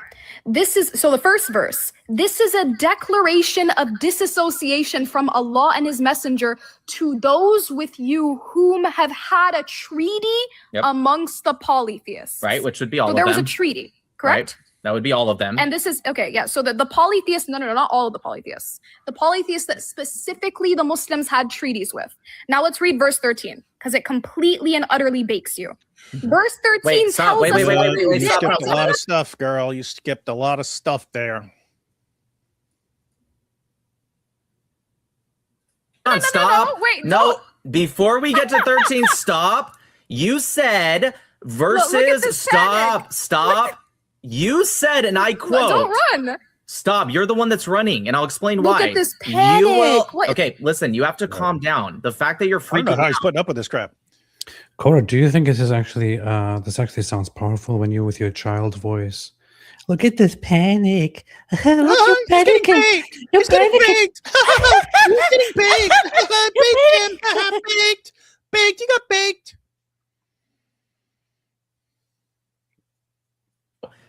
So the first verse, this is a declaration of disassociation from Allah and his messenger to those with you whom have had a treaty amongst the polytheists. Right, which would be all of them. So there was a treaty, correct? Right. That would be all of them. And this is, okay, yeah. So the polytheists, no, not all of the polytheists. The polytheists that specifically the Muslims had treaties with. Now let's read verse 13, because it completely and utterly bakes you. Verse 13 tells us... Wait, you skipped a lot of stuff, girl. You skipped a lot of stuff there. Stop. Wait, no. Before we get to 13, stop. You said verses... Stop. You said, and I quote... Don't run. Stop. You're the one that's running, and I'll explain why. Look at this panic. You will... Okay, listen, you have to calm down. The fact that you're freaking I don't know how he's putting up with this crap. Korra, do you think this is actually, this actually sounds powerful when you with your child voice? Look at this panic. Look, you're panicking. You're panicking. You're getting baked. Baked. You got baked.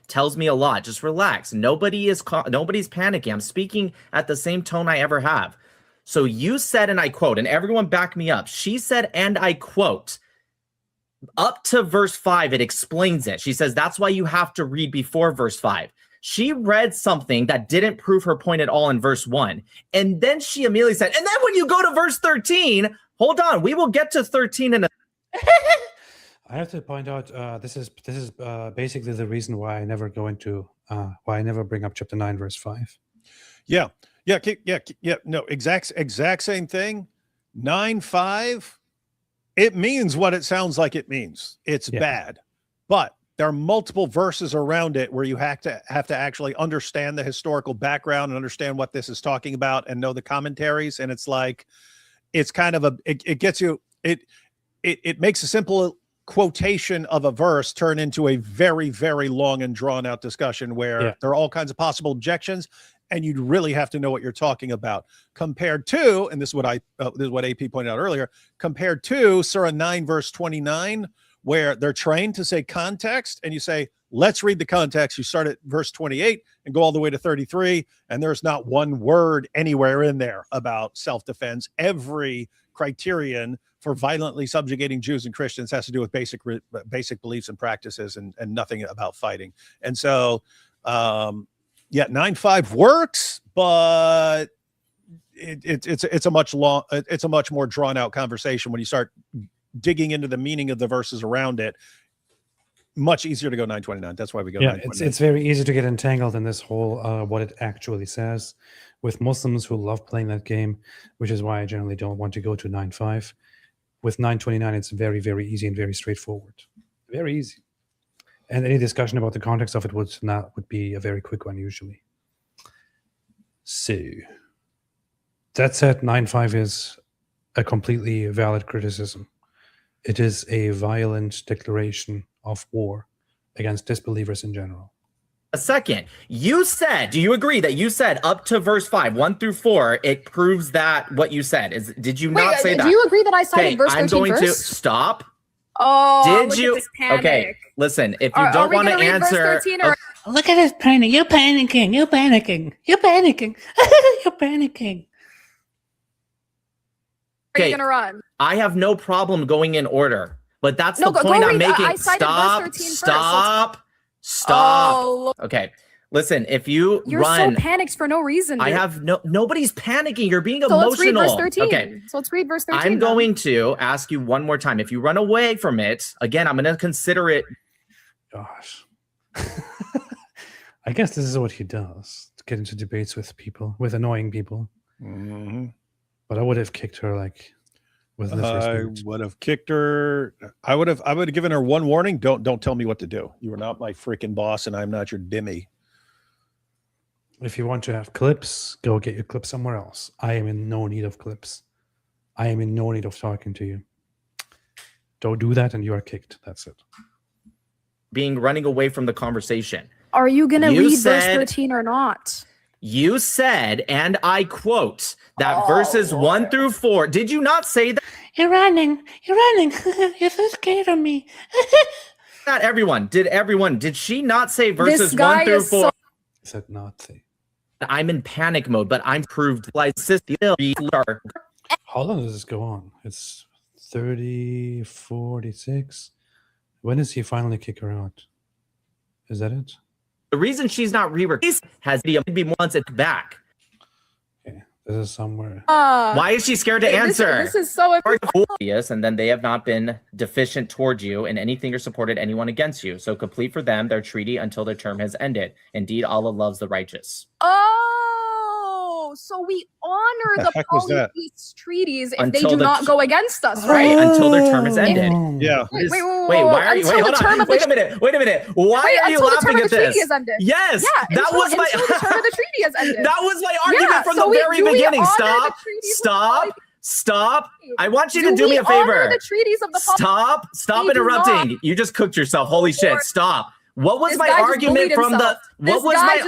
Tells me a lot. Just relax. Nobody's panicking. I'm speaking at the same tone I ever have. So you said, and I quote, and everyone back me up. She said, and I quote, up to verse 5, it explains it. She says, that's why you have to read before verse 5. She read something that didn't prove her point at all in verse 1. And then she immediately said, and then when you go to verse 13, hold on, we will get to 13 in a... I have to point out, this is basically the reason why I never go into, why I never bring up chapter 9, verse 5. Yeah. No, exact same thing. 9:5. It means what it sounds like it means. It's bad, but there are multiple verses around it where you have to actually understand the historical background and understand what this is talking about and know the commentaries. And it's like, it's kind of it gets you, it makes a simple quotation of a verse turn into a very, very long and drawn out discussion where there are all kinds of possible objections. And you'd really have to know what you're talking about compared to, and this is what AP pointed out earlier, compared to Surah 9, verse 29, where they're trained to say context, and you say, let's read the context. You start at verse 28 and go all the way to 33, and there's not one word anywhere in there about self-defense. Every criterion for violently subjugating Jews and Christians has to do with basic beliefs and practices and nothing about fighting. And so, 9:5 works, but it's a much more drawn out conversation when you start digging into the meaning of the verses around it. Much easier to go 9:29. That's why we go. Yeah, it's very easy to get entangled in this whole what it actually says with Muslims who love playing that game, which is why I generally don't want to go to 9:5. With 9:29, it's very, very easy and very straightforward. Very easy. And any discussion about the context of it would be a very quick one usually. So that said, 9:5 is a completely valid criticism. It is a violent declaration of war against disbelievers in general. a second. You said, do you agree that you said up to verse 5, 1 through 4, it proves that what you said is? Did you not say that? Do you agree that I cited verse 13 I'm going to first? stop. Oh, Did you? Okay, listen. If you don't want to answer, look at this panic. You're panicking. You're panicking. You're panicking. You're panicking. Are you gonna run? I have no problem going in order, but that's the point I'm making. Stop. Oh, okay, listen. If you're so panicked for no reason. Dude. I have nobody's panicking. You're being so emotional. Let's read verse 13. Okay, so let's read verse 13. I'm going to ask you one more time. If you run away from it again, I'm going to consider it. Gosh. I guess this is what he does, to get into debates with people, with annoying people. Mm-hmm. But I would have kicked her like with the first I would have kicked her. I would have given her one warning. Don't tell me what to do. You are not my freaking boss, and I'm not your dimmy. If you want to have clips, go get your clips somewhere else. I am in no need of clips. I am in no need of talking to you. Don't do that, and you are kicked. That's it. Running away from the conversation. Are you going to read verse 13 or not? You said, and I quote, that verses 1 through 4. Did you not say that? You're running. You're running. You're so scared of me. Not everyone. Did she not say verses 1 through 4? Said not say. I'm in panic mode, but I'm proved. How long does this go on? It's 30, 46. When does he finally kick her out? Is that it? The reason she's not re-released has to be once it's back. Okay, this is somewhere. Why is she scared to answer? This is so obvious, and then they have not been deficient toward you in anything or supported anyone against you. So complete for them their treaty until their term has ended. Indeed, Allah loves the righteous. Oh, so we honor the polytheist treaties if they do not go against us, right? Until their term is ended. Yeah. Wait, why are you? Wait, hold on. Wait a minute. Why are you laughing at this? Yes, that was my. The term of the treaty has ended. That was my argument from the very beginning. Stop. I want you to do me a favor. The treaties of the Stop interrupting. You just cooked yourself. Holy shit! Stop. What was my argument from the? What was my?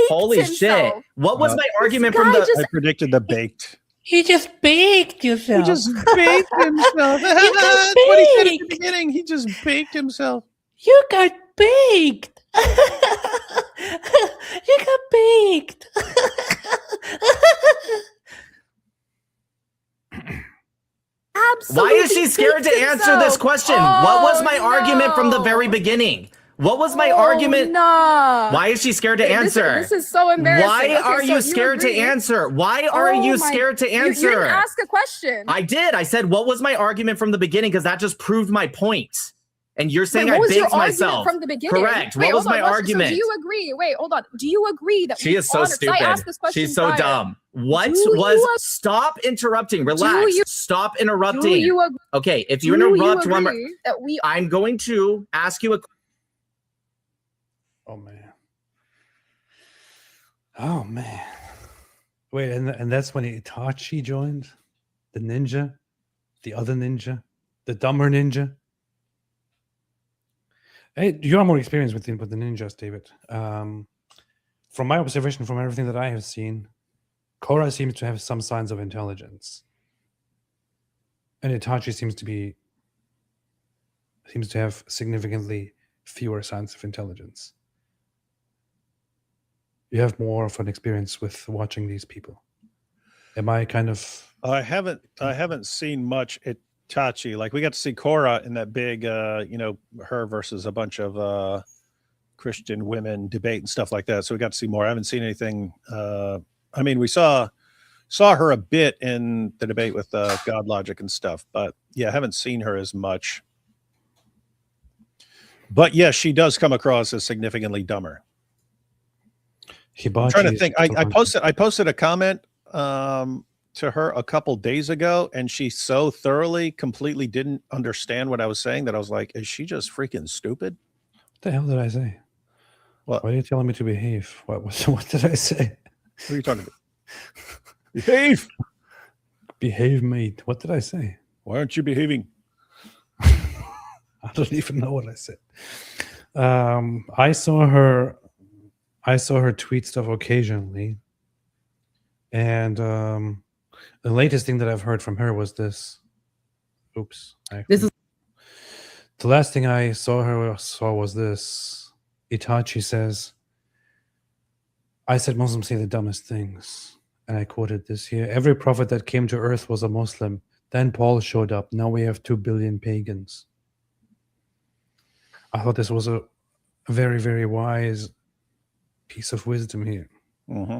Holy shit! What was my argument from the? I predicted the baked. He just baked yourself. He just baked himself. That's what he said at the beginning. He just baked himself. You got baked. You got baked. Absolutely. Why is she scared to answer this question? What was my argument from the very beginning? What was my argument? No. Why is she scared to answer? This is so embarrassing. Why are you scared to answer? Why are you scared to answer? You didn't ask a question. I did. I said, what was my argument from the beginning? Because that just proved my point. And you're saying I baked myself. From the beginning? Correct. What was my argument? So do you agree? Wait, hold on. Do you agree that she is so stupid? I asked this question She's so dumb. What was? Stop interrupting. Relax. Stop interrupting. Okay, if you interrupt one more, I'm going to ask you a. Oh man. Wait, and that's when Itachi joined? The ninja? The other ninja? The dumber ninja? Hey, you have more experience with the ninjas, David. From my observation, from everything that I have seen, Korra seems to have some signs of intelligence. And Itachi seems to have significantly fewer signs of intelligence. You have more of an experience with watching these people. Am I kind of? I haven't seen much Itachi. Like we got to see Korra in that big, her versus a bunch of Christian women debate and stuff like that. So we got to see more. I haven't seen anything. I mean, we saw her a bit in the debate with God Logic and stuff, but yeah, I haven't seen her as much. But yes, she does come across as significantly dumber. I'm trying to think. I posted a comment to her a couple days ago, and she so thoroughly, completely didn't understand what I was saying that I was like, "Is she just freaking stupid?" What the hell did I say? What? Why are you telling me to behave? What did I say? What are you talking about? Behave. Behave, mate. What did I say? Why aren't you behaving? I don't even know what I said. I saw her I saw her tweet stuff occasionally. And the latest thing that I've heard from her was this. Oops. This is the last thing I saw was this. Itachi says, I said Muslims say the dumbest things. And I quoted this here. Every prophet that came to earth was a Muslim. Then Paul showed up. Now we have 2 billion pagans. I thought this was a very, very wise piece of wisdom here. Mm-hmm.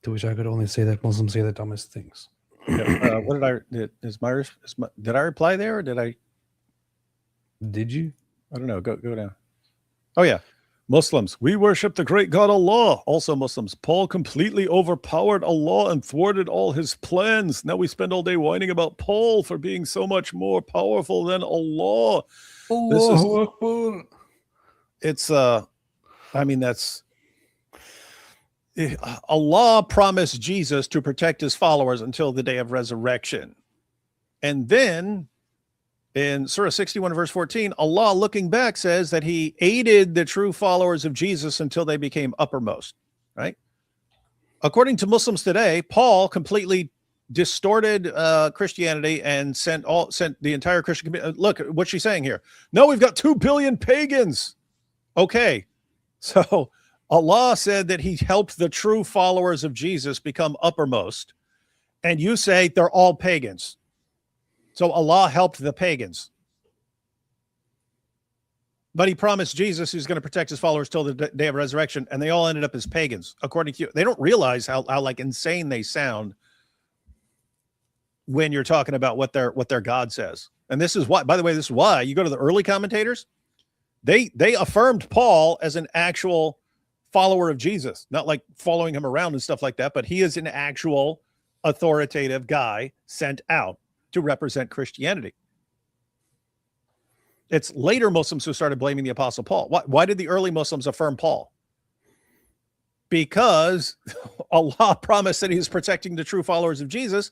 To which I could only say that Muslims say the dumbest things. Yeah, what did I reply there, or did I? Did you? I don't know. Go down. Oh yeah, Muslims. We worship the great God Allah. Also Muslims. Paul completely overpowered Allah and thwarted all his plans. Now we spend all day whining about Paul for being so much more powerful than Allah. It's I mean, that's Allah promised Jesus to protect his followers until the day of resurrection. And then in Surah 61 verse 14, Allah, looking back, says that he aided the true followers of Jesus until they became uppermost, right? According to Muslims today, Paul completely distorted Christianity and sent the entire Christian community. Look at what she's saying here. No, we've got 2 billion pagans. Okay, so Allah said that he helped the true followers of Jesus become uppermost, and you say they're all pagans. So Allah helped the pagans. But he promised Jesus he's going to protect his followers till the day of resurrection, and they all ended up as pagans, according to you. They don't realize how like insane they sound when you're talking about what their God says. And this is why, by the way, this is why you go to the early commentators, they affirmed Paul as an actual follower of Jesus, not like following him around and stuff like that, but he is an actual authoritative guy sent out to represent Christianity. It's later Muslims who started blaming the Apostle Paul. Why did the early Muslims affirm Paul? Because Allah promised that he was protecting the true followers of Jesus,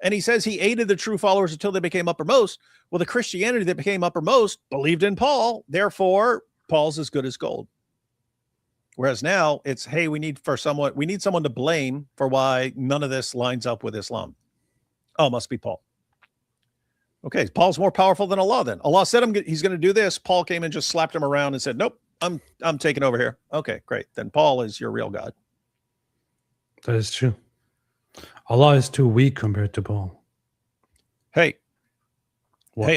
and he says he aided the true followers until they became uppermost. Well, the Christianity that became uppermost believed in Paul, therefore Paul's as good as gold. Whereas now it's, hey, we need someone to blame for why none of this lines up with Islam. Oh, it must be Paul. Okay, Paul's more powerful than Allah then. Allah said he's going to do this. Paul came and just slapped him around and said, nope, I'm taking over here. Okay, great. Then Paul is your real God. That is true. Allah is too weak compared to Paul. Hey,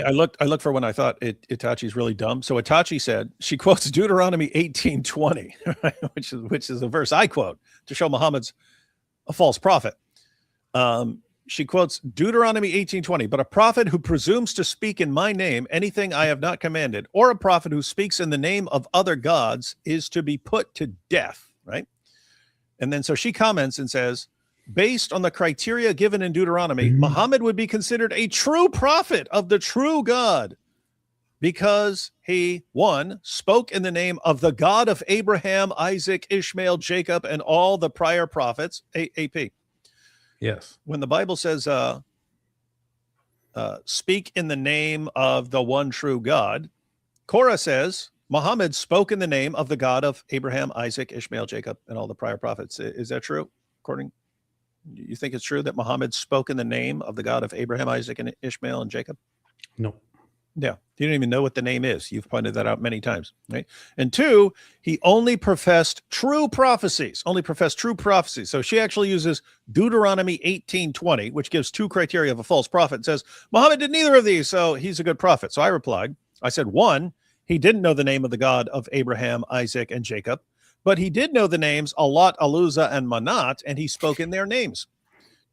I looked for when I thought Itachi's really dumb. So Itachi said, she quotes Deuteronomy 18:20, which is a verse I quote to show Muhammad's a false prophet. She quotes Deuteronomy 18:20, but a prophet who presumes to speak in my name anything I have not commanded, or a prophet who speaks in the name of other gods, is to be put to death, right? And then so she comments and says, based on the criteria given in Deuteronomy, Muhammad would be considered a true prophet of the true God because he, 1, spoke in the name of the God of Abraham, Isaac, Ishmael, Jacob, and all the prior prophets, AP. Yes. When the Bible says, speak in the name of the one true God, Korra says, Muhammad spoke in the name of the God of Abraham, Isaac, Ishmael, Jacob, and all the prior prophets. Is that true? You think it's true that Muhammad spoke in the name of the God of Abraham, Isaac, and Ishmael, and Jacob? No. Yeah. You don't even know what the name is. You've pointed that out many times, right? And 2, he only professed true prophecies, So she actually uses Deuteronomy 18:20, which gives 2 criteria of a false prophet. It says, Muhammad did neither of these, so he's a good prophet. So I replied, I said, 1, he didn't know the name of the God of Abraham, Isaac, and Jacob, but he did know the names Allat, Aluza, and Manat, and he spoke in their names.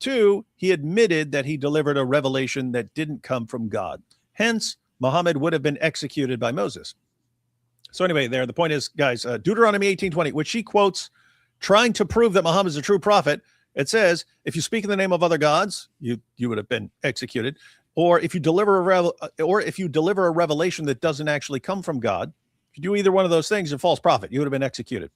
2, he admitted that he delivered a revelation that didn't come from God. Hence, Muhammad would have been executed by Moses. So anyway, the point is, guys, Deuteronomy 18:20, which she quotes, trying to prove that Muhammad is a true prophet. It says, if you speak in the name of other gods, you would have been executed. Or if you deliver a revelation that doesn't actually come from God, if you do either one of those things, you're a false prophet. You would have been executed.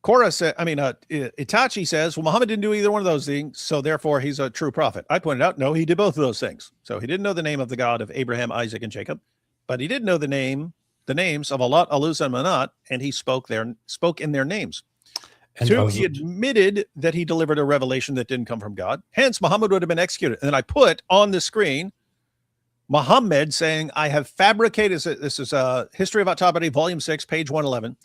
Korra said, Itachi says, well, Muhammad didn't do either one of those things, so therefore he's a true prophet. I pointed out, no, he did both of those things. So he didn't know the name of the God of Abraham, Isaac, and Jacob, but he did know the name the names of Alat, Aluz, and Manat, and he spoke in their names. And 2, he admitted that he delivered a revelation that didn't come from God. Hence, Muhammad would have been executed. And then I put on the screen Muhammad saying, I have fabricated, this is History of At-Tabari, Volume 6, page 111.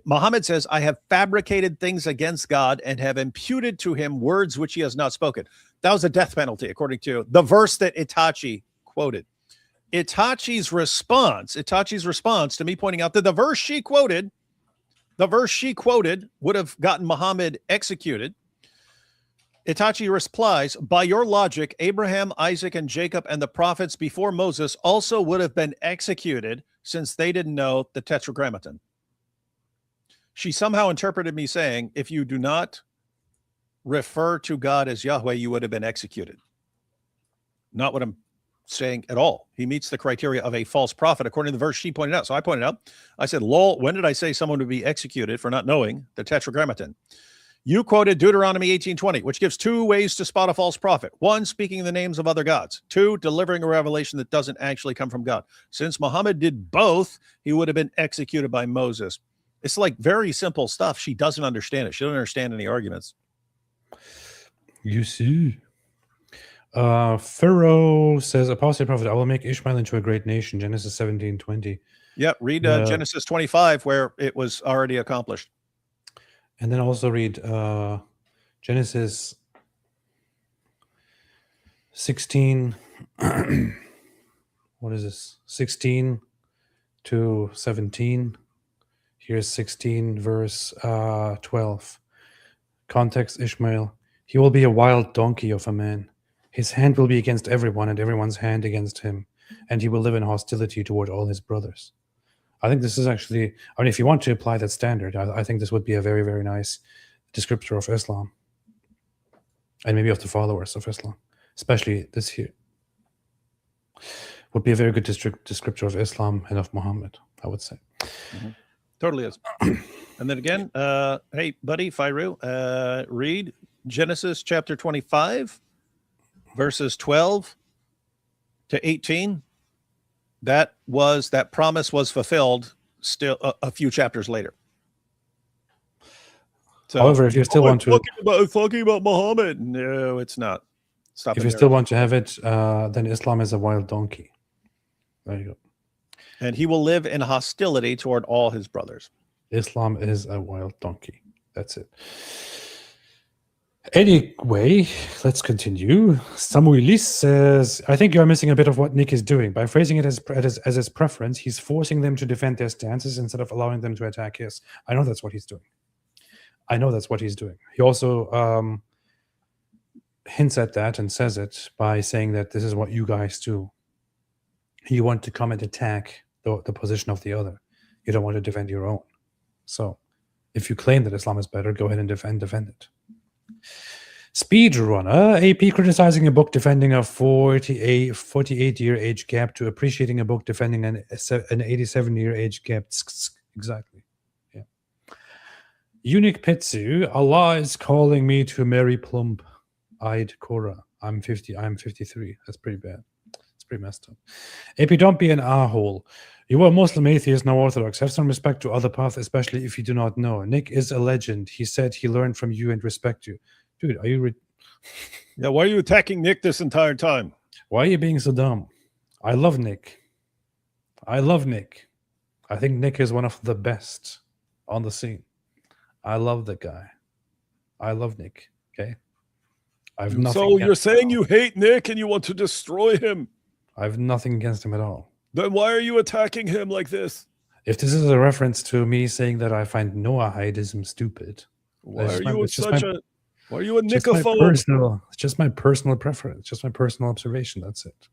Muhammad says, I have fabricated things against God and have imputed to him words which he has not spoken. That was a death penalty, according to the verse that Itachi quoted. Itachi's response to me pointing out that the verse she quoted would have gotten Muhammad executed. Itachi replies, by your logic, Abraham, Isaac, and Jacob and the prophets before Moses also would have been executed since they didn't know the Tetragrammaton. She somehow interpreted me saying, if you do not refer to God as Yahweh, you would have been executed. Not what I'm saying at all. He meets the criteria of a false prophet, according to the verse she pointed out. So I pointed out, I said, lol, when did I say someone would be executed for not knowing the Tetragrammaton? You quoted Deuteronomy 18:20, which gives 2 ways to spot a false prophet. 1, speaking the names of other gods. 2, delivering a revelation that doesn't actually come from God. Since Muhammad did both, he would have been executed by Moses. It's like very simple stuff. She doesn't understand it. She doesn't understand any arguments. You see. Pharaoh says, Apostate Prophet, I will make Ishmael into a great nation. Genesis 17:20. Yeah, read Genesis 25, where it was already accomplished. And then also read Genesis 16. What is this? 16 to 17. Here's 16, verse 12. Context, Ishmael. He will be a wild donkey of a man. His hand will be against everyone, and everyone's hand against him. And he will live in hostility toward all his brothers. I think this is actually, I mean, if you want to apply that standard, I think this would be a very, very nice descriptor of Islam. And maybe of the followers of Islam. Especially this here. Would be a very good descriptor of Islam and of Muhammad, I would say. Mm-hmm. Totally is. And then again, hey, buddy, Fairu, read Genesis chapter 25, verses 12 to 18. That promise was fulfilled still a few chapters later. So, however, if you still want to... talking about Muhammad. No, it's not. Stop. If you still want to have it, then Islam is a wild donkey. There you go. And he will live in hostility toward all his brothers. Islam is a wild donkey. That's it. Anyway, let's continue. Samuelis says, I think you're missing a bit of what Nick is doing. By phrasing it as his preference, he's forcing them to defend their stances instead of allowing them to attack his. I know that's what he's doing. He also hints at that and says it by saying that this is what you guys do. You want to come and attack the position of the other. You don't want to defend your own. So if you claim that Islam is better, go ahead and defend it. Speedrunner, AP criticizing a book defending a 48-year age gap to appreciating a book defending an 87-year age gap. Exactly. Yeah. Unique Petsu, Allah is calling me to marry plump-eyed Korra. I'm 53. That's pretty bad. It's pretty messed up. AP, don't be an a-hole. You are Muslim, atheist, no Orthodox. Have some respect to other paths, especially if you do not know. Nick is a legend. He said he learned from you and respect you. Dude, are you... Yeah, why are you attacking Nick this entire time? Why are you being so dumb? I love Nick. I think Nick is one of the best on the scene. I love the guy. I love Nick, okay? I've nothing. So you're saying you hate Nick and you want to destroy him? I have nothing against him at all. Then why are you attacking him like this? If this is a reference to me saying that I find Noahidism stupid, why are you a Nickophobe? It's just my personal preference, just my personal observation. That's it.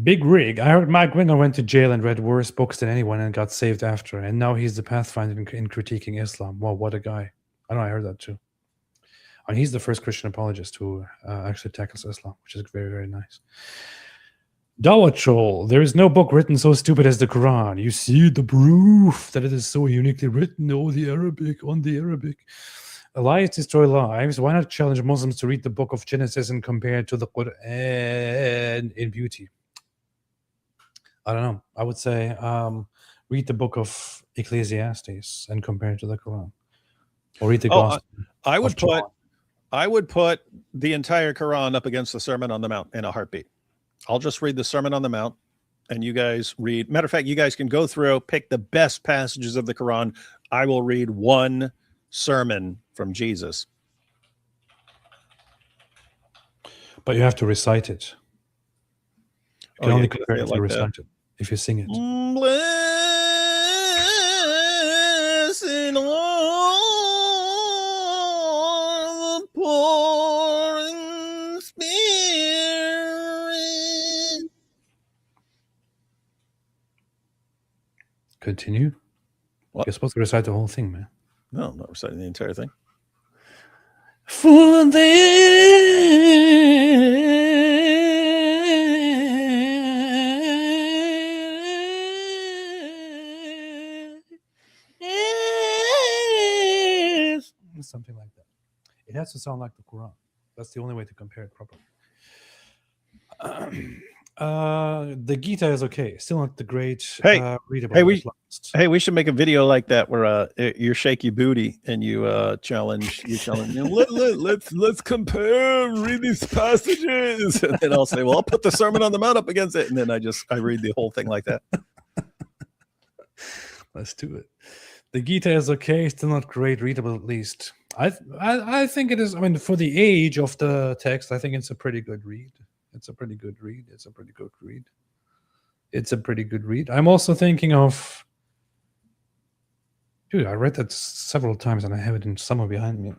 Big Rig. I heard Mike Winner went to jail and read worse books than anyone and got saved after, and now he's the pathfinder in critiquing Islam. Wow, what a guy! I know I heard that too. And he's the first Christian apologist who actually tackles Islam, which is very, very nice. Dawa Troll, there is no book written so stupid as the Quran. You see the proof that it is so uniquely written. On the Arabic. Lies destroy lives. Why not challenge Muslims to read the book of Genesis and compare it to the Quran in beauty? I don't know. I would say read the book of Ecclesiastes and compare it to the Quran, or read the Gospel. I would put the entire Quran up against the Sermon on the Mount in a heartbeat. I'll just read the Sermon on the Mount, and you guys read. Matter of fact, you guys can go through, pick the best passages of the Quran. I will read one sermon from Jesus. But you have to recite it. You can only compare it if you recite it. If you sing it. Blessed all the poor in spirit. Continue. What? You're supposed to recite the whole thing, man. No, I'm not reciting the entire thing. For something like that. It has to sound like the Quran. That's the only way to compare it properly. The Gita is okay. Still not the great readable. We should make a video like that where you shake your booty and you challenge. Let's compare, read these passages, and then I'll say, well, I'll put the Sermon on the Mount up against it, and then I read the whole thing like that. Let's do it. The Gita is okay. Still not great readable, at least. I think it is. I mean, for the age of the text, I think it's a pretty good read. It's a pretty good read. I'm also thinking of... Dude, I read that several times and I have it in somewhere behind me.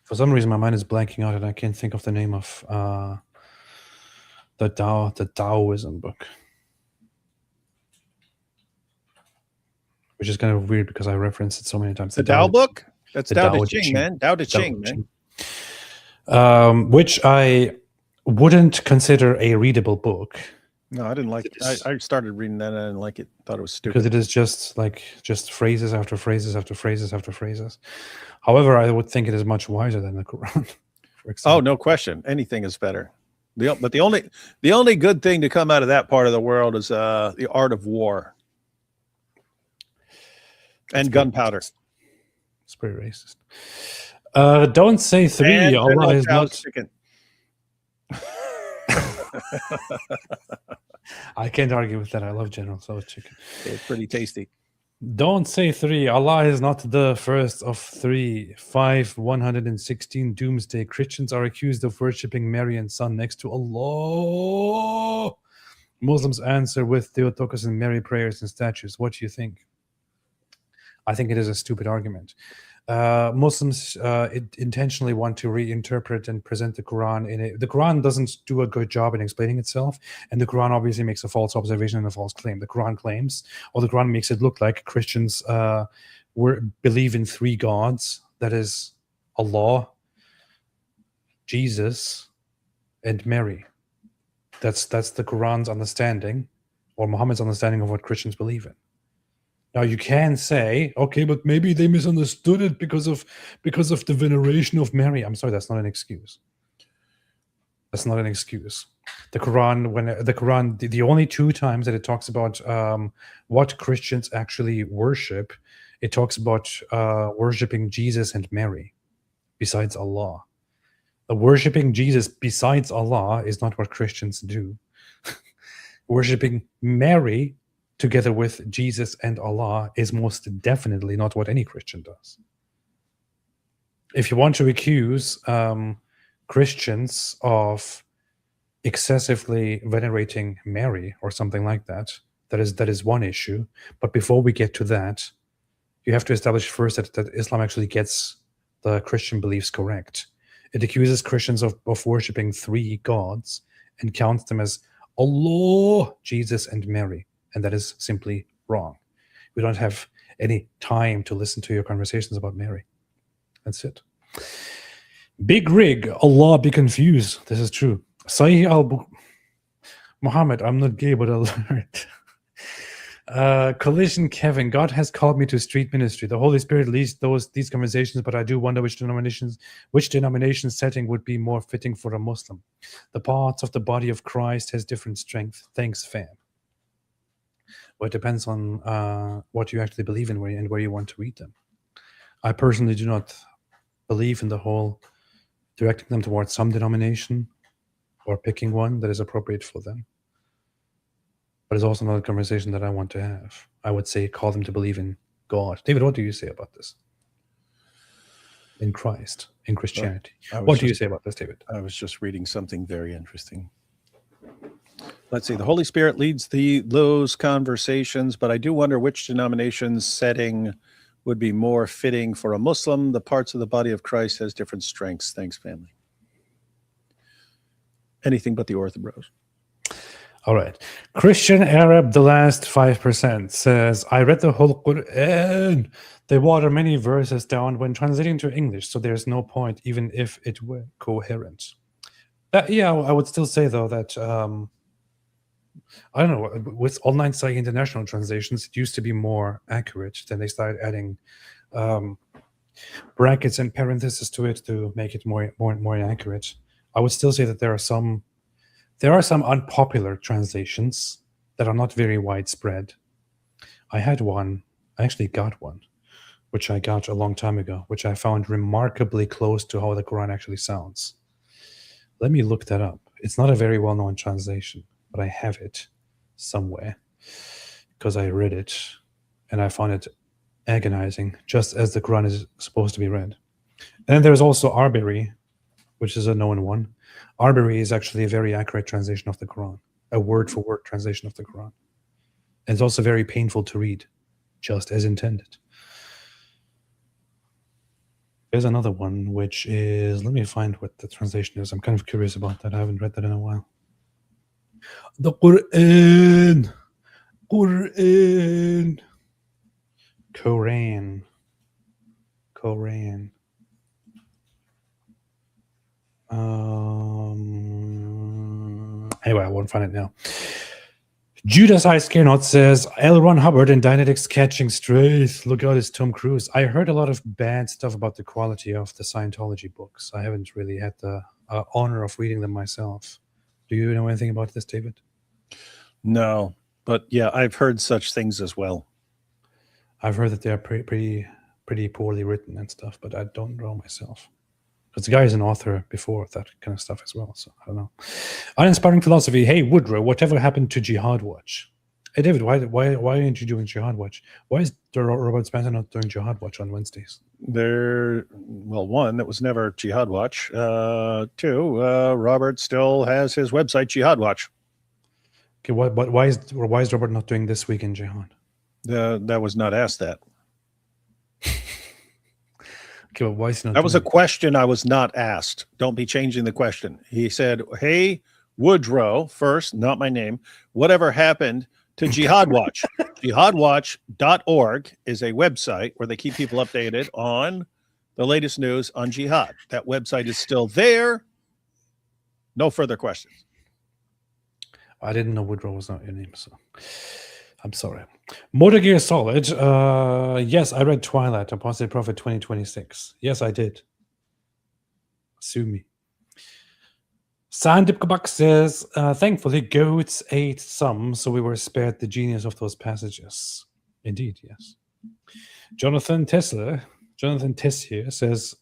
For some reason, my mind is blanking out and I can't think of the name of the Taoism book. Which is kind of weird because I referenced it so many times. The Tao book? That's Tao Te Ching, man. Tao Te Ching, man. Which I wouldn't consider a readable book. No, I didn't like it. I started reading that and I didn't like it. Thought it was stupid. Because it is just phrases after phrases after phrases after phrases. However, I would think it is much wiser than the Quran. Oh, no question. Anything is better. But the only good thing to come out of that part of the world is the art of war. And gunpowder. It's pretty racist. Don't say three. And Allah is not. Chicken. I can't argue with that. I love General Tso's chicken. It's pretty tasty. Don't say three. Allah is not the first of three. 116 doomsday. Christians are accused of worshipping Mary and Son next to Allah. Muslims answer with Theotokos and Mary prayers and statues. What do you think? I think it is a stupid argument. Muslims intentionally want to reinterpret and present the Quran the Quran doesn't do a good job in explaining itself, and the Quran obviously makes a false observation and a false claim. The Quran claims, or the Quran makes it look like Christians believe in three gods, that is Allah, Jesus, and Mary. That's the Quran's understanding, or Muhammad's understanding of what Christians believe in. Now you can say, okay, but maybe they misunderstood it because of the veneration of Mary. I'm sorry, that's not an excuse. That's not an excuse. The Quran, the only two times that it talks about what Christians actually worship, it talks about worshiping Jesus and Mary, besides Allah. Worshipping Jesus besides Allah is not what Christians do. Worshipping Mary together with Jesus and Allah is most definitely not what any Christian does. If you want to accuse Christians of excessively venerating Mary or something like that, that is one issue. But before we get to that, you have to establish first that Islam actually gets the Christian beliefs correct. It accuses Christians of worshipping three gods and counts them as Allah, Jesus, and Mary. And that is simply wrong. We don't have any time to listen to your conversations about Mary. That's it. Big rig, Allah be confused. This is true. Sahih Muhammad, I'm not gay, but alert. Collision Kevin, God has called me to street ministry. The Holy Spirit leads these conversations, but I do wonder which denomination setting would be more fitting for a Muslim. The parts of the body of Christ has different strength. Thanks, fam. Well, it depends on what you actually believe in and where you want to read them. I personally do not believe in the whole directing them towards some denomination or picking one that is appropriate for them. But it's also another conversation that I want to have. I would say call them to believe in God. David, what do you say about this? In Christ, in Christianity. What do you say about this, David? I was just reading something very interesting. Let's see. The Holy Spirit leads those conversations, but I do wonder which denomination's setting would be more fitting for a Muslim. The parts of the body of Christ has different strengths. Thanks, family. Anything but the Orthodox. All right. Christian Arab, the last 5%, says, I read the whole Quran. They water many verses down when translating to English, so there's no point, even if it were coherent. Yeah, I would still say, though, that, I don't know, with online Sahih international translations, it used to be more accurate. Then they started adding brackets and parentheses to it to make it more accurate. I would still say that there are some unpopular translations that are not very widespread. I actually got one, which I got a long time ago, which I found remarkably close to how the Quran actually sounds. Let me look that up. It's not a very well-known translation, but I have it somewhere because I read it and I found it agonizing, just as the Quran is supposed to be read. And then there's also Arbery, which is a known one. Arbery is actually a very accurate translation of the Quran, a word-for-word translation of the Quran. And it's also very painful to read, just as intended. There's another one, which is, let me find what the translation is. I'm kind of curious about that. I haven't read that in a while. The Quran. Quran. Anyway, I won't find it now. Judas I Scarenot says, L. Ron Hubbard and Dianetics Catching Strays. Look out, it's Tom Cruise. I heard a lot of bad stuff about the quality of the Scientology books. I haven't really had the honor of reading them myself. Do you know anything about this, David? No, but yeah, I've heard such things as well. I've heard that they're pretty poorly written and stuff, but I don't know myself. Because the guy is an author before that kind of stuff as well, so I don't know. Uninspiring philosophy. Hey, Woodrow, whatever happened to Jihad Watch? Hey, David, why aren't you doing Jihad Watch? Why is Robert Spencer not doing Jihad Watch on Wednesdays? One, that was never Jihad Watch. Two, Robert still has his website, Jihad Watch. Okay, why is Robert not doing This Week in Jihad? That was not asked that. Okay, well, why is he not that was a question I was not asked. Don't be changing the question. He said, hey, Woodrow, first, not my name, whatever happened to Jihad Watch? Jihadwatch.org is a website where they keep people updated on the latest news on jihad. That website is still there. No further questions. I didn't know Woodrow was not your name, so I'm sorry. Motor Gear Solid. Yes, I read Twilight, Apostate Prophet 2026. Yes, I did. Sue me. Sandipkabak says, thankfully, goats ate some, so we were spared the genius of those passages. Indeed, yes. Jonathan Tess here says,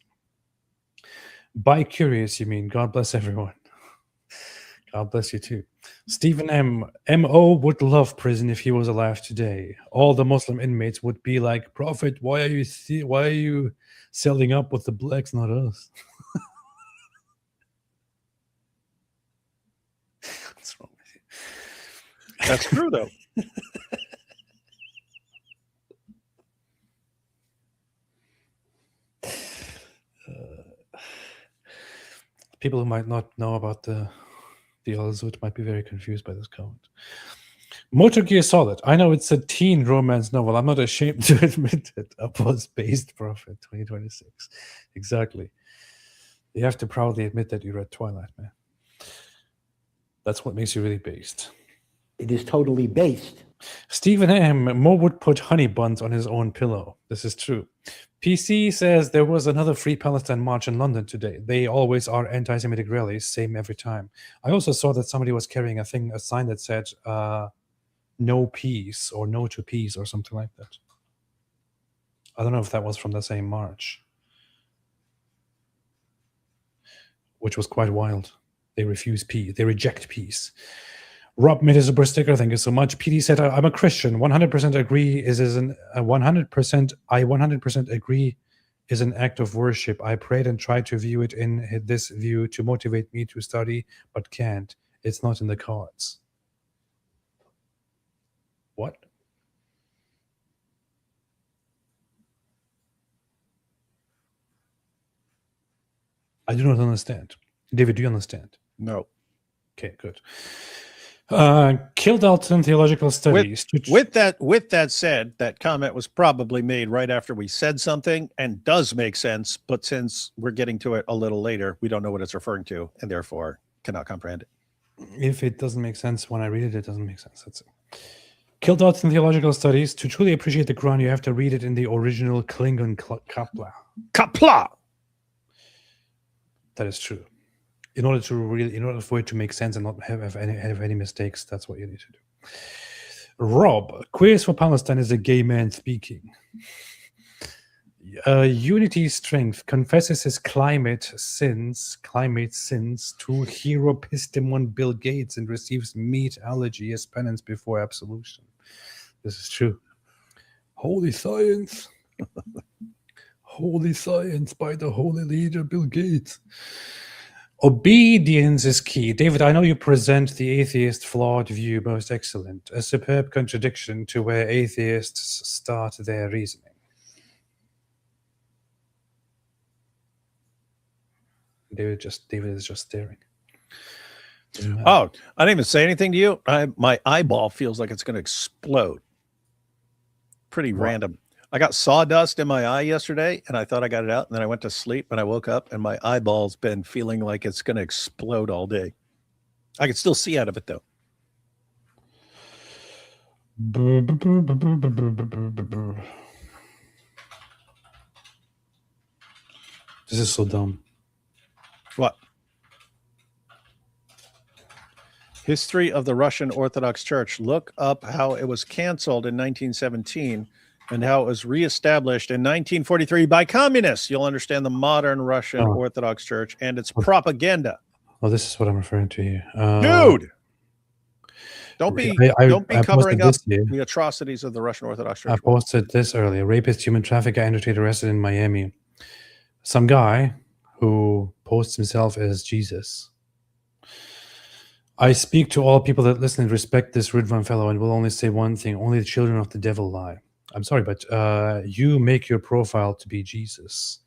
bi-curious, you mean. God bless everyone. God bless you too. Stephen M.O. would love prison if he was alive today. All the Muslim inmates would be like, Prophet, why are you selling up with the blacks, not us? What's wrong with you? That's true, though. People who might not know about the Al-Zut might be very confused by this comment. Motor Gear Solid. I know it's a teen romance novel. I'm not ashamed to admit it. Apostate Prophet 2026. Exactly. You have to proudly admit that you read Twilight, man. That's what makes you really based. It is totally based. Stephen M. Mo would put honey buns on his own pillow. This is true. PC says there was another Free Palestine march in London today. They always are anti-Semitic rallies, same every time. I also saw that somebody was carrying a sign that said no peace or no to peace or something like that. I don't know if that was from the same march, which was quite wild. They refuse peace. They reject peace. Rob made a super sticker. Thank you so much. PD said, "I'm a Christian. 100% agree. I 100% agree. Is an act of worship. I prayed and tried to view it in this view to motivate me to study, but can't. It's not in the cards." What? I do not understand. David, do you understand? No. Okay, good. Kildalton Theological Studies. With that said, that comment was probably made right after we said something and does make sense, but since we're getting to it a little later, we don't know what it's referring to and therefore cannot comprehend it. If it doesn't make sense when I read it, it doesn't make sense. That's it. Kildalton Theological Studies. To truly appreciate the Quran, you have to read it in the original Klingon Kapla. Kapla! That is true. In order for it to make sense and not have any mistakes, that's what you need to do. Rob, Queers for Palestine is a gay man speaking. Unity Strength confesses his climate sins to hero Pistemon Bill Gates and receives meat allergy as penance before absolution. This is true. Holy science. Holy science by the holy leader Bill Gates. Obedience is key. David, I know you present the atheist flawed view most excellent, a superb contradiction to where atheists start their reasoning. David is just staring. Oh, I didn't even say anything to you. My eyeball feels like it's going to explode. Pretty random. I got sawdust in my eye yesterday, and I thought I got it out, and then I went to sleep, and I woke up, and my eyeball's been feeling like it's going to explode all day. I can still see out of it, though. This is so dumb. What? History of the Russian Orthodox Church. Look up how it was canceled in 1917 and how it was reestablished in 1943 by communists. You'll understand the modern Russian Orthodox Church and its propaganda. Oh, this is what I'm referring to here. Dude! Don't be covering up the atrocities of the Russian Orthodox Church. I posted this earlier. Rapist, human trafficker, entertainer arrested in Miami. Some guy who posts himself as Jesus. I speak to all people that listen and respect this Ridvan fellow and will only say one thing. Only the children of the devil lie. I'm sorry, but you make your profile to be Jesus.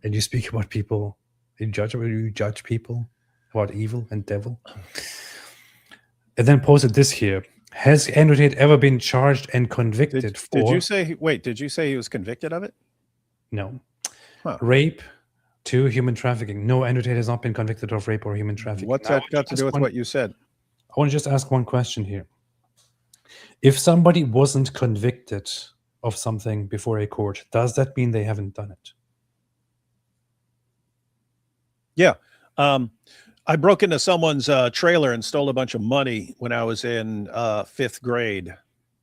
And you speak about people. You judge people about evil and devil. And then posted this here. Has Andrew Tate ever been charged and convicted for... Did you say he was convicted of it? No. Rape, 2, human trafficking. No, Andrew Tate has not been convicted of rape or human trafficking. What's that got to do with what you said? I want to just ask one question here. If somebody wasn't convicted of something before a court, does that mean they haven't done it? Yeah. I broke into someone's trailer and stole a bunch of money when I was in 5th grade.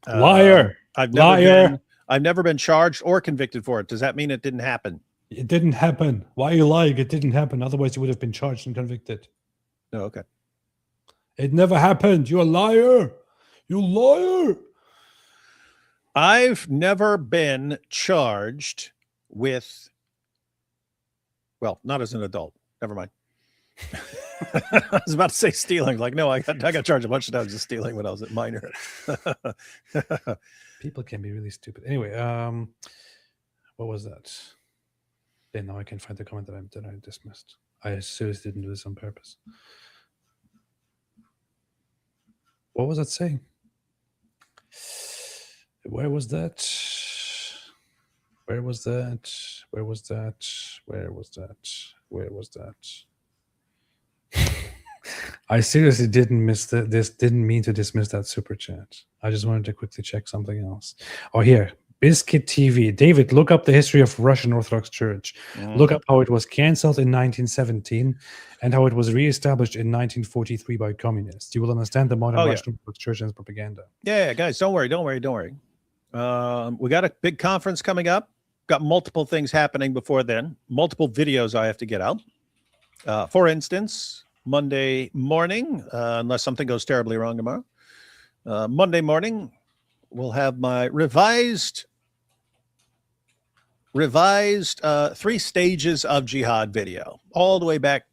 Liar. I've never been charged or convicted for it. Does that mean it didn't happen? It didn't happen. Why are you lying? It didn't happen. Otherwise, you would have been charged and convicted. Oh, okay. It never happened. You're a liar. You liar. I've never been charged with, well, not as an adult. Never mind. I was about to say stealing. Like, no, I got charged a bunch of times of stealing when I was a minor. People can be really stupid. Anyway, what was that? Yeah, now I can find the comment that I dismissed. I seriously didn't do this on purpose. What was that saying? Where was that? Where was that? Where was that? Where was that? Where was that? I seriously didn't miss didn't mean to dismiss that super chat. I just wanted to quickly check something else. Oh, here. Biscuit TV. David, look up the history of Russian Orthodox Church. Look up how it was canceled in 1917 and how it was reestablished in 1943 by communists. You will understand the modern Russian Orthodox Church and its propaganda. Yeah, guys, don't worry. We got a big conference coming up. Got multiple things happening before then. Multiple videos I have to get out. For instance, Monday morning, unless something goes terribly wrong tomorrow, Monday morning, we'll have my revised 3 stages of jihad video, all the way back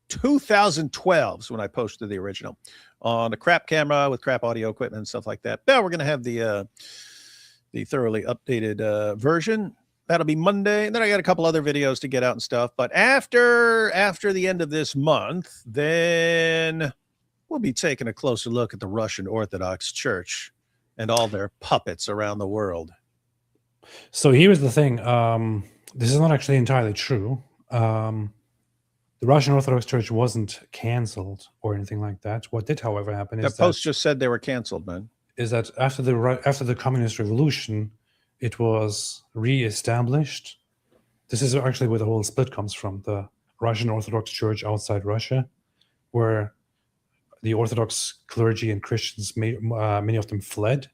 2012 is when I posted the original on a crap camera with crap audio equipment and stuff like that. Now we're going to have the thoroughly updated version. That'll be Monday. And then I got a couple other videos to get out and stuff. But after the end of this month, then we'll be taking a closer look at the Russian Orthodox Church and all their puppets around the world. So here's the thing. This is not actually entirely true. The Russian Orthodox Church wasn't canceled or anything like that. What did, however, happen is that post just said they were canceled, man. Is that after the Communist Revolution, it was re-established. This is actually where the whole split comes from. The Russian Orthodox Church outside Russia, where the Orthodox clergy and Christians, many of them fled,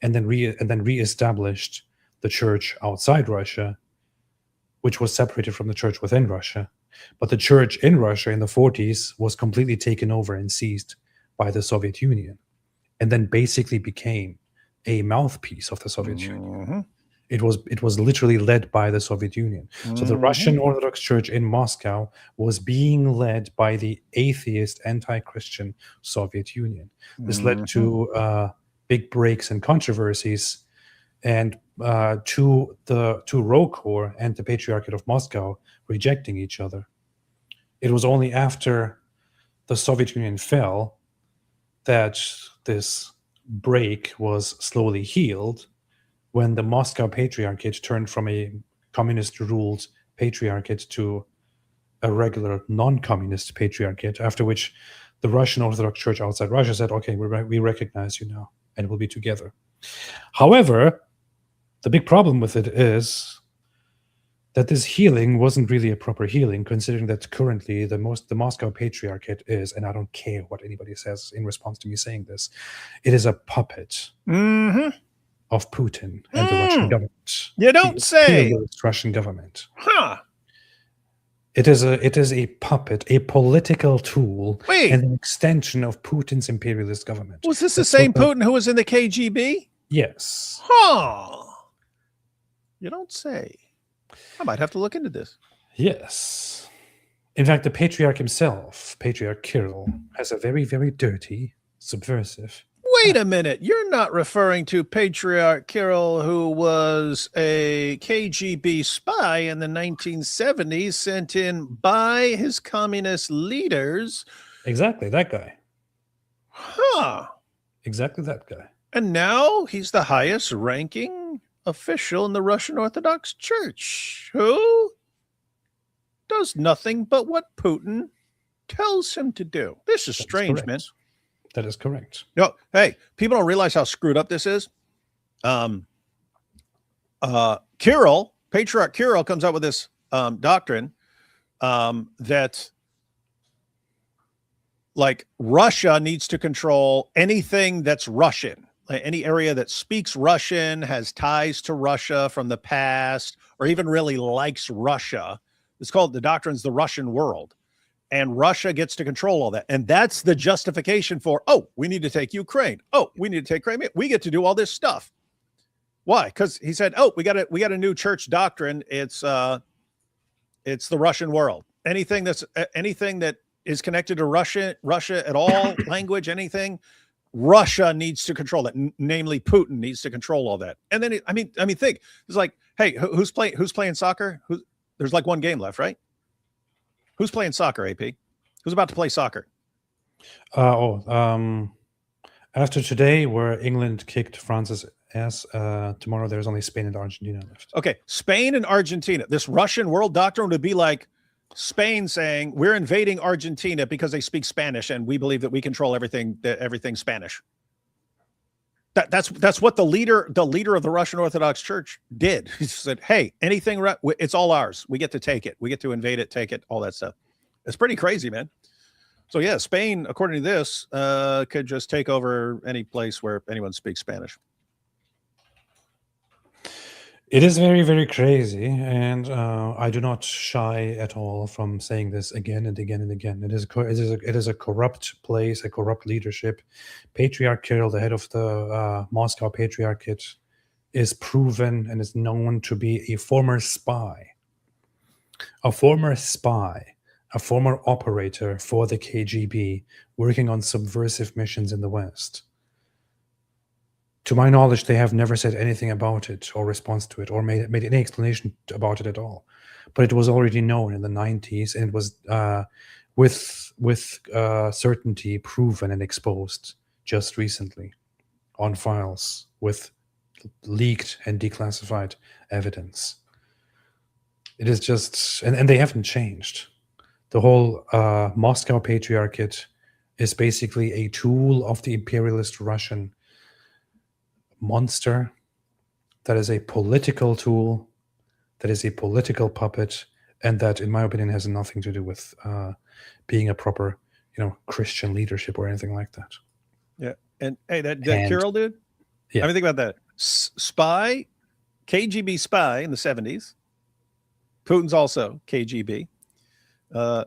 and then re-established the church outside Russia, which was separated from the church within Russia. But the church in Russia in the 40s was completely taken over and seized by the Soviet Union, and then basically became a mouthpiece of the Soviet Union. It was literally led by the Soviet Union. So the Russian Orthodox Church in Moscow was being led by the atheist, anti-Christian Soviet Union. This led to big breaks and controversies, and to Rokor and the Patriarchate of Moscow rejecting each other. It was only after the Soviet Union fell that this break was slowly healed, when the Moscow Patriarchate turned from a communist-ruled patriarchate to a regular non-communist patriarchate, after which the Russian Orthodox Church outside Russia said, okay, we recognize you now, and we'll be together. However, the big problem with it is that this healing wasn't really a proper healing, considering that currently the Moscow Patriarchate is, and I don't care what anybody says in response to me saying this, it is a puppet of Putin and the Russian government. You don't say. The Russian government. Huh. It is a puppet, a political tool, and an extension of Putin's imperialist government. Was this the same Putin who was in the KGB? Yes. Huh. You don't say. I might have to look into this. Yes. In fact, the Patriarch himself, Patriarch Kirill, has a very, very dirty, subversive... Wait a minute. You're not referring to Patriarch Kirill, who was a KGB spy in the 1970s, sent in by his communist leaders. Exactly, that guy. Huh. Exactly that guy. And now he's the highest ranking official in the Russian Orthodox Church, who does nothing but what Putin tells him to do. This is strange, man. That is correct. No, hey, people don't realize how screwed up this is. Kirill, Patriarch Kirill, comes up with this doctrine that, like, Russia needs to control anything that's Russian. Like any area that speaks Russian, has ties to Russia from the past, or even really likes Russia. It's called, the doctrine's the Russian world. And Russia gets to control all that. And that's the justification for, oh, we need to take Ukraine. Oh, we need to take Crimea. We get to do all this stuff. Why? Because he said, oh, we got a new church doctrine. It's the Russian world. Anything that is connected to Russia at all, language, anything, Russia needs to control that. Namely, Putin needs to control all that. And then, I mean, think. It's like, hey, who's playing soccer? There's like one game left, right? Who's playing soccer, AP? Who's about to play soccer? After today, where England kicked France's ass, tomorrow there's only Spain and Argentina left. Okay, Spain and Argentina. This Russian world doctrine would be like, Spain saying we're invading Argentina because they speak Spanish, and we believe that we control everything Spanish. That's what the leader of the Russian Orthodox Church did. He said, "Hey, anything, it's all ours. We get to take it. We get to invade it, take it, all that stuff." It's pretty crazy, man. So yeah, Spain, according to this, could just take over any place where anyone speaks Spanish. It is very, very crazy, and I do not shy at all from saying this again and again and again. It is a corrupt place, a corrupt leadership. Patriarch Kirill, the head of the Moscow Patriarchate, is proven and is known to be a former spy, a former operator for the KGB, working on subversive missions in the West. To my knowledge, they have never said anything about it or response to it or made any explanation about it at all. But it was already known in the 90s, and it was with certainty proven and exposed just recently on files with leaked and declassified evidence. It is just, and they haven't changed. The whole Moscow Patriarchate is basically a tool of the imperialist Russian monster that is a political tool, that is a political puppet, and that, in my opinion, has nothing to do with being a proper, Christian leadership or anything like that. Yeah, and hey, that Kirill dude. Yeah, I mean, think about that. Spy, KGB spy in the 70s. Putin's also KGB.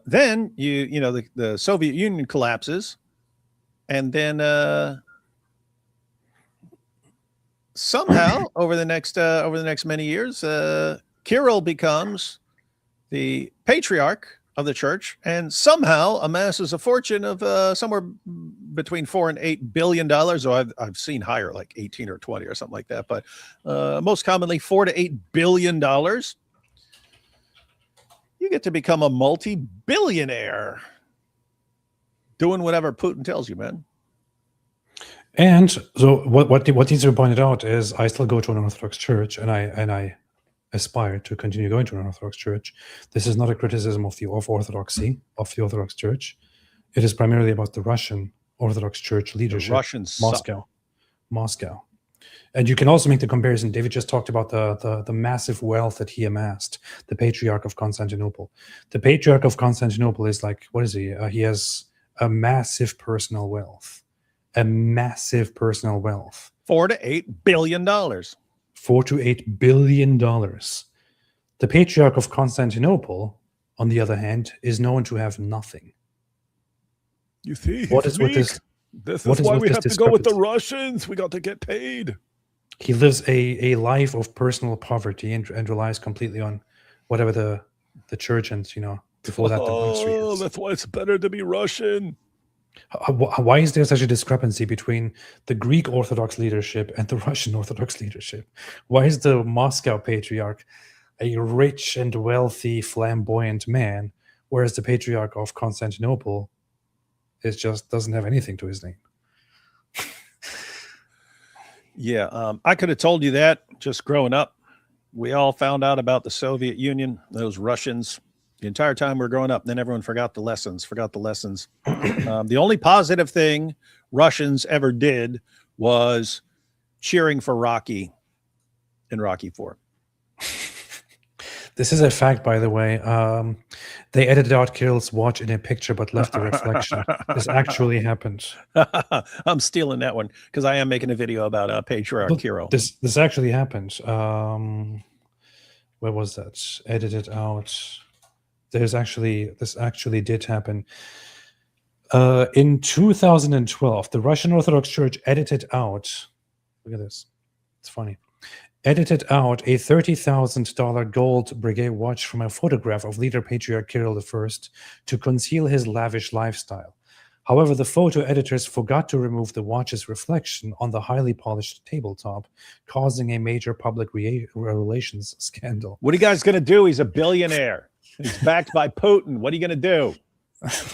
Then the Soviet Union collapses, and then somehow over the next many years, Kirill becomes the patriarch of the church, and somehow amasses a fortune of somewhere between $4 and $8 billion. Or I've seen higher, like 18 or 20 or something like that, but most commonly $4 to $8 billion. You get to become a multi-billionaire doing whatever Putin tells you, man. And so what needs to be pointed out is I still go to an Orthodox church, and I aspire to continue going to an Orthodox church. This is not a criticism of orthodoxy of the Orthodox Church. It is primarily about the Russian Orthodox Church leadership. Russians, Moscow. And you can also make the comparison. David just talked about the massive wealth that he amassed, the Patriarch of Constantinople. The Patriarch of Constantinople is like, what is he? He has a massive personal wealth. $4 to $8 billion. $4 to $8 billion. The Patriarch of Constantinople, on the other hand, is known to have nothing. You see, what is with this? This is why we have to go with the Russians. We got to get paid. He lives a life of personal poverty and relies completely on whatever the church and before that the monastery is. That's why it's better to be Russian. Why is there such a discrepancy between the Greek Orthodox leadership and the Russian Orthodox leadership? Why is the Moscow Patriarch a rich and wealthy, flamboyant man, whereas the Patriarch of Constantinople just doesn't have anything to his name? Yeah, I could have told you that just growing up. We all found out about the Soviet Union, those Russians, the entire time we were growing up. Then everyone forgot the lessons. The only positive thing Russians ever did was cheering for Rocky in Rocky IV. This is a fact, by the way. They edited out Kirill's watch in a picture but left the reflection. This actually happened. I'm stealing that one because I am making a video about Patriarch Kirill. This actually happened. Where was that? Edited out. This actually did happen. In 2012, the Russian Orthodox Church edited out. Look at this. It's funny. Edited out a $30,000 gold brigade watch from a photograph of leader Patriarch Kirill I to conceal his lavish lifestyle. However, the photo editors forgot to remove the watch's reflection on the highly polished tabletop, causing a major public relations scandal. What are you guys going to do? He's a billionaire. He's backed by Putin. What are you going to do?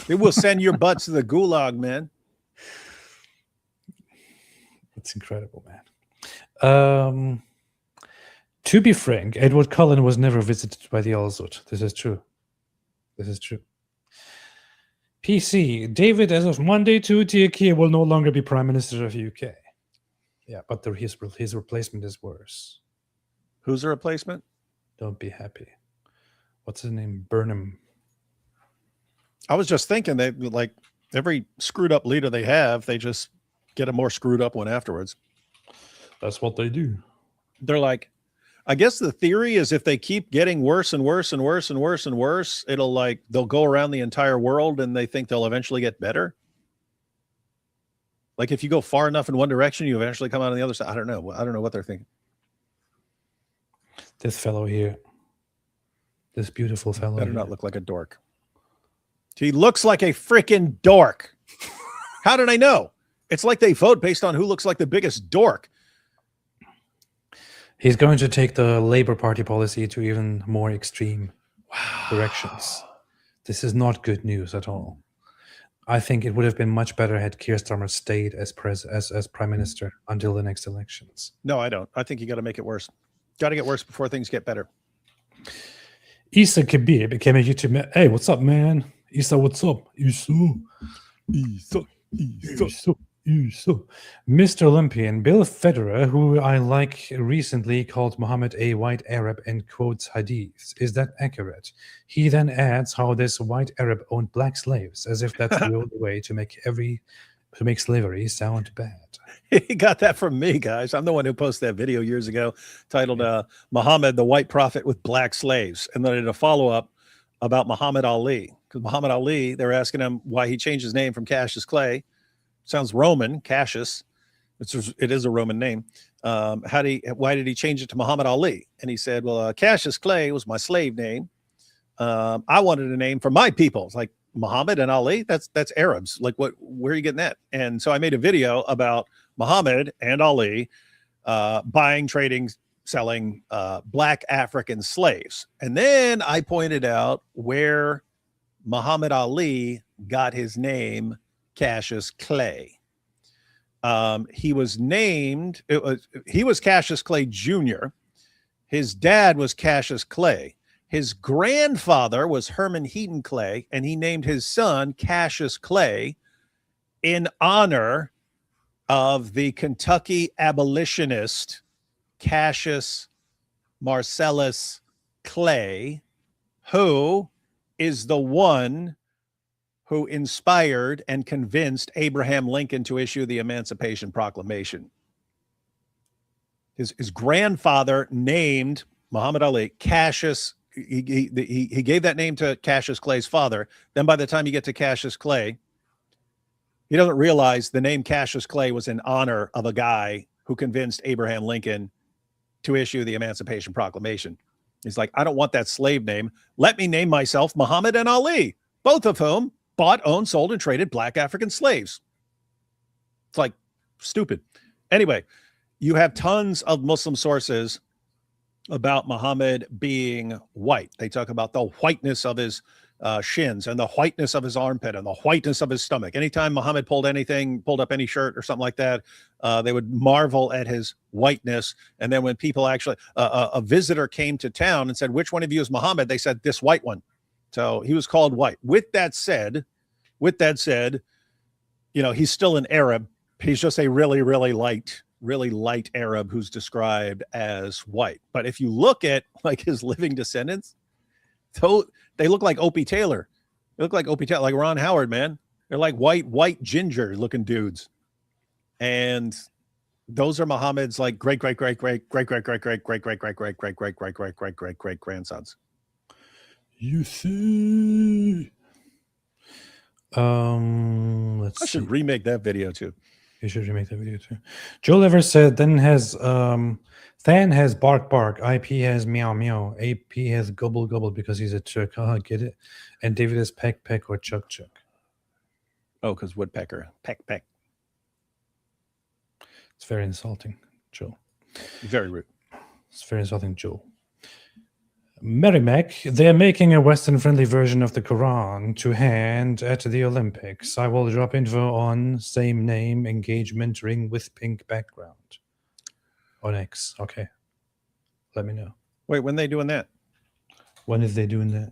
They will send your butts to the gulag, man. It's incredible, man. To be frank, Edward Cullen was never visited by the Alzut. This is true. This is true. PC, David, as of Monday, Tuikia will no longer be Prime Minister of UK. Yeah, but his replacement is worse. Who's the replacement? Don't be happy. What's his name? Burnham. I was just thinking they like every screwed up leader they have, they just get a more screwed up one afterwards. That's what they do. They're like, I guess the theory is if they keep getting worse and worse and worse and worse and worse, it'll like they'll go around the entire world and they think they'll eventually get better. Like if you go far enough in one direction, you eventually come out on the other side. I don't know what they're thinking. This fellow here. This beautiful fellow. Better not look like a dork. He looks like a freaking dork. How did I know? It's like they vote based on who looks like the biggest dork. He's going to take the Labour Party policy to even more extreme directions. This is not good news at all. I think it would have been much better had Keir Starmer stayed as Prime Minister until the next elections. No, I don't. I think you got to make it worse. Got to get worse before things get better. Issa Kabir became a YouTube. Hey, what's up, man? Issa, what's up? Issa. Mr. Olympian Bill Federer, who I like, recently called Muhammad a white Arab and quotes hadiths. Is that accurate? He then adds how this white Arab owned black slaves, as if that's the only way to make slavery sound bad. He got that from me, guys. I'm the one who posted that video years ago titled Muhammad, the White Prophet with Black Slaves. And then I did a follow-up about Muhammad Ali. Because Muhammad Ali, they were asking him why he changed his name from Cassius Clay. Sounds Roman, Cassius. It is a Roman name. Why did he change it to Muhammad Ali? And he said, well, Cassius Clay was my slave name. I wanted a name for my people. It's like Muhammad and Ali, that's Arabs. Like where are you getting that? And so I made a video about Muhammad and Ali buying, trading, selling black African slaves. And then I pointed out where Muhammad Ali got his name Cassius Clay. He was Cassius Clay Jr. His dad was Cassius Clay. His grandfather was Herman Heaton Clay, and he named his son Cassius Clay in honor of the Kentucky abolitionist Cassius Marcellus Clay, who is the one who inspired and convinced Abraham Lincoln to issue the Emancipation Proclamation. His grandfather named Muhammad Ali Cassius. He gave that name to Cassius Clay's father. Then by the time you get to Cassius Clay, he doesn't realize the name Cassius Clay was in honor of a guy who convinced Abraham Lincoln to issue the Emancipation Proclamation. He's like, I don't want that slave name. Let me name myself Muhammad and Ali, both of whom bought, owned, sold, and traded black African slaves. It's like stupid. Anyway, you have tons of Muslim sources about Muhammad being white. They talk about the whiteness of his shins and the whiteness of his armpit and the whiteness of his stomach. Anytime Muhammad pulled up any shirt or something like that, they would marvel at his whiteness. And then when people actually, a visitor came to town and said, which one of you is Muhammad? They said, this white one. So he was called white. With that said, he's still an Arab. He's just a really, really light Arab who's described as white. But if you look at like his living descendants, they look like Opie Taylor. They look like Opie Taylor, like Ron Howard, man. They're like white ginger looking dudes. And those are Muhammad's like great grandsons. You see, let's I should remake that video too. You should remake that video too. Joel ever said Than has bark bark, IP has meow meow, AP has gobble gobble because he's a Turk. Get it? And David has peck peck or chuck chuck. Oh, because woodpecker. Peck peck. It's very insulting, Joel. Very rude. It's very insulting, Joel. Merrimack, they're making a Western-friendly version of the Quran to hand at the Olympics. I will drop info on same name, engagement ring with pink background. On X. Okay. Let me know. Wait, when are they doing that? When is they doing that?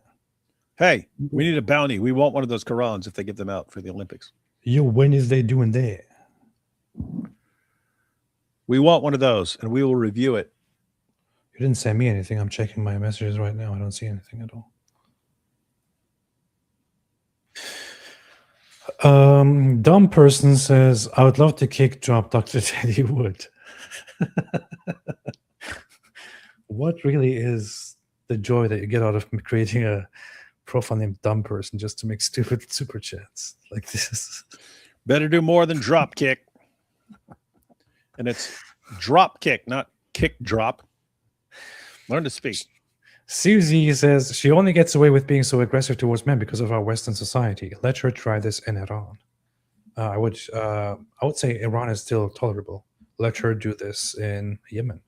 Hey, we need a bounty. We want one of those Korans if they give them out for the Olympics. Yo, when is they doing that? We want one of those, and we will review it. You didn't send me anything. I'm checking my messages right now. I don't see anything at all. Dumb person says, I would love to kick drop Dr. Teddy Wood. What really is the joy that you get out of creating a profile named dumb person just to make stupid super chats like this? Better do more than drop kick. And it's drop kick, not kick drop. Learn to speak. Susie says she only gets away with being so aggressive towards men because of our Western society. Let her try this in Iran. I would say Iran is still tolerable. Let her do this in Yemen.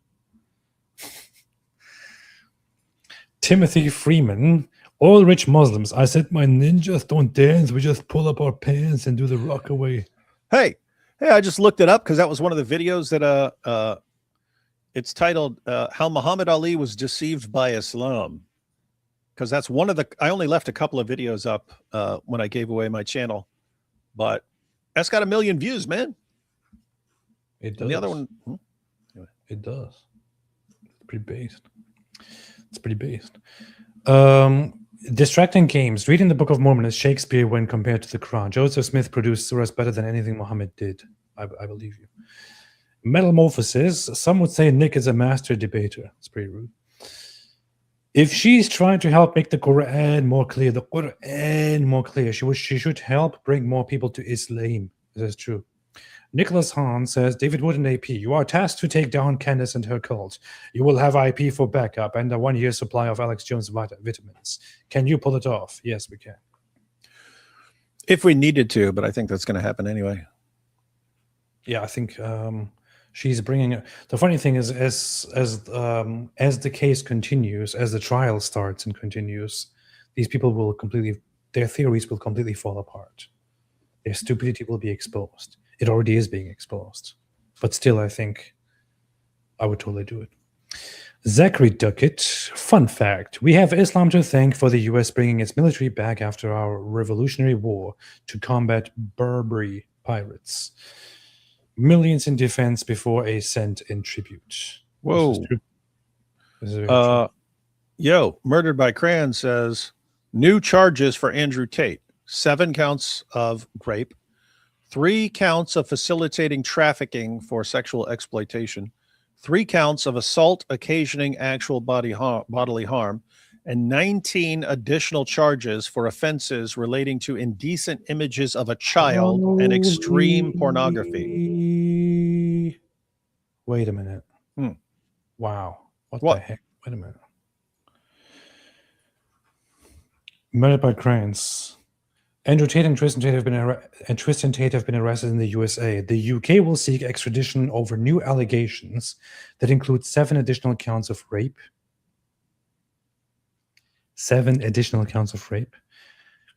Timothy Freeman, all rich Muslims. I said my ninjas don't dance. We just pull up our pants and do the rock away. Hey, I just looked it up because that was one of the videos that it's titled How Muhammad Ali Was Deceived by Islam. Because that's one of the, I only left a couple of videos up when I gave away my channel, but that's got 1 million views, man. It does. And the other one, it does. It's pretty based. It's pretty based. Distracting games. Reading the Book of Mormon is Shakespeare when compared to the Quran. Joseph Smith produced surahs better than anything Muhammad did. I believe you. Metamorphosis. Some would say Nick is a master debater. It's pretty rude. If she's trying to help make the Quran more clear, she should help bring more people to Islam. This is true. Nicholas Hahn says, David Wood and AP, you are tasked to take down Candace and her cult. You will have IP for backup and a 1-year supply of Alex Jones vitamins. Can you pull it off? Yes, we can. If we needed to, but I think that's going to happen anyway. Yeah, I think she's bringing it. The funny thing is, as the case continues, as the trial starts and continues, these people will their theories will completely fall apart. Their stupidity will be exposed. It already is being exposed. But still, I think I would totally do it. Zachary Duckett, fun fact. We have Islam to thank for the U.S. bringing its military back after our Revolutionary War to combat Berberi pirates. Millions in defense before a cent in tribute. Whoa. This is very true. Yo, Murdered by Cran says, new charges for Andrew Tate. 7 counts of rape. 3 counts of facilitating trafficking for sexual exploitation, 3 counts of assault occasioning actual bodily harm, and 19 additional charges for offenses relating to indecent images of a child and extreme pornography. Wait a minute. Wow. What the heck? Wait a minute. Murdered by Cranes. Andrew Tate and Tristan Tate have been arrested in the USA. The UK will seek extradition over new allegations that include 7 additional counts of rape. 7 additional counts of rape,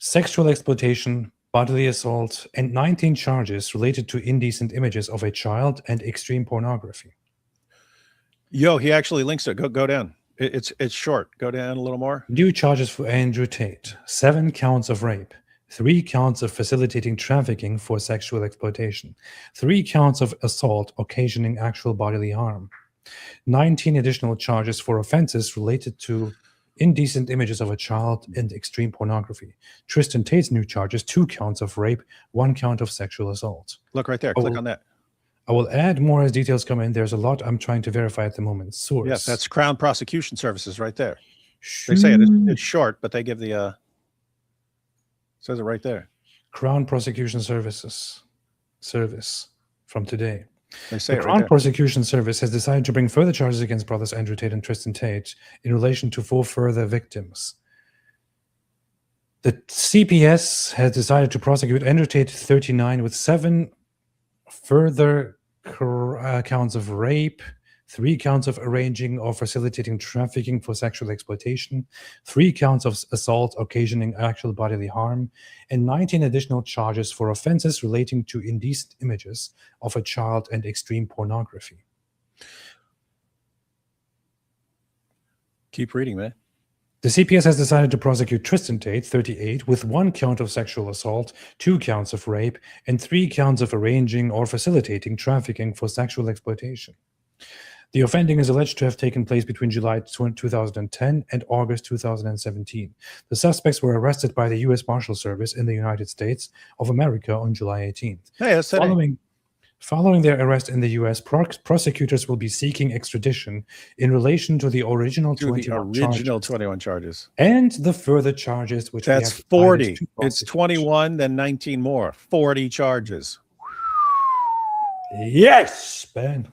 sexual exploitation, bodily assault, and 19 charges related to indecent images of a child and extreme pornography. Yo, he actually links it. Go down. It's short. Go down a little more. New charges for Andrew Tate. 7 counts of rape. 3 counts of facilitating trafficking for sexual exploitation, 3 counts of assault occasioning actual bodily harm, 19 additional charges for offenses related to indecent images of a child and extreme pornography. Tristan Tate's new charges, 2 counts of rape, 1 count of sexual assault. Look right there. Click on that. I will add more as details come in. There's a lot I'm trying to verify at the moment. Source. Yes, that's Crown Prosecution Services right there. They say it's short, but they give the... says it right there. Crown Prosecution Service from today. They say the Crown Prosecution Service has decided to bring further charges against brothers Andrew Tate and Tristan Tate in relation to 4 further victims. The CPS has decided to prosecute Andrew Tate, 39, with 7 further counts of rape, 3 counts of arranging or facilitating trafficking for sexual exploitation, 3 counts of assault occasioning actual bodily harm, and 19 additional charges for offenses relating to indecent images of a child and extreme pornography. Keep reading, man. The CPS has decided to prosecute Tristan Tate, 38, with 1 count of sexual assault, 2 counts of rape, and 3 counts of arranging or facilitating trafficking for sexual exploitation. The offending is alleged to have taken place between July 2010 and August 2017. The suspects were arrested by the U.S. Marshal Service in the United States of America on July 18th. Following their arrest in the U.S., prosecutors will be seeking extradition in relation to the original 21 charges. And the further charges, which that's 40. It's 21, then 19 more. 40 charges. Yes, Ben.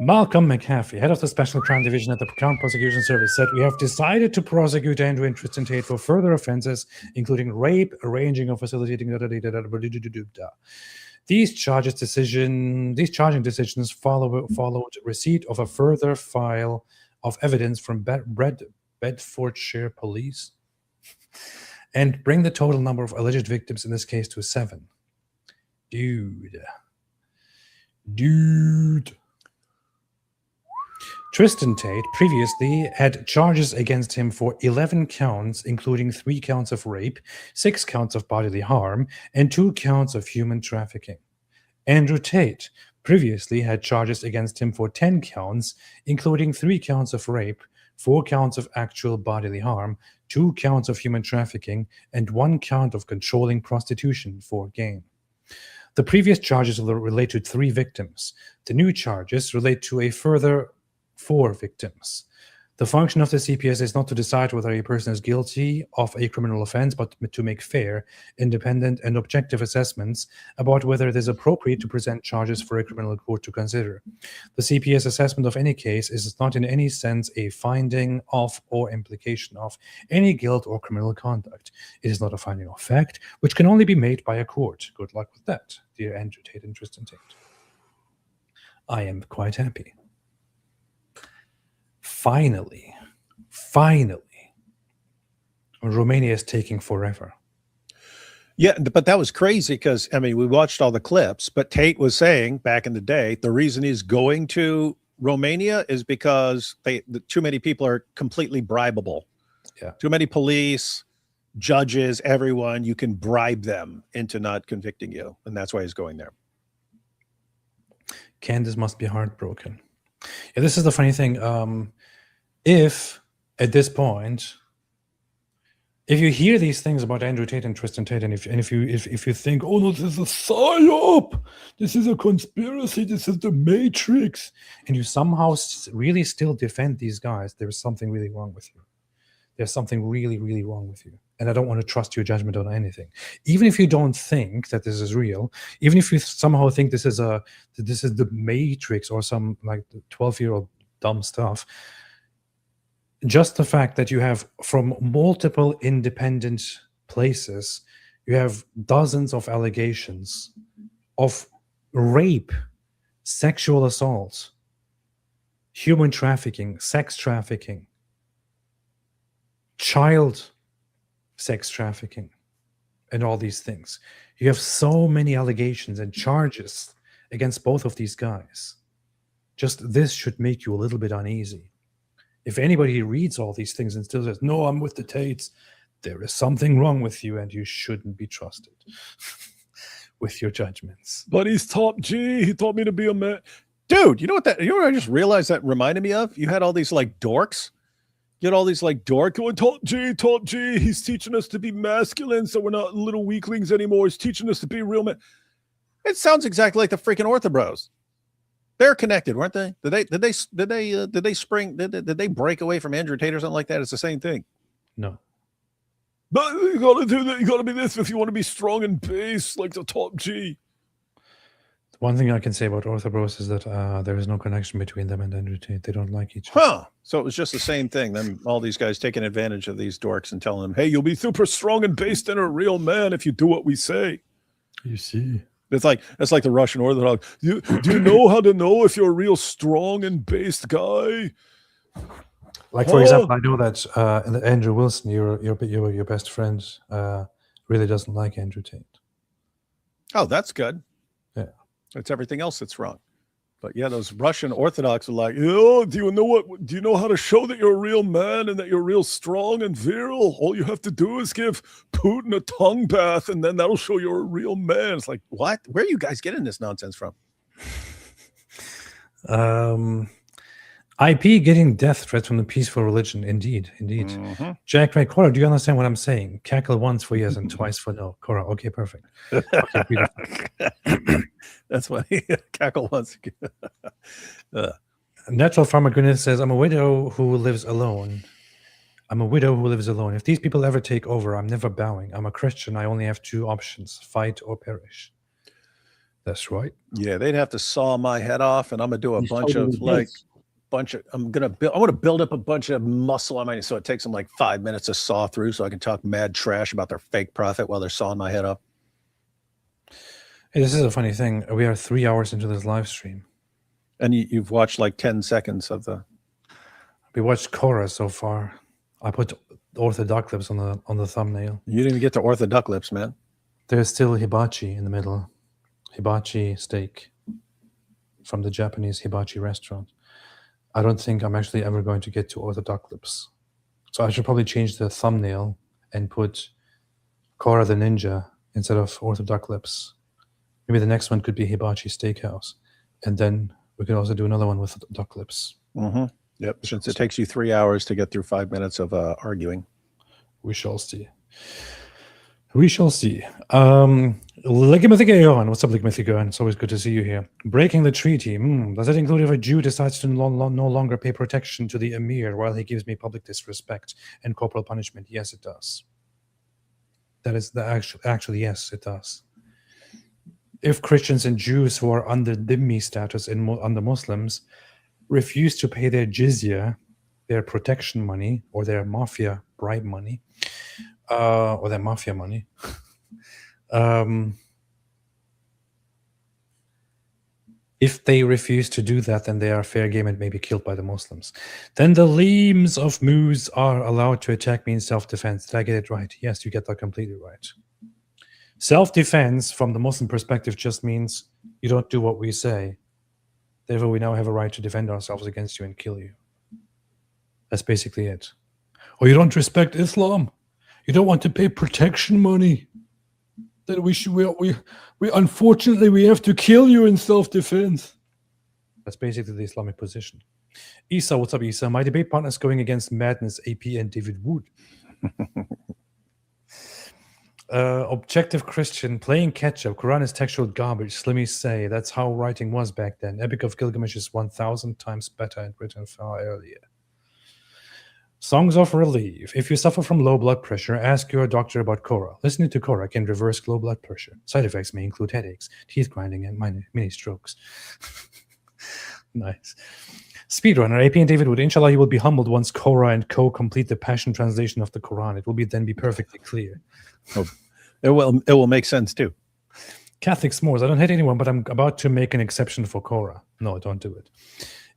Malcolm McAfee, head of the Special Crime Division at the Crown Prosecution Service, said, "We have decided to prosecute Andrew and Tristan Tate for further offenses, including rape, arranging or facilitating." These charging decisions followed receipt of a further file of evidence from Bedfordshire Police and bring the total number of alleged victims in this case to 7. Dude. Tristan Tate previously had charges against him for 11 counts, including 3 counts of rape, 6 counts of bodily harm, and 2 counts of human trafficking. Andrew Tate previously had charges against him for 10 counts, including 3 counts of rape, 4 counts of actual bodily harm, 2 counts of human trafficking, and 1 count of controlling prostitution for gain. The previous charges relate to 3 victims. The new charges relate to a further 4 victims. The function of the CPS is not to decide whether a person is guilty of a criminal offense, but to make fair, independent, and objective assessments about whether it is appropriate to present charges for a criminal court to consider. The CPS assessment of any case is not in any sense a finding of or implication of any guilt or criminal conduct. It is not a finding of fact, which can only be made by a court. Good luck with that, dear Andrew Tate and Tristan Tate. I am quite happy. Finally, Romania is taking forever. Yeah, but that was crazy because, I mean, we watched all the clips, but Tate was saying back in the day, the reason he's going to Romania is because too many people are completely bribable. Yeah. Too many police, judges, everyone, you can bribe them into not convicting you. And that's why he's going there. Candace must be heartbroken. Yeah, this is the funny thing. If at this point, if you hear these things about Andrew Tate and Tristan Tate, and if you think, oh no, this is a psyop, this is a conspiracy, this is the Matrix, and you somehow really still defend these guys, there's something really wrong with you. There's something really, really wrong with you. And I don't want to trust your judgment on anything. Even if you don't think that this is real, even if you somehow think this is the Matrix or some like 12-year-old dumb stuff, just the fact that you have from multiple independent places, you have dozens of allegations of rape, sexual assault, human trafficking, sex trafficking, child sex trafficking, and all these things. You have so many allegations and charges against both of these guys. Just this should make you a little bit uneasy. If anybody reads all these things and still says, no, I'm with the Tates, there is something wrong with you and you shouldn't be trusted with your judgments. But he's top G. He taught me to be a man. Dude, you know what I just realized that reminded me of? You had all these like dorks. You had all these like dork going, top G. He's teaching us to be masculine, so we're not little weaklings anymore. He's teaching us to be real men. It sounds exactly like the freaking Orthobros. They're connected, weren't they? Did they break away from Andrew Tate or something like that? It's the same thing. No. But you gotta do that. You gotta be this if you want to be strong and base like the top G. One thing I can say about Orthobros is that there is no connection between them and Andrew Tate. They don't like each other. Huh. So it was just the same thing. Then all these guys taking advantage of these dorks and telling them, hey, you'll be super strong and based and a real man if you do what we say. You see. It's like the Russian Orthodox. Do you know how to know if you're a real strong and based guy? Like, for example, I know that Andrew Wilson, your best friend, really doesn't like Andrew Tate. Oh, that's good. Yeah. It's everything else that's wrong. But yeah, those Russian Orthodox are like, oh, do you know how to show that you're a real man and that you're real strong and virile? All you have to do is give Putin a tongue bath, and then that'll show you're a real man. It's like, what? Where are you guys getting this nonsense from? IP getting death threats from the peaceful religion. Indeed. Mm-hmm. Jack Ray, Korra, do you understand what I'm saying? Cackle once for yes and twice for no. Korra, okay, perfect. Okay, beautiful. That's why cackle once again. Natural Farmer Gwyneth says, I'm a widow who lives alone. If these people ever take over, I'm never bowing. I'm a Christian. I only have two options, fight or perish. That's right. Yeah, they'd have to saw my head off, and I'm gonna do a bunch of I'm gonna build up a bunch of muscle on my, so it takes them like 5 minutes to saw through, so I can talk mad trash about their fake prophet while they're sawing my head off. Hey, this is a funny thing. We are 3 hours into this live stream, and you've watched like 10 seconds of the. We watched Korra so far. I put Orthodox lips on the thumbnail. You didn't even get to Orthodox lips, man. There's still hibachi in the middle. Hibachi steak from the Japanese hibachi restaurant. I don't think I'm actually ever going to get to Orthodox lips. So I should probably change the thumbnail and put Korra the Ninja instead of Orthodox lips. Maybe the next one could be Hibachi Steakhouse. And then we could also do another one with duck lips. Mm-hmm. Yep, since it takes you 3 hours to get through 5 minutes of arguing. We shall see. What's up, Lickmythic? It's always good to see you here. Breaking the treaty. Does that include if a Jew decides to no longer pay protection to the emir while he gives me public disrespect and corporal punishment? Yes, it does. That is the actually, yes, it does. If Christians and Jews who are under dhimmi status under Muslims refuse to pay their jizya, their protection money, or their mafia bribe money, or their mafia money, if they refuse to do that, then they are fair game and may be killed by the Muslims. Then the limbs of moose are allowed to attack me in self-defense. Did I get it right? Yes, you get that completely right. Self-defense from the Muslim perspective just means you don't do what we say. Therefore, we now have a right to defend ourselves against you and kill you. That's basically it. Or you don't respect Islam. You don't want to pay protection money. Then we unfortunately we have to kill you in self-defense. That's basically the Islamic position. Isa, what's up, Isa? My debate partner is going against Madness, AP, and David Wood. Objective Christian, playing catch-up. Quran is textual garbage. Slimmy say that's how writing was back then. Epic of Gilgamesh is 1,000 times better and written far earlier. Songs of relief. If you suffer from low blood pressure, ask your doctor about Korra. Listening to Korra can reverse low blood pressure. Side effects may include headaches, teeth grinding, and mini strokes. Nice. Speedrunner, AP and David Wood. Inshallah, you will be humbled once Korra and Co. complete the Passion translation of the Quran. It will then be perfectly clear. Oh, it will make sense too. Catholic s'mores. I don't hate anyone, but I'm about to make an exception for Korra. No, don't do it.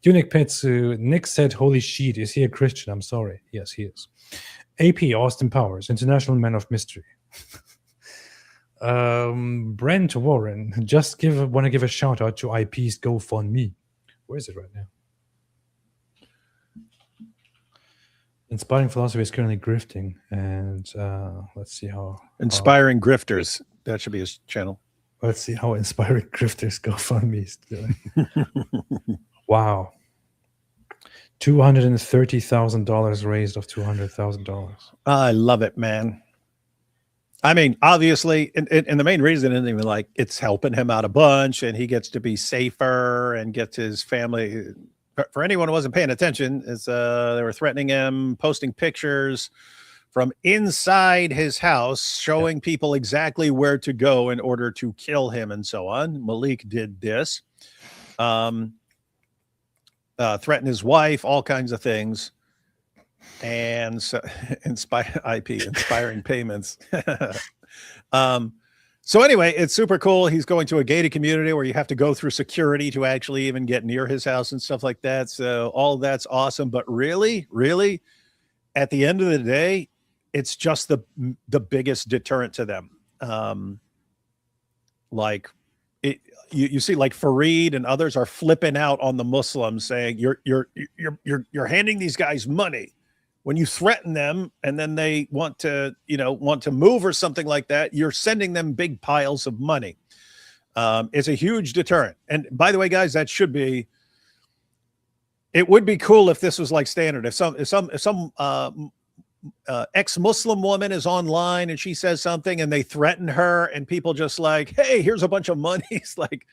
Unique Petsu, Nick said, holy shit, is he a Christian? I'm sorry. Yes, he is. AP, Austin Powers, International Man of Mystery. Brent Warren, want to give a shout out to IP's GoFundMe. Where is it right now? Inspiring Philosophy is currently grifting, and let's see how... Inspiring Grifters. That should be his channel. Let's see how Inspiring Grifters GoFundMe is doing. Wow. $230,000 raised of $200,000. I love it, man. I mean, obviously, and the main reason isn't even like it's helping him out a bunch and he gets to be safer and gets his family. For anyone who wasn't paying attention, is they were threatening him, posting pictures from inside his house, showing people exactly where to go in order to kill him and so on. Malik did this. Threaten his wife, all kinds of things. And so inspiring payments. So anyway, it's super cool. He's going to a gated community where you have to go through security to actually even get near his house and stuff like that. So all that's awesome. But really, at the end of the day, it's just the biggest deterrent to them. Like you see like Fareed and others are flipping out on the Muslims, saying you're handing these guys money when you threaten them, and then they want to move or something like that. You're sending them big piles of money. It's a huge deterrent. And by the way, guys, it would be cool if this was like standard. If some ex-Muslim woman is online and she says something and they threaten her, and people just like, hey, here's a bunch of money. It's like,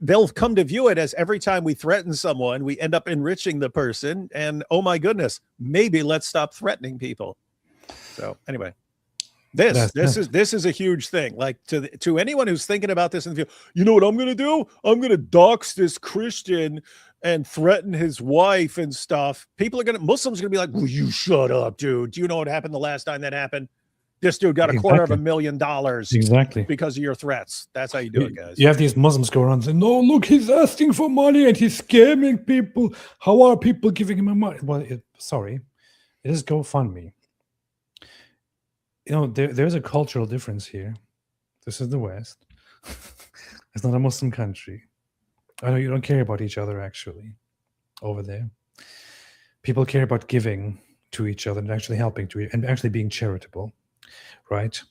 they'll come to view it as every time we threaten someone, we end up enriching the person. And oh my goodness, maybe let's stop threatening people. So anyway, this is a huge thing. Like to anyone who's thinking about this in the future, you know what I'm going to do? I'm going to dox this Christian and threaten his wife and stuff. Muslims are going to be like, will you shut up, dude? Do you know what happened the last time that happened? This dude got $250,000 exactly because of your threats. That's how you do it, guys. You have these Muslims go around saying, no, look, he's asking for money and he's scamming people. How are people giving him money? Well, sorry, it is GoFundMe. You know, there's a cultural difference here. This is the West. It's not a Muslim country. I know you don't care about each other, actually, over there. People care about giving to each other and actually helping and actually being charitable. Right?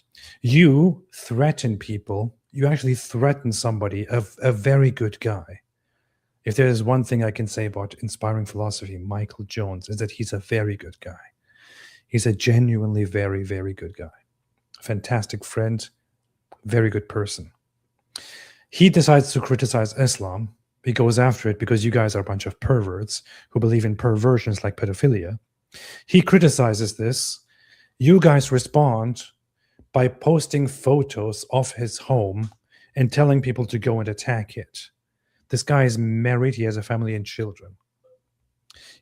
You threaten people. You actually threaten somebody, a very good guy. If there is one thing I can say about inspiring philosophy, Michael Jones, is that he's a very good guy. He's a genuinely very, very good guy. Fantastic friend, very good person. He decides to criticize Islam. He goes after it because you guys are a bunch of perverts who believe in perversions like pedophilia. He criticizes this. You guys respond by posting photos of his home and telling people to go and attack it. This guy is married. He has a family and children.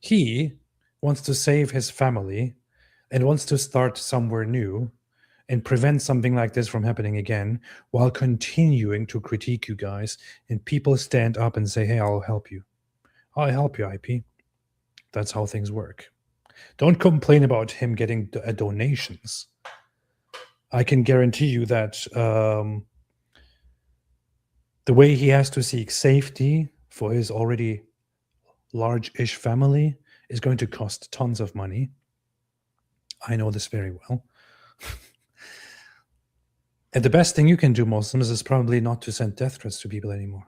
He wants to save his family and wants to start somewhere new and prevent something like this from happening again, while continuing to critique you guys. And people stand up and say, hey, I'll help you. I'll help you, IP. That's how things work. Don't complain about him getting donations. I can guarantee you that the way he has to seek safety for his already large-ish family is going to cost tons of money. I know this very well. And the best thing you can do, Muslims, is probably not to send death threats to people anymore.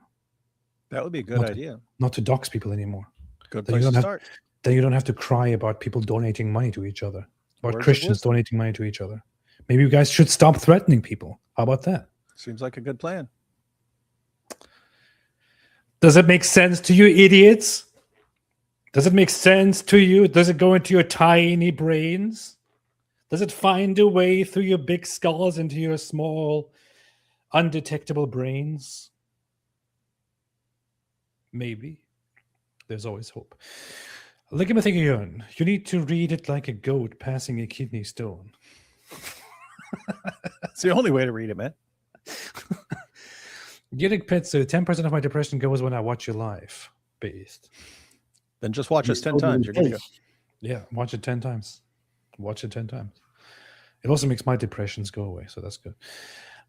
That would be a good idea. Not to dox people anymore. Good place to start. Then you don't have to cry about people donating money to each other, about Christians donating money to each other. Maybe you guys should stop threatening people. How about that? Seems like a good plan. Does it make sense to you, idiots? Does it make sense to you? Does it go into your tiny brains? Does it find a way through your big skulls into your small, undetectable brains? Maybe. There's always hope. Ligamathigayun, you need to read it like a goat passing a kidney stone. It's the only way to read it, man. Giddick Pitsu, 10% of my depression goes when I watch you live. Based. Then just watch us 10 times. You're gonna go. Yeah, watch it 10 times. Watch it 10 times. It also makes my depressions go away, so that's good.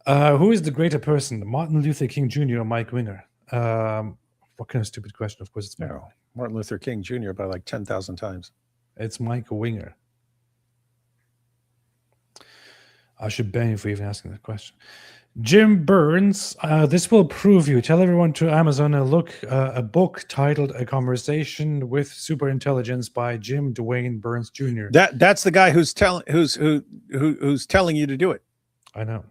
Who is the greater person, Martin Luther King Jr. or Mike Winger? What kind of stupid question? Of course, it's Mike. Martin Luther King Jr. by like 10,000 times. It's Mike Winger. I should ban you for even asking that question. Jim Burns, this will prove you. Tell everyone to Amazon and look a book titled A Conversation with Superintelligence by Jim Dwayne Burns Jr. That's the guy who's telling you to do it. I know.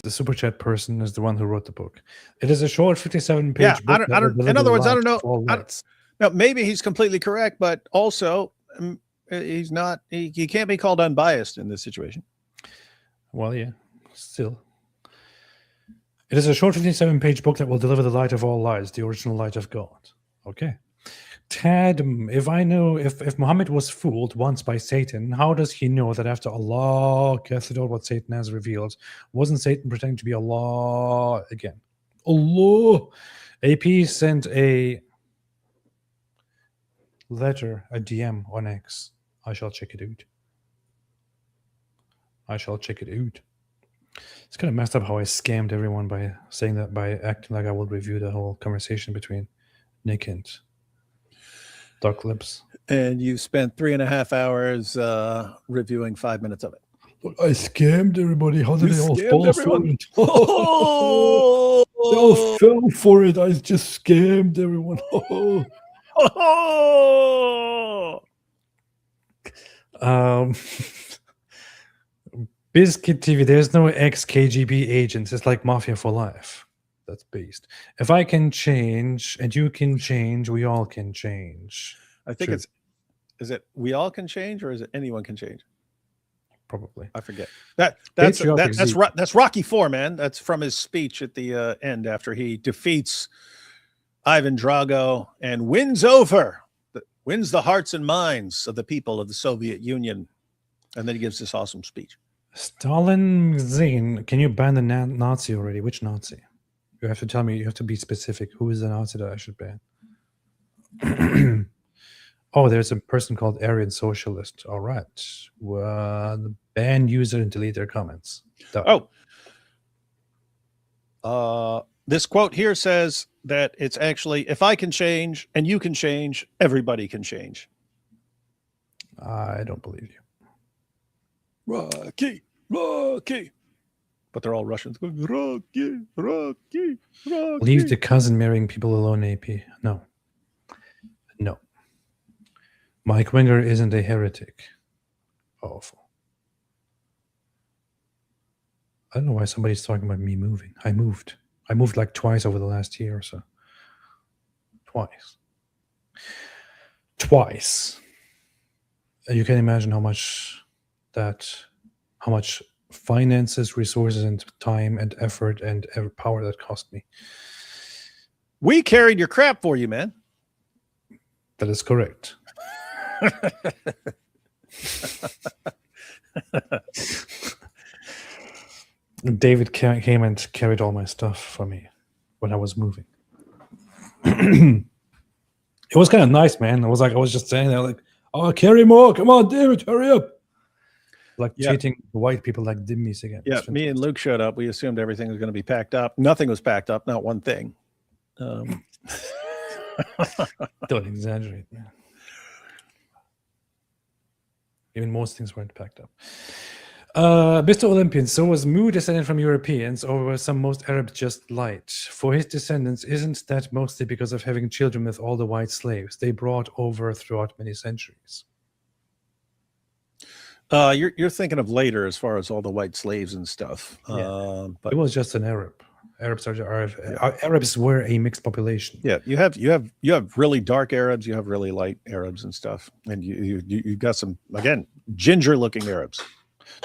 The super chat person is the one who wrote the book. It is a short 57-page book. I don't. In other words, I don't know. Now, maybe he's completely correct, but also he's not. He can't be called unbiased in this situation. Well, yeah, still. It is a short 57-page book that will deliver the light of all lights, the original light of God. Okay. Tad, if Muhammad was fooled once by Satan, how does he know that after Allah casts out what Satan has revealed? Wasn't Satan pretending to be Allah again? Allah! AP sent a letter, a DM on X. I shall check it out. It's kind of messed up how I scammed everyone by saying that, by acting like I will review the whole conversation between Nick and Dark Lips. And you spent 3.5 hours reviewing 5 minutes of it. I scammed everybody. How did they all fall for it? Oh! They all fell for it. I just scammed everyone. Biscuit TV, there's no ex-KGB agents. It's like Mafia for Life. That's based. If I can change and you can change, we all can change. I think is it we all can change or is it anyone can change? Probably. I forget. That's Rocky IV, man. That's from his speech at the end after he defeats Ivan Drago and wins the hearts and minds of the people of the Soviet Union. And then he gives this awesome speech. Stalin Zane, can you ban the Nazi already? Which Nazi? You have to tell me. You have to be specific. Who is the Nazi that I should ban? Oh, there's a person called Aryan Socialist. All right. Ban user and delete their comments. Done. This quote here says that it's actually, if I can change and you can change, everybody can change. I don't believe you. Rocky. But they're all Russians going, Rocky. Leave the cousin marrying people alone, AP. No. Mike Winger isn't a heretic. Awful. I don't know why somebody's talking about me moving. I moved like twice over the last year or so. Twice. You can imagine how much finances, resources, and time and effort and power that cost me. We carried your crap for you, man. That is correct. David came and carried all my stuff for me when I was moving. It was kind of nice, man. I was just saying there, like, oh, carry more. Come on, David, hurry up. Like treating white people like dimmies again. Yeah, me and Luke showed up. We assumed everything was going to be packed up. Nothing was packed up, not one thing. Don't exaggerate, man. Even most things weren't packed up. Mr. Olympian, so was Mu descended from Europeans, or were some most Arabs just light? For his descendants, isn't that mostly because of having children with all the white slaves they brought over throughout many centuries? You're thinking of later as far as all the white slaves and stuff. Yeah. But it was just an Arab. Arabs were a mixed population. Yeah, you have really dark Arabs, you have really light Arabs and stuff, and you got some, again, ginger-looking Arabs.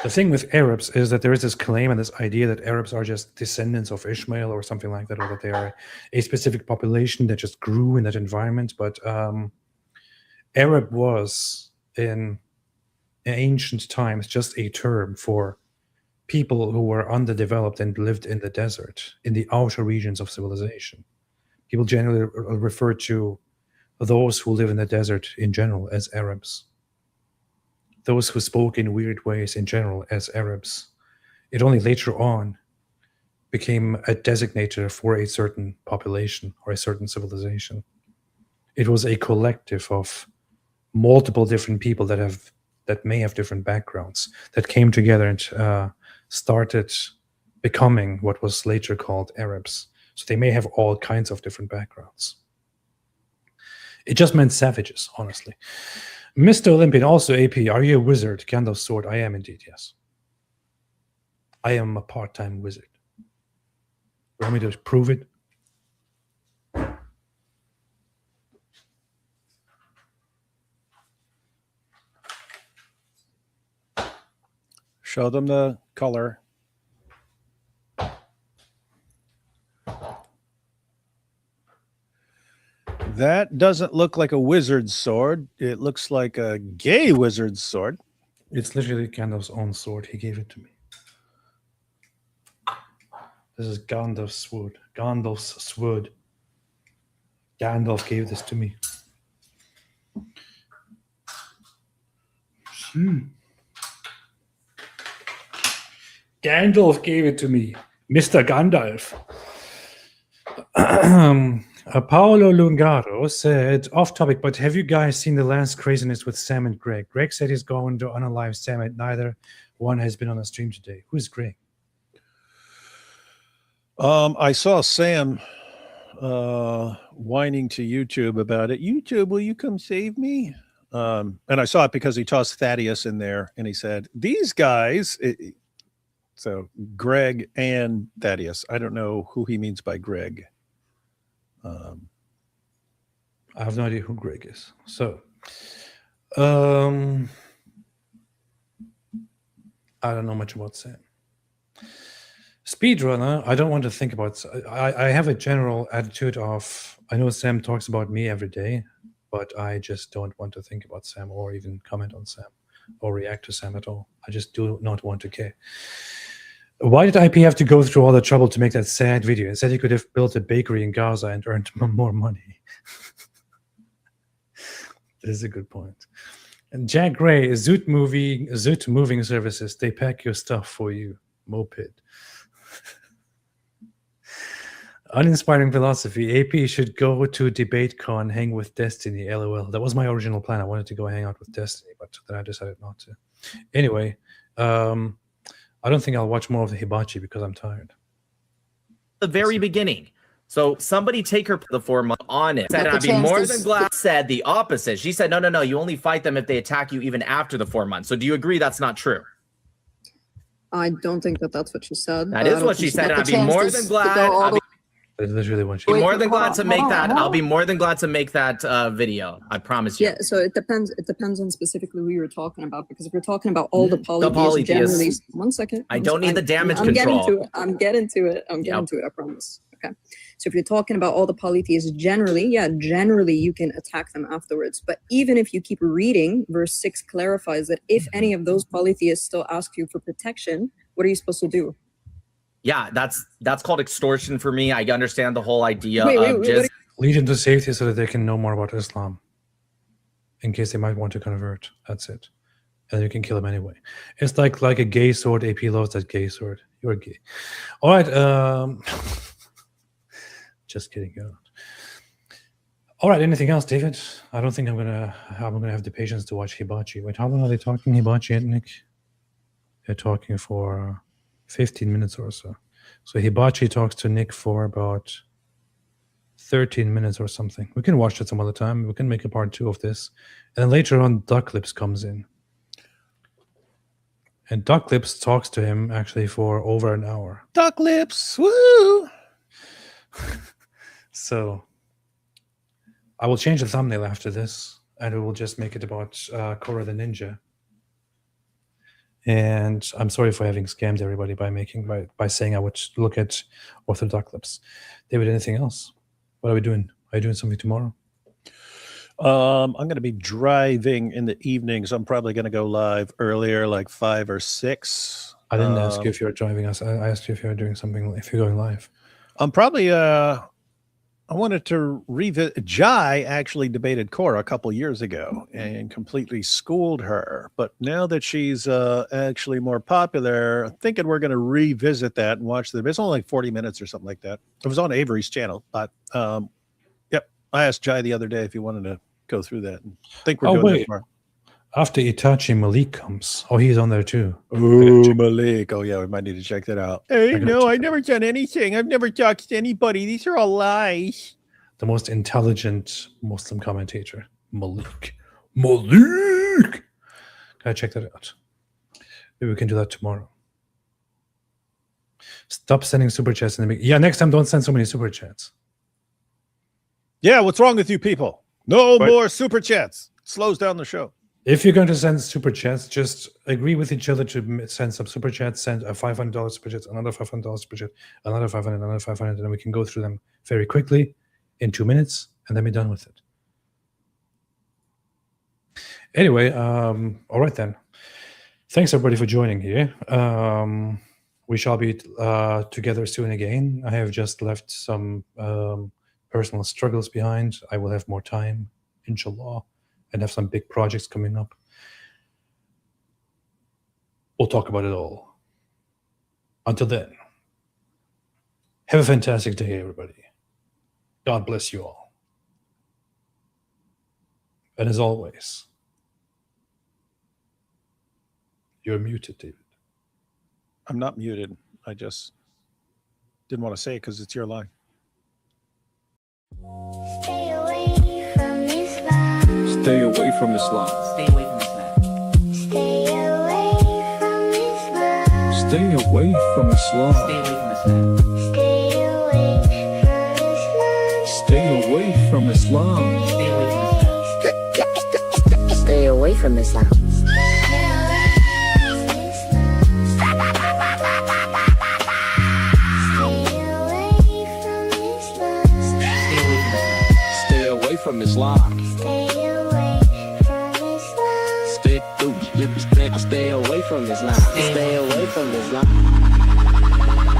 The thing with Arabs is that there is this claim and this idea that Arabs are just descendants of Ishmael or something like that, or that they are a specific population that just grew in that environment. But Arab was in ancient times just a term for people who were underdeveloped and lived in the desert, in the outer regions of civilization. People generally refer to those who live in the desert in general as Arabs. Those who spoke in weird ways in general as Arabs. It only later on became a designator for a certain population or a certain civilization. It was a collective of multiple different people that may have different backgrounds that came together and started becoming what was later called Arabs. So they may have all kinds of different backgrounds. It just meant savages, honestly. Mr. Olympian, also AP, are you a wizard? Gandalf's sword. I am indeed, yes. I am a part-time wizard. You want me to prove it? Show them the color. That doesn't look like a wizard's sword. It looks like a gay wizard's sword. It's literally Gandalf's own sword. He gave it to me. This is Gandalf's sword. Gandalf's sword. Gandalf gave this to me. Gandalf gave it to me. Mr. Gandalf. Paolo Lungaro said, off topic, but have you guys seen the last craziness with Sam and Greg? Greg said he's going to unalive Sam, and neither one has been on a stream today. Who's Greg? I saw Sam whining to YouTube about it. YouTube, will you come save me? And I saw it because he tossed Thaddeus in there, and he said, these guys... So Greg and Thaddeus. I don't know who he means by Greg. I have no idea who Greg is. So, I don't know much about Sam. Speedrunner, I don't want to think about... I have a general attitude of, I know Sam talks about me every day, but I just don't want to think about Sam or even comment on Sam or react to Sam at all. I just do not want to care. Why did IP have to go through all the trouble to make that sad video? Instead, he could have built a bakery in Gaza and earned more money. This is a good point. And Jack Gray, Zoot moving services. They pack your stuff for you. Moped. Uninspiring philosophy. AP should go to DebateCon, hang with Destiny. LOL. That was my original plan. I wanted to go hang out with Destiny, but then I decided not to. Anyway, I don't think I'll watch more of the Hibachi because I'm tired. The very beginning. So somebody take her the 4 month on it. Said I'd be more than glad. Said the opposite. She said, no. You only fight them if they attack you even after the 4 months. So do you agree that's not true? I don't think that that's what she said. That is what she said. I'd be more than glad. That's literally what she said. More than glad to make that. I'll be more than glad to make that video. I promise you. Yeah. So it depends. It depends on specifically who you're talking about. Because if you're talking about all the polytheists generally, 1 second. I don't need the damage control. I'm getting to it. I promise. Okay. So if you're talking about all the polytheists generally, generally you can attack them afterwards. But even if you keep reading, verse 6 clarifies that if any of those polytheists still ask you for protection, what are you supposed to do? Yeah, that's called extortion for me. I understand the whole idea of just lead them to safety so that they can know more about Islam in case they might want to convert. That's it. And you can kill them anyway. It's like a gay sword. AP loves that gay sword. You're gay. All right. Just kidding. All right. Anything else, David? I don't think I'm gonna have the patience to watch Hibachi. Wait, how long are they talking Hibachi at, Nick? They're talking for 15 minutes or so. So Hibachi talks to Nick for about 13 minutes or something. We can watch it some other time. We can make a part 2 of this. And then later on, Duck Lips comes in. And Duck Lips talks to him actually for over an hour. Duck Lips, woo! So I will change the thumbnail after this, and we will just make it about Korra the Ninja. And I'm sorry for having scammed everybody by saying I would look at Orthodox Lips. David, anything else? What are we doing? Are you doing something tomorrow? I'm going to be driving in the evenings. I'm probably going to go live earlier, like 5 or 6. I didn't ask you if you're driving us. I asked you if you're doing something, if you're going live. I'm probably, I wanted to revisit. Jai actually debated Korra a couple years ago and completely schooled her. But now that she's actually more popular, I'm thinking we're going to revisit that and watch the. It's only like 40 minutes or something like that. It was on Avery's channel. But yep, I asked Jai the other day if he wanted to go through that. And I think we're doing that tomorrow. After Itachi, Malik comes. Oh, he's on there too. Oh, Malik. Oh, yeah, we might need to check that out. Hey, no, I've never done anything. I've never talked to anybody. These are all lies. The most intelligent Muslim commentator, Malik. Malik! Gotta check that out. Maybe we can do that tomorrow. Stop sending super chats in the beginning. Yeah, next time don't send so many super chats. Yeah, what's wrong with you people? No more super chats. Slows down the show. If you're going to send super chats, just agree with each other to send some super chats, send a $500 super chat, another $500 super chat, another 500, another 500, and then we can go through them very quickly in 2 minutes, and then be done with it. Anyway, all right then. Thanks everybody for joining here. We shall be together soon again. I have just left some personal struggles behind. I will have more time, inshallah, and have some big projects coming up. We'll talk about it all. Until then, have a fantastic day, everybody. God bless you all. And as always, you're muted, David. I'm not muted. I just didn't want to say it because it's your line. Stay away from Islam. Stay away from Islam. Stay away from Islam. Stay away from Islam. Stay away from Islam. Stay away from Islam. Stay away from Islam. Stay away from Islam. Stay away from Islam. Stay away from Islam. Stay away from Islam. Stay away from Islam. Stay away from Islam.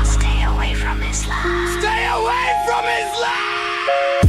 Stay away from Islam. Stay away from Islam.